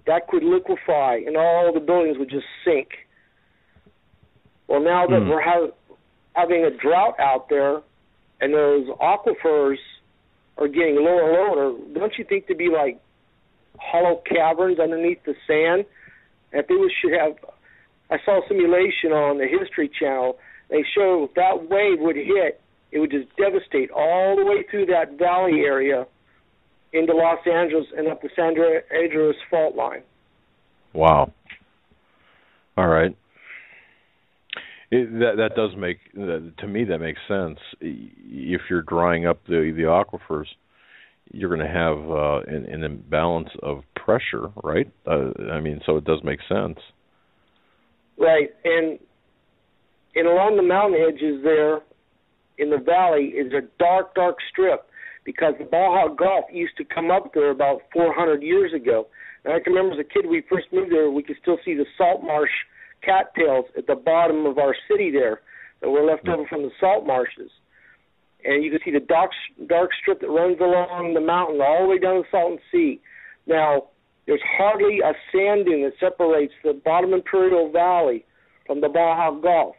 that could liquefy and all the buildings would just sink. Well, now that we're having a drought out there and those aquifers are getting lower and lower, don't you think there'd be like hollow caverns underneath the sand? And if they should have, I saw a simulation on the History Channel. They show if that wave would hit, it would just devastate all the way through that valley area into Los Angeles and up the San Andreas fault line.
Wow. All right. That does make, to me, that makes sense. If you're drying up the aquifers, you're going to have an imbalance of pressure, right? I mean, so it does make sense.
Right, and along the mountain edges there in the valley is a dark, dark strip because the Baja Gulf used to come up there about 400 years ago. And I can remember as a kid, we first moved there, we could still see the salt marsh cattails at the bottom of our city there that were left over from the salt marshes. And you can see the dark strip that runs along the mountain all the way down the Salton Sea. Now, there's hardly a sand dune that separates the bottom Imperial Valley from the Baja Gulf.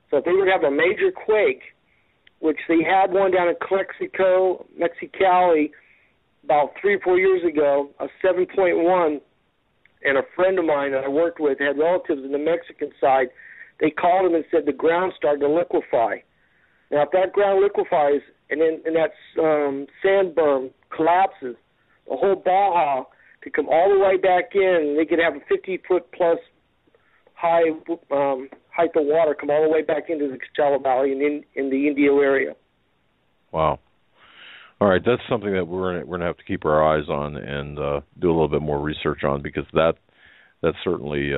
So if they would have a major quake, which they had one down in Mexicali about 3 or 4 years ago, a 7.1, and a friend of mine that I worked with had relatives in the Mexican side, they called him and said the ground started to liquefy. Now, if that ground liquefies and that sand berm collapses, the whole Baja could come all the way back in. They could have a 50-foot-plus height of water come all the way back into the Coachella Valley and in the Indio area. Wow.
All right, that's something that we're going to have to keep our eyes on and do a little bit more research on because that's certainly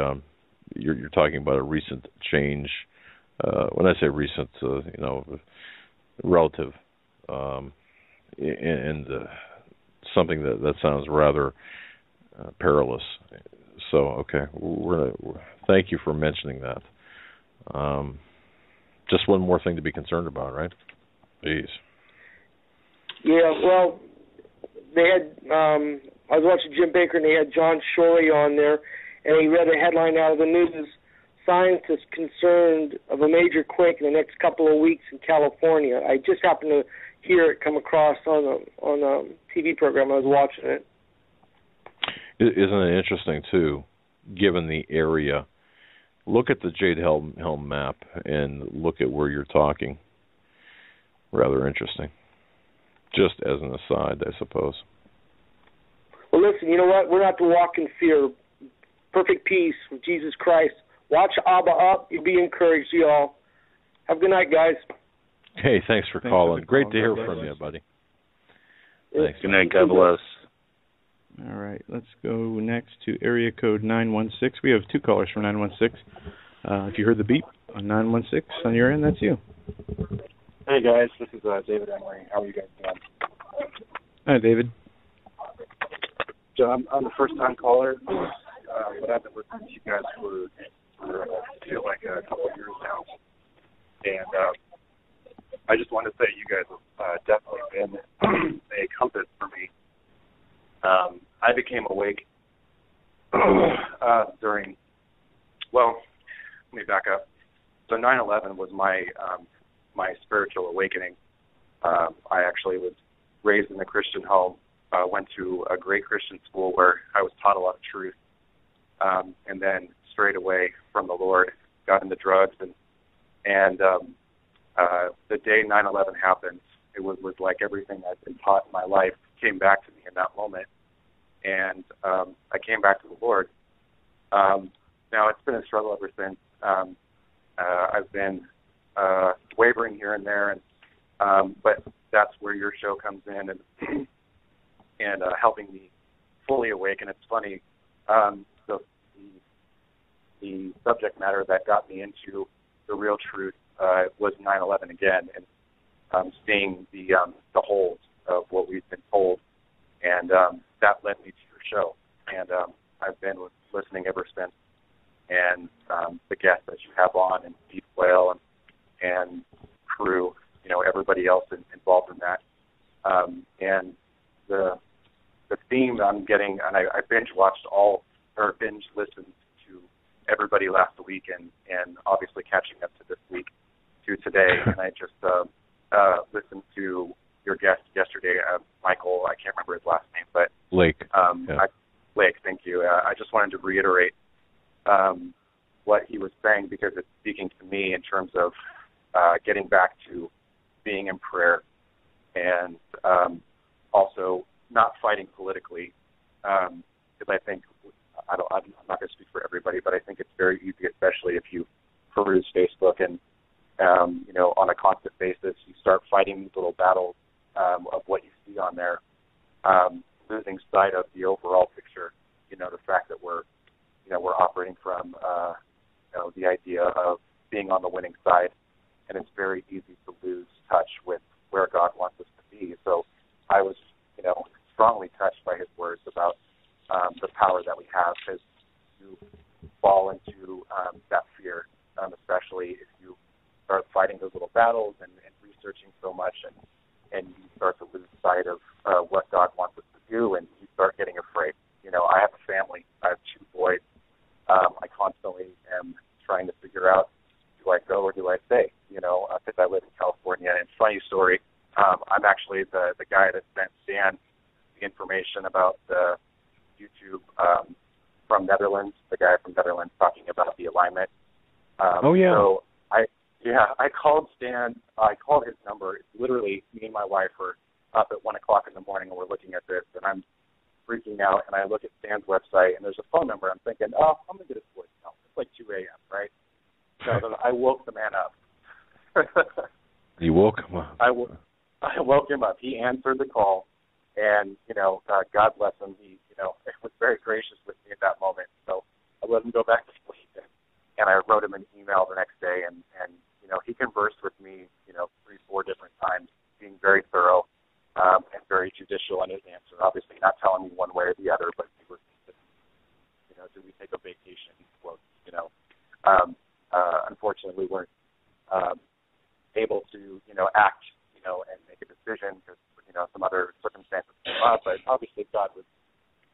you're talking about a recent change. When I say recent, relative and something that sounds rather perilous. So, okay, thank you for mentioning that. Just one more thing to be concerned about, right? Jeez.
Yeah, well, they had, I was watching Jim Baker, and they had John Shorey on there, and he read a headline out of the news, scientists concerned of a major quake in the next couple of weeks in California. I just happened to hear it come across on a TV program. I was watching it.
Isn't it interesting, too, given the area? Look at the Jade Helm map and look at where you're talking. Rather interesting. Just as an aside, I suppose.
Well, listen, you know what? We're not to walk in fear. Perfect peace with Jesus Christ. Watch Abba up. You'll be encouraged, y'all. Have a good night, guys.
Hey, thanks for calling. Great to hear from you, buddy. Thanks.
Good night. God bless.
All right, let's go next to area code 916. We have two callers from 916. If you heard the beep on 916 on your end, that's you.
Hey, guys. This is David Emery. How are you guys doing?
Hi, David.
So I'm a first-time caller, but I've been listening to you guys for I feel like a couple of years now. And I just wanted to say you guys have definitely been a compass for me. I became awake during, well, let me back up. So 9/11 was my spiritual awakening. I actually was raised in a Christian home, went to a great Christian school where I was taught a lot of truth, and then strayed away from the Lord, got into drugs, and the day 9/11 happened, it was like everything I'd been taught in my life came back to me in that moment. And I came back to the Lord. Now, it's been a struggle ever since. I've been wavering here and there, but that's where your show comes in and helping me fully awaken. It's funny, the subject matter that got me into the real truth was 9/11 again, and seeing the holes of what we've been told. And that led me to your show. And I've been listening ever since. And the guests that you have on, and Steve Whale and crew, everybody else involved in that. And the theme I'm getting, and I binge listened to everybody last week, and obviously catching up to this week to today. And I just listened to your guest yesterday, Michael, I can't remember his last name, but
Lake.
Lake, thank you. I just wanted to reiterate what he was saying, because it's speaking to me in terms of getting back to being in prayer, and also not fighting politically, because I think, I'm not going to speak for everybody, but I think it's very easy, especially if you peruse Facebook and on a constant basis, you start fighting these little battles of what you see on there, losing sight of the overall picture. The fact that we're operating from the idea of being on the winning side, and it's very easy to lose touch with where God wants us to be. So I was, strongly touched by his words about the power that we have, because you fall into that fear, especially if you start fighting those little battles and researching so much, and you start to lose sight of what God wants us to do, and you start getting afraid. I have a family. I have 2 boys. I constantly am trying to figure out, do I go or do I stay? Because I live in California. And funny story, I'm actually the guy that sent Dan the information about the YouTube from Netherlands, the guy from Netherlands talking about the alignment.
Oh, yeah.
So I called Stan. I called his number. Literally, me and my wife were up at 1 o'clock in the morning, and we're looking at this, and I'm freaking out, and I look at Stan's website, and there's a phone number. I'm thinking, I'm going to get his voicemail. It's like 2 a.m., right? So I woke the man up.
You woke him up?
I woke him up. He answered the call, and, God bless him. He, was very gracious with me at that moment. So I let him go back to sleep, and I wrote him an email the next day, and he conversed with me, 3-4 different times, being very thorough.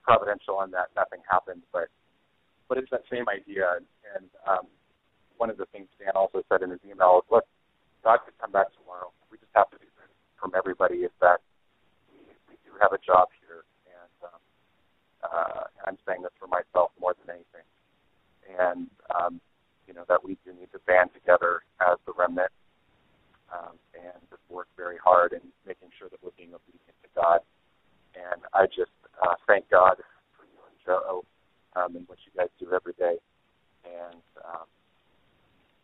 providential in that nothing happened, but it's that same idea. And one of the things Dan also said in his email is, look, God could come back tomorrow. We just have to do this from everybody is that we do have a job here, and I'm saying this for myself more than anything. And, that we do need to band together as the remnant and just work very hard in making sure that we're being obedient to God. And I just thank God for you and Joe and what you guys do every day. And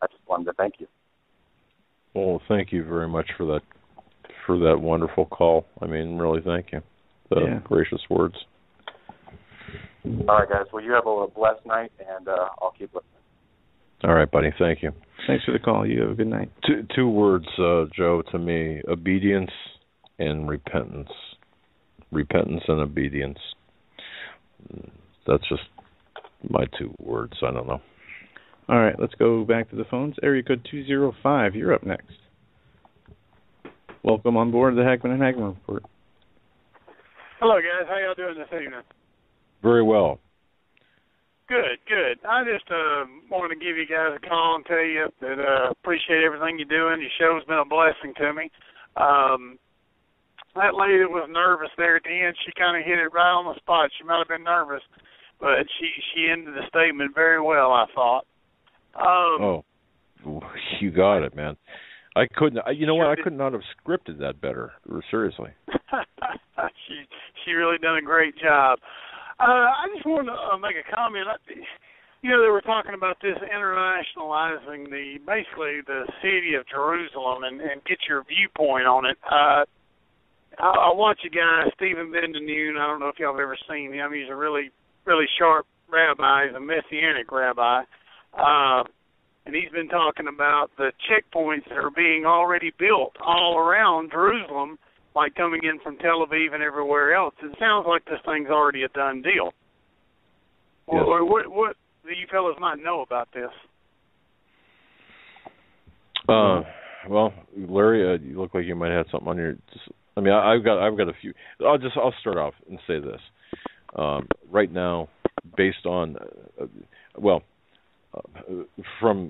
I just wanted to thank you.
Well, thank you very much for that wonderful call. I mean, really, thank you. Gracious words.
All right, guys. Well, you have a blessed night, and I'll keep listening.
All right, buddy. Thank you.
Thanks for the call. You have a good night.
Two words, Joe, to me: obedience and repentance. Repentance and obedience. That's just my 2 words. I don't know.
All right, let's go back to the phones. Area code 205. You're up next. Welcome on board the Hagmann Hagmann Report.
Hello, guys. How y'all doing this evening?
Very well.
Good. I just wanted to give you guys a call and tell you that appreciate everything you're doing. Your show's been a blessing to me. That lady that was nervous there at the end, she kind of hit it right on the spot. She might have been nervous, but she ended the statement very well, I thought.
You got it, man. I couldn't. You know what? I could not have scripted that better. Seriously.
She really done a great job. I just wanted to make a comment. They were talking about this internationalizing basically the city of Jerusalem and get your viewpoint on it. I watch a guy, Stephen Bendenune. I don't know if y'all have ever seen him. He's a really, really sharp rabbi. He's a Messianic rabbi. And he's been talking about the checkpoints that are being already built all around Jerusalem, like coming in from Tel Aviv and everywhere else. It sounds like this thing's already a done deal.
Yes.
What do you fellas might know about this?
Well, Larry, you look like you might have something on your. I've got a few. I'll start off and say this. Right now, based on, from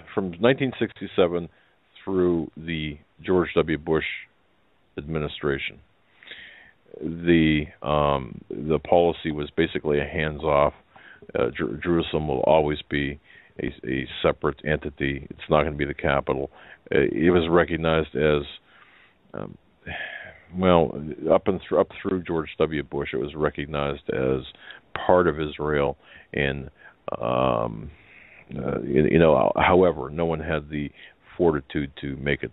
1967 through the George W. Bush administration, the policy was basically a hands-off. Jerusalem will always be a separate entity. It's not going to be the capital. It was recognized as, up through George W. Bush, it was recognized as part of Israel. And however, no one had the fortitude to make it.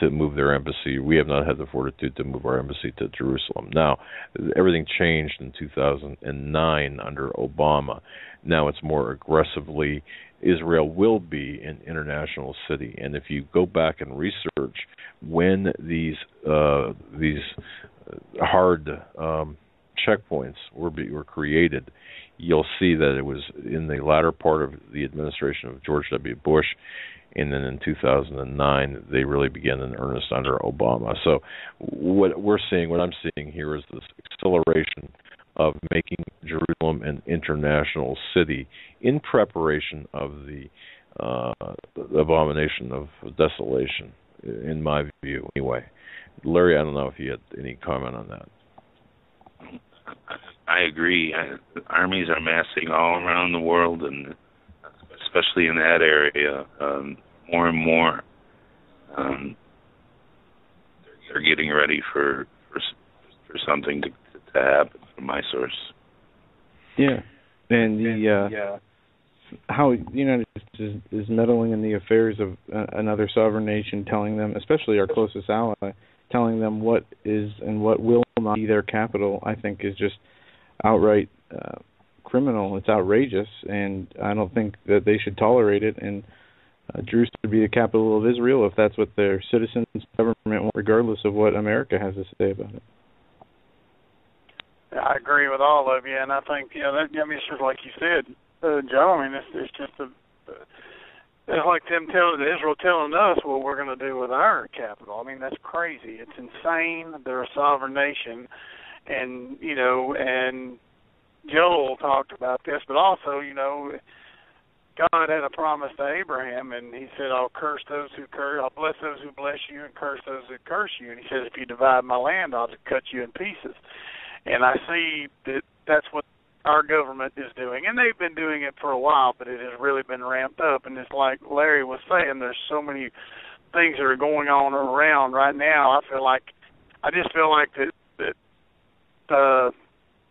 To move their embassy. We have not had the fortitude to move our embassy to Jerusalem. Now, everything changed in 2009 under Obama. Now it's more aggressively, Israel will be an international city. And if you go back and research when these hard checkpoints were created, you'll see that it was in the latter part of the administration of George W. Bush. And then in 2009, they really began in earnest under Obama. So what I'm seeing here is this acceleration of making Jerusalem an international city in preparation of the abomination of desolation, in my view, anyway. Larry, I don't know if you had any comment on that.
I agree. Armies are massing all around the world, and especially in that area, more and more. They're getting ready for something to happen, from my source.
Yeah, and how the United States is meddling in the affairs of another sovereign nation, telling them, especially our closest ally, telling them what is and what will not be their capital, I think is just outright criminal. It's outrageous, and I don't think that they should tolerate it. And Jerusalem should be the capital of Israel if that's what their citizens government want, regardless of what America has to say about it.
I agree with all of you, and I think it's just like you said, Joe. I mean, it's just it's like Israel telling us what we're going to do with our capital. I mean, that's crazy. It's insane. They're a sovereign nation, and talked about this, but also, you know, God had a promise to Abraham, and he said, I'll bless those who bless you and curse those who curse you. And he said, if you divide my land, I'll just cut you in pieces. And I see that that's what our government is doing. And they've been doing it for a while, but it has really been ramped up. And it's like Larry was saying, there's so many things that are going on around right now. I just feel like that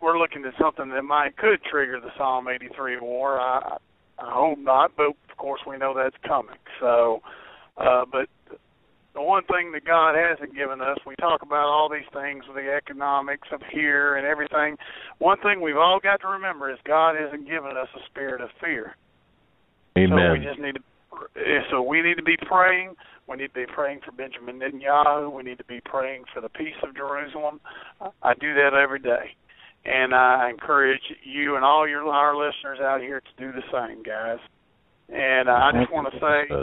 we're looking at something that could trigger the Psalm 83 war. I hope not, but of course we know that's coming. So, but the one thing that God hasn't given us, we talk about all these things with the economics of here and everything. One thing we've all got to remember is God hasn't given us a spirit of fear.
Amen.
So we need to be praying. We need to be praying for Benjamin Netanyahu. We need to be praying for the peace of Jerusalem. I do that every day. And I encourage you and all our listeners out here to do the same, guys. And I just want to say,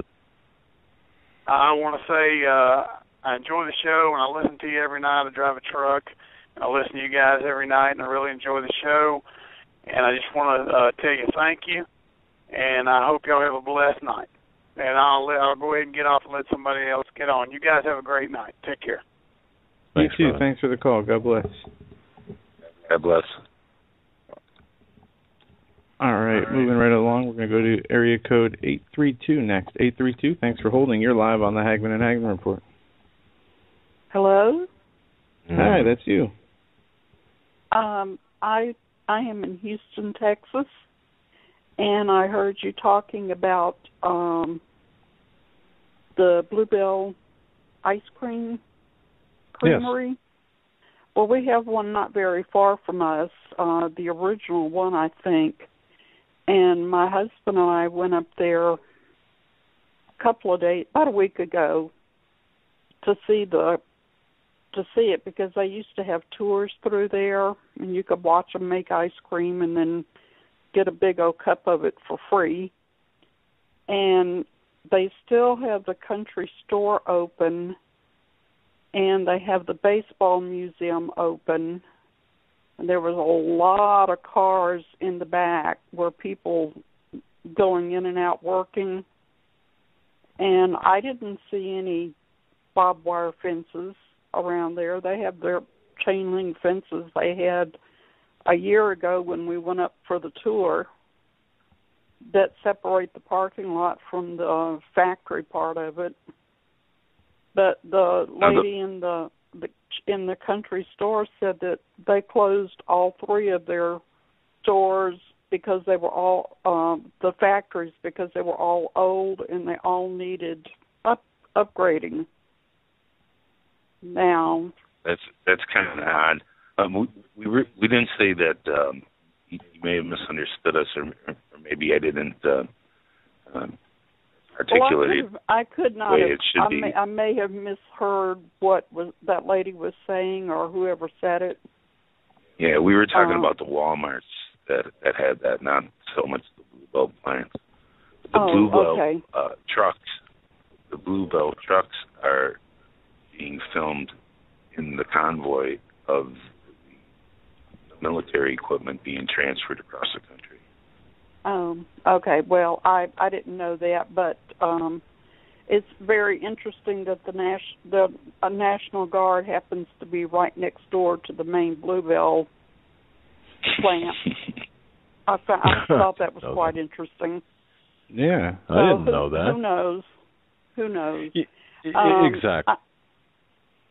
I enjoy the show, and I listen to you every night. I drive a truck, and I listen to you guys every night, and I really enjoy the show. And I just want to tell you thank you, and I hope y'all have a blessed night. And I'll go ahead and get off and let somebody else get on. You guys have a great night. Take care.
Thanks, you too. Thanks for the call. God bless.
God bless.
All right, moving right along. We're going to go to area code 832 next. 832, thanks for holding. You're live on the Hagmann and Hagmann Report.
Hello?
Hi, that's you.
I am in Houston, Texas, and I heard you talking about the Bluebell ice creamery. Yes. Well, we have one not very far from us, the original one, I think. And my husband and I went up there about a week ago to see it, because they used to have tours through there, and you could watch them make ice cream and then get a big old cup of it for free. And they still have the country store open, and they have the baseball museum open. And there was a lot of cars in the back where people going in and out working. And I didn't see any barbed wire fences around there. They have their chain link fences they had a year ago when we went up for the tour that separate the parking lot from the factory part of it. But the lady in the country store said that they closed all three of their stores because they were all the factories, because they were all old and they all needed upgrading. Now
that's kind of odd. We didn't say that. You may have misunderstood us, or maybe I didn't articulate it.
I could not
the way
have.
It should be.
I may have misheard what that lady was saying, or whoever said it.
Yeah, we were talking about the Walmarts that had that, not so much the Bluebell plants. The Bluebell trucks. The Bluebell trucks are being filmed in the convoy of military equipment being transferred across the country.
Okay. Well, I didn't know that, but it's very interesting that the National Guard happens to be right next door to the main Bluebell plant. I thought that was quite interesting.
Yeah,
so
I didn't know that.
Who knows?
Exactly.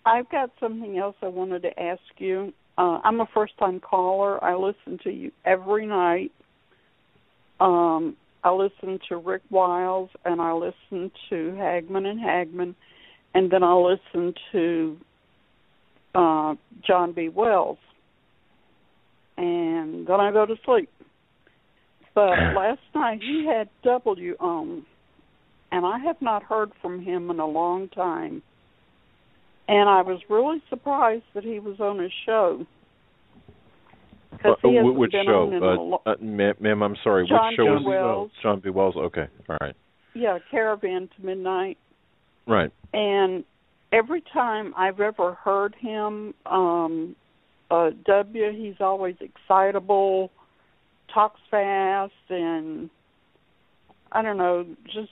I've got something else I wanted to ask you. I'm a first-time caller. I listen to you every night. I listen to Rick Wiles, and I listen to Hagmann and Hagmann, and then I listen to John B. Wells, and then I go to sleep. But last night he had W on, and I have not heard from him in a long time. And I was really surprised that he was on his show.
Which show? Ma'am, I'm sorry. Which show is
Wells.
John B. Wells? Okay, all right.
Yeah, Caravan to Midnight.
Right.
And every time I've ever heard him, W, he's always excitable, talks fast, and I don't know, just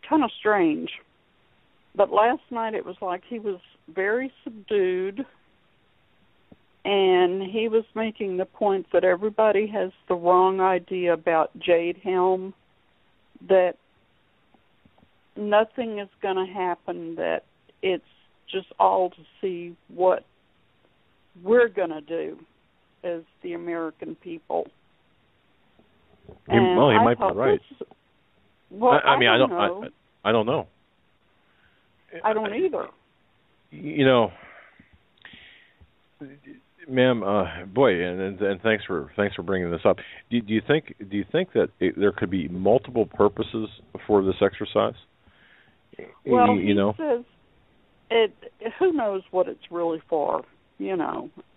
kind of strange. But last night it was like he was very subdued, and he was making the point that everybody has the wrong idea about Jade Helm, that nothing is going to happen, that it's just all to see what we're going to do as the American people.
He might be right.
I don't
know. I don't know.
I don't either.
You know, ma'am, boy, and thanks for bringing this up. Do you think that there could be multiple purposes for this exercise?
Well,
he
says it. Who knows what it's really for?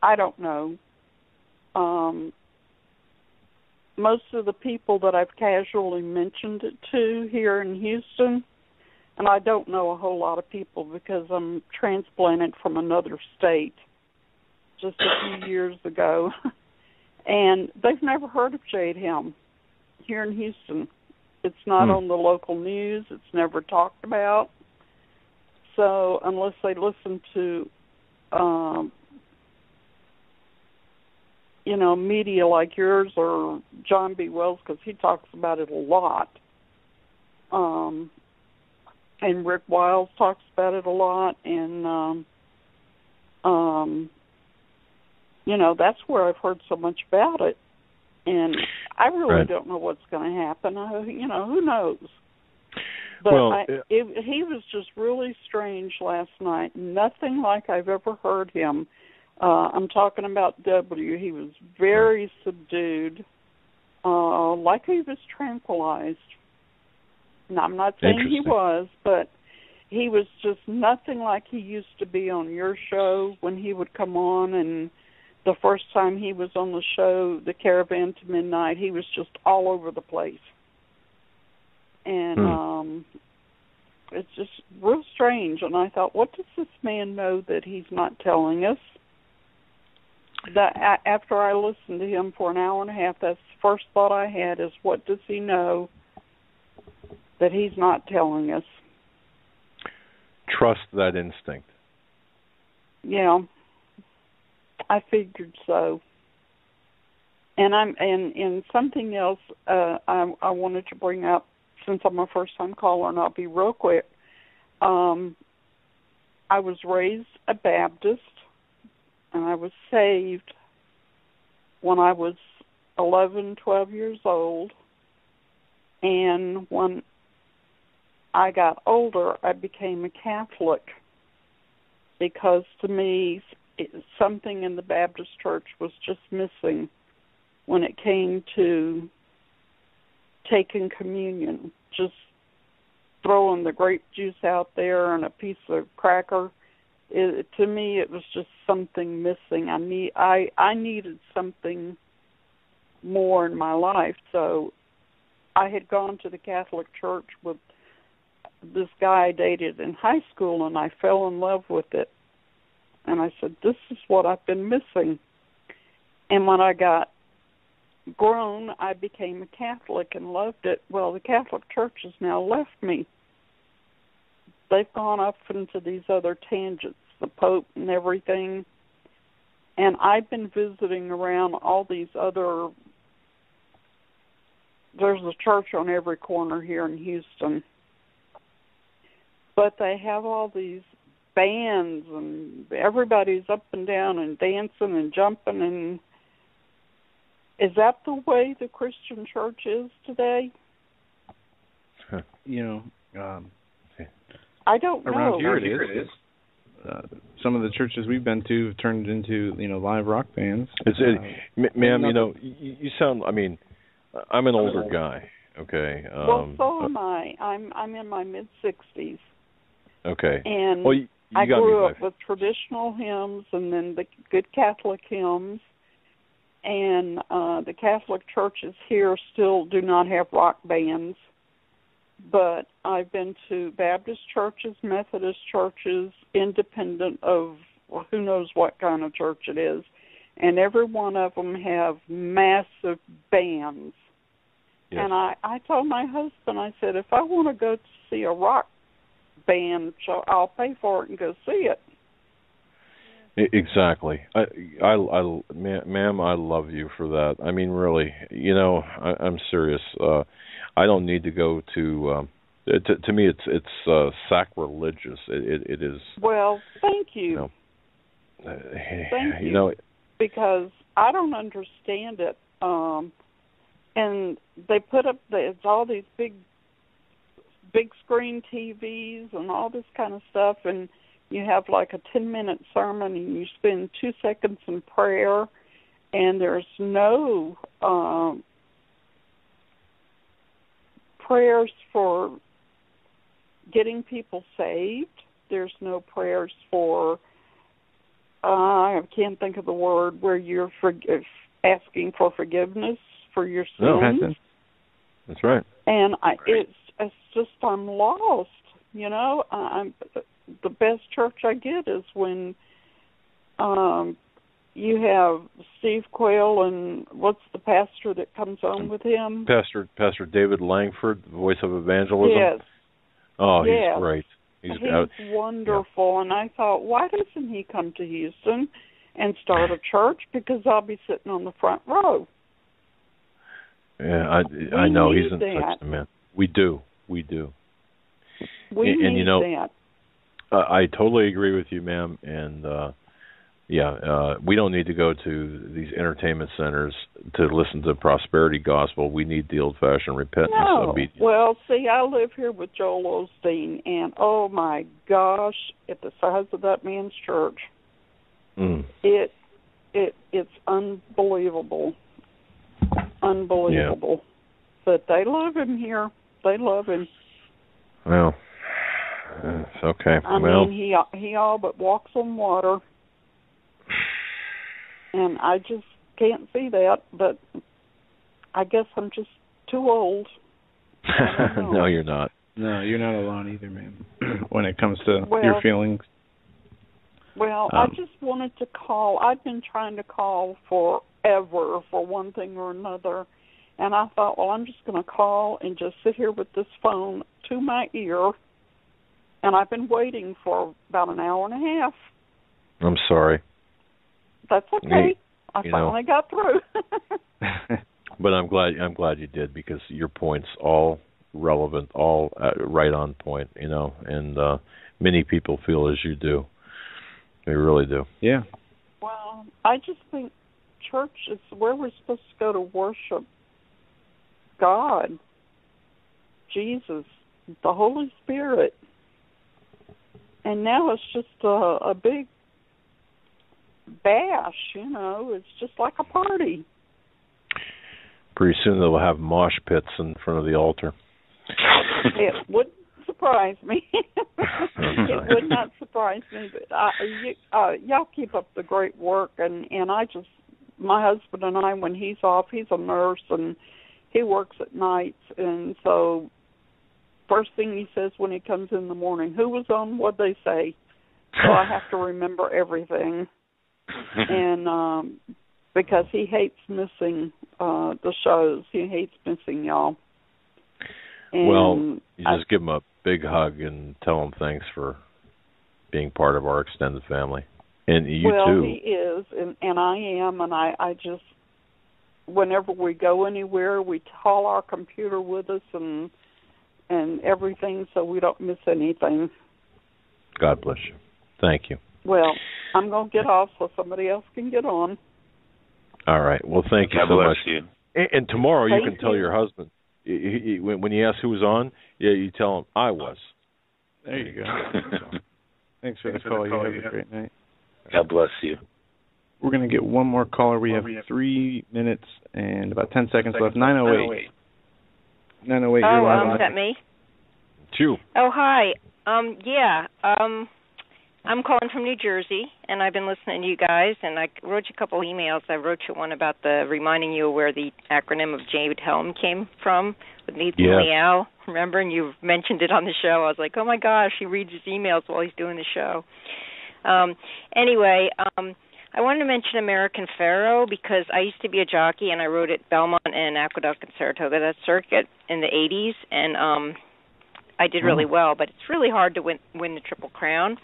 I don't know. Most of the people that I've casually mentioned it to here in Houston, and I don't know a whole lot of people because I'm transplanted from another state just a few years ago, and they've never heard of Jade Helm here in Houston. It's not on the local news. It's never talked about. So unless they listen to, media like yours or John B. Wells, because he talks about it a lot, and Rick Wiles talks about it a lot, and that's where I've heard so much about it. And I really don't know what's going to happen. Who knows? But he was just really strange last night. Nothing like I've ever heard him. I'm talking about W. He was very subdued, like he was tranquilized. Now, I'm not saying he was, but he was just nothing like he used to be on your show when he would come on. And the first time he was on the show, The Caravan to Midnight, he was just all over the place. And it's just real strange. And I thought, what does this man know that he's not telling us? After I listened to him for an hour and a half, that's the first thought I had is, what does he know that he's not telling us?
Trust that instinct.
Yeah, I figured so. And something else I wanted to bring up, since I'm a first-time caller, and I'll be real quick. I was raised a Baptist, and I was saved when I was 11, 12 years old. And when I got older, I became a Catholic because, to me, something in the Baptist church was just missing when it came to taking communion. Just throwing the grape juice out there and a piece of cracker. To me, it was just something missing. I needed something more in my life. So I had gone to the Catholic Church with this guy I dated in high school, and I fell in love with it. And I said, this is what I've been missing. And when I got grown, I became a Catholic and loved it. Well, the Catholic Church has now left me. They've gone off into these other tangents, the Pope and everything. And I've been visiting around all these other... There's a church on every corner here in Houston. But they have all these bands, and everybody's up and down and dancing and jumping. And is that the way the Christian church is today?
I
don't know.
Around here it is. Some of the churches we've been to have turned it into, live rock bands.
Ma'am, you sound. I mean, I'm an older guy. Okay.
Well, so am I. I'm in my mid-60s.
Okay.
And I grew up with traditional hymns and then the good Catholic hymns. And the Catholic churches here still do not have rock bands. But I've been to Baptist churches, Methodist churches, independent of who knows what kind of church it is. and every one of them have massive bands.
Yes.
And I told my husband, I said, if I want to go to see a rock band show, I'll pay for it and go see it.
Exactly. Ma'am, I love you for that. I mean, really, I'm serious. I don't need to go to. To me, it's sacrilegious. It is.
Well, thank you. Thank you. Because I don't understand it. And they put up it's all these big screen TVs and all this kind of stuff, and you have like a 10-minute sermon and you spend 2 seconds in prayer, and there's no prayers for getting people saved. There's no prayers for I can't think of the word, where you're asking for forgiveness for your sins.
That's right.
And it's just I'm lost. I'm the best church I get is when you have Steve Quayle and what's the pastor that comes on with him?
Pastor David Langford, the voice of evangelism.
Yes.
Oh,
yes.
He's great.
He's wonderful. Yeah. And I thought, why doesn't he come to Houston and start a church? Because I'll be sitting on the front row.
Yeah, I know he's in such a man. We do.
We
and
need that.
I totally agree with you, ma'am. And we don't need to go to these entertainment centers to listen to prosperity gospel. We need the old-fashioned repentance. Obedience.
Well, see, I live here with Joel Osteen, and oh my gosh, at the size of that man's church, it's unbelievable. Unbelievable. Yeah. But they love him here. They love him.
Well, it's okay.
I mean, he all but walks on water. And I just can't see that, but I guess I'm just too old.
No, you're not.
No, you're not alone either, ma'am, when it comes to your feelings.
Well, I just wanted to call. I've been trying to call forever for one thing or another, and I thought, well, I'm just going to call and just sit here with this phone to my ear, and I've been waiting for about an hour and a half.
I'm sorry.
That's okay. I finally got through.
But I'm glad you did, because your point's all relevant, all right on point, and many people feel as you do. They really do.
Yeah.
Well, I just think church is where we're supposed to go to worship God, Jesus, the Holy Spirit. And now it's just a big bash, it's just like a party.
Pretty soon they'll have mosh pits in front of the altar.
It wouldn't surprise me. It would not surprise me. But y'all keep up the great work, and my husband and I, when he's off, he's a nurse and he works at nights, and so first thing he says when he comes in the morning, who was on, what'd they say? So I have to remember everything. And because he hates missing the shows. He hates missing y'all. And
well, you just give him a big hug and tell him thanks for being part of our extended family. And you too.
Well, he is, and I am, and I just, whenever we go anywhere, we haul our computer with us and everything so we don't miss anything.
God bless you. Thank you.
Well, I'm going to get off so somebody else can get on.
All right. Well, thank you so much.
You.
And tomorrow you can tell your husband, when he asks who was on, you tell him I was.
There you go. Thanks for the call. You have a great night.
God bless you.
We're going to get one more caller. We have 3 minutes and about 10 seconds left. 908. 908, you're live.
Is that me?
It's you.
Oh, hi. I'm calling from New Jersey, and I've been listening to you guys, and I wrote you a couple emails. I wrote you one about reminding you where the acronym of Jade Helm came from with Nathan Leal. Remember, and you mentioned it on the show. I was like, oh, my gosh, he reads his emails while he's doing the show. I wanted to mention American Pharoah because I used to be a jockey and I rode at Belmont and Aqueduct and Saratoga, that circuit, in the 80s, and I did really well, but it's really hard to win the Triple Crown.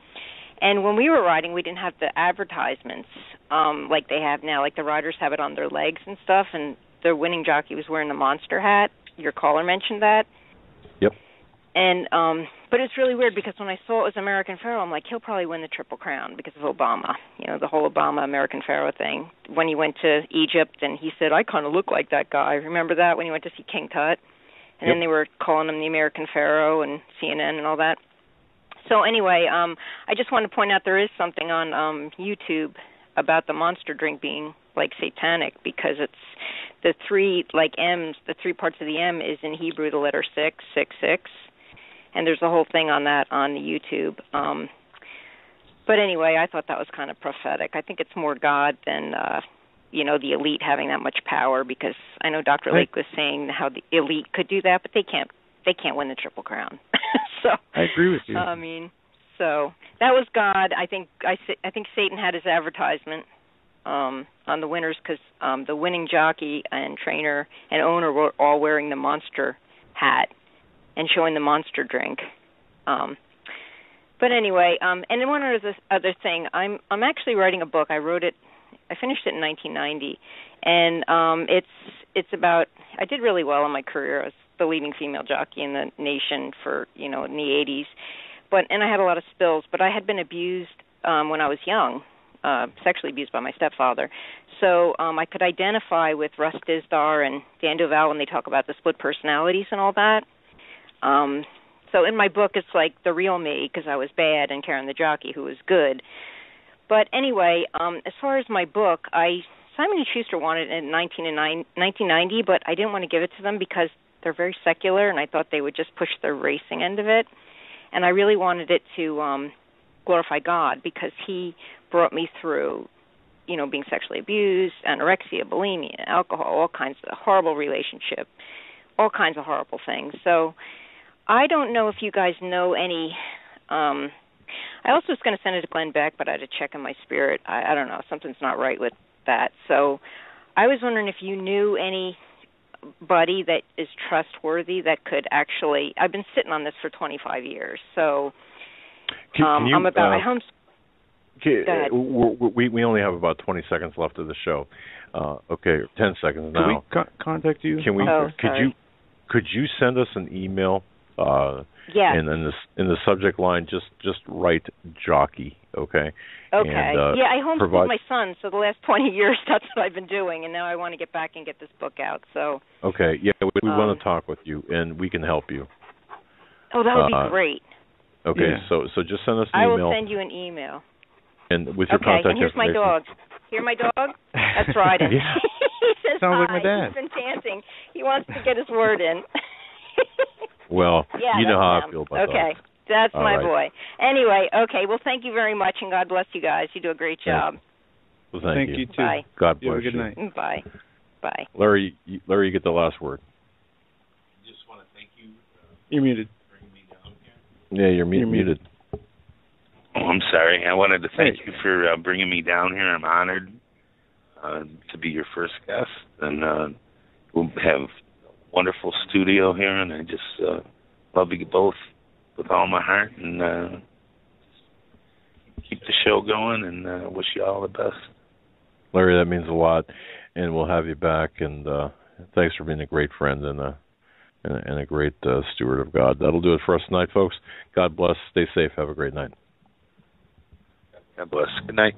And when we were riding, we didn't have the advertisements like they have now. Like the riders have it on their legs and stuff, and the winning jockey was wearing the monster hat. Your caller mentioned that.
Yep.
And but it's really weird because when I saw it was American Pharoah, I'm like, he'll probably win the Triple Crown because of Obama. You know, the whole Obama American Pharoah thing. When he went to Egypt and he said, I kind of look like that guy. Remember that when he went to see King Tut? And then they were calling him the American Pharoah and CNN and all that. So anyway, I just wanted to point out there is something on YouTube about the monster drink being like satanic because it's the three like M's, the three parts of the M is in Hebrew the letter 666, and there's a whole thing on that on YouTube. But anyway, I thought that was kind of prophetic. I think it's more God than the elite having that much power because I know Dr. Lake was saying how the elite could do that, but they can't win the Triple Crown. So
I agree with you.
I mean, so that was God. I think Satan had his advertisement on the winners because the winning jockey and trainer and owner were all wearing the monster hat and showing the monster drink. But anyway, and then one other thing, I'm actually writing a book. I finished it in 1990, and it's about. I did really well in my career. I was the leading female jockey in the nation for in the 80s, and I had a lot of spills. But I had been abused when I was young, sexually abused by my stepfather. So I could identify with Russ Dizdar and Dan Duval when they talk about the split personalities and all that. So in my book, it's like the real me because I was bad and Karen the jockey who was good. But anyway, as far as my book, Simon & Schuster wanted it in 1990, but I didn't want to give it to them because they're very secular, and I thought they would just push the racing end of it. And I really wanted it to glorify God because he brought me through, being sexually abused, anorexia, bulimia, alcohol, all kinds of horrible relationship, all kinds of horrible things. So I don't know if you guys know any I also was going to send it to Glenn Beck, but I had to check in my spirit. I don't know. Something's not right with that. So I was wondering if you knew anybody that is trustworthy that could actually – I've been sitting on this for 25 years. So I'm about my home.
Go ahead. We only have about 20 seconds left of the show. 10 seconds now.
Can we contact you?
Can we? Could you send us an email?
Yeah.
And in the subject line, just write jockey, okay?
Okay.
And,
I homeschooled my son, so the last 20 years that's what I've been doing, and now I want to get back and get this book out. So. Okay. Yeah,
we want to talk with you, and we can help you.
Oh, that would be great.
Okay. Yeah. So just send us an email.
I will send you an email.
And with your contact
and here's
information.
my dog. Hear my dog? That's right.
Yeah.
He says
sounds
hi.
Like my dad.
He's been chanting. He wants to get his word in.
Well,
yeah,
you know how
him.
I feel about that.
Okay, that's
all
my
right.
boy. Anyway, okay, well, thank you very much, and God bless you guys. You do a great job.
Well, thank
you. Too.
Bye.
God bless
you.
Good
night.
Bye. Bye.
Larry, you get the last word.
I just want to thank you.
You're muted.
Bringing me down here.
Yeah, you're muted.
Oh, I'm sorry. I wanted to thank you for bringing me down here. I'm honored to be your first guest, and we'll have a wonderful studio here, and I just love you both with all my heart, and keep the show going, and wish you all the best.
Larry, that means a lot, and we'll have you back, and thanks for being a great friend and a great steward of God. That'll do it for us tonight, folks. God bless. Stay safe. Have a great night.
God bless. Good night.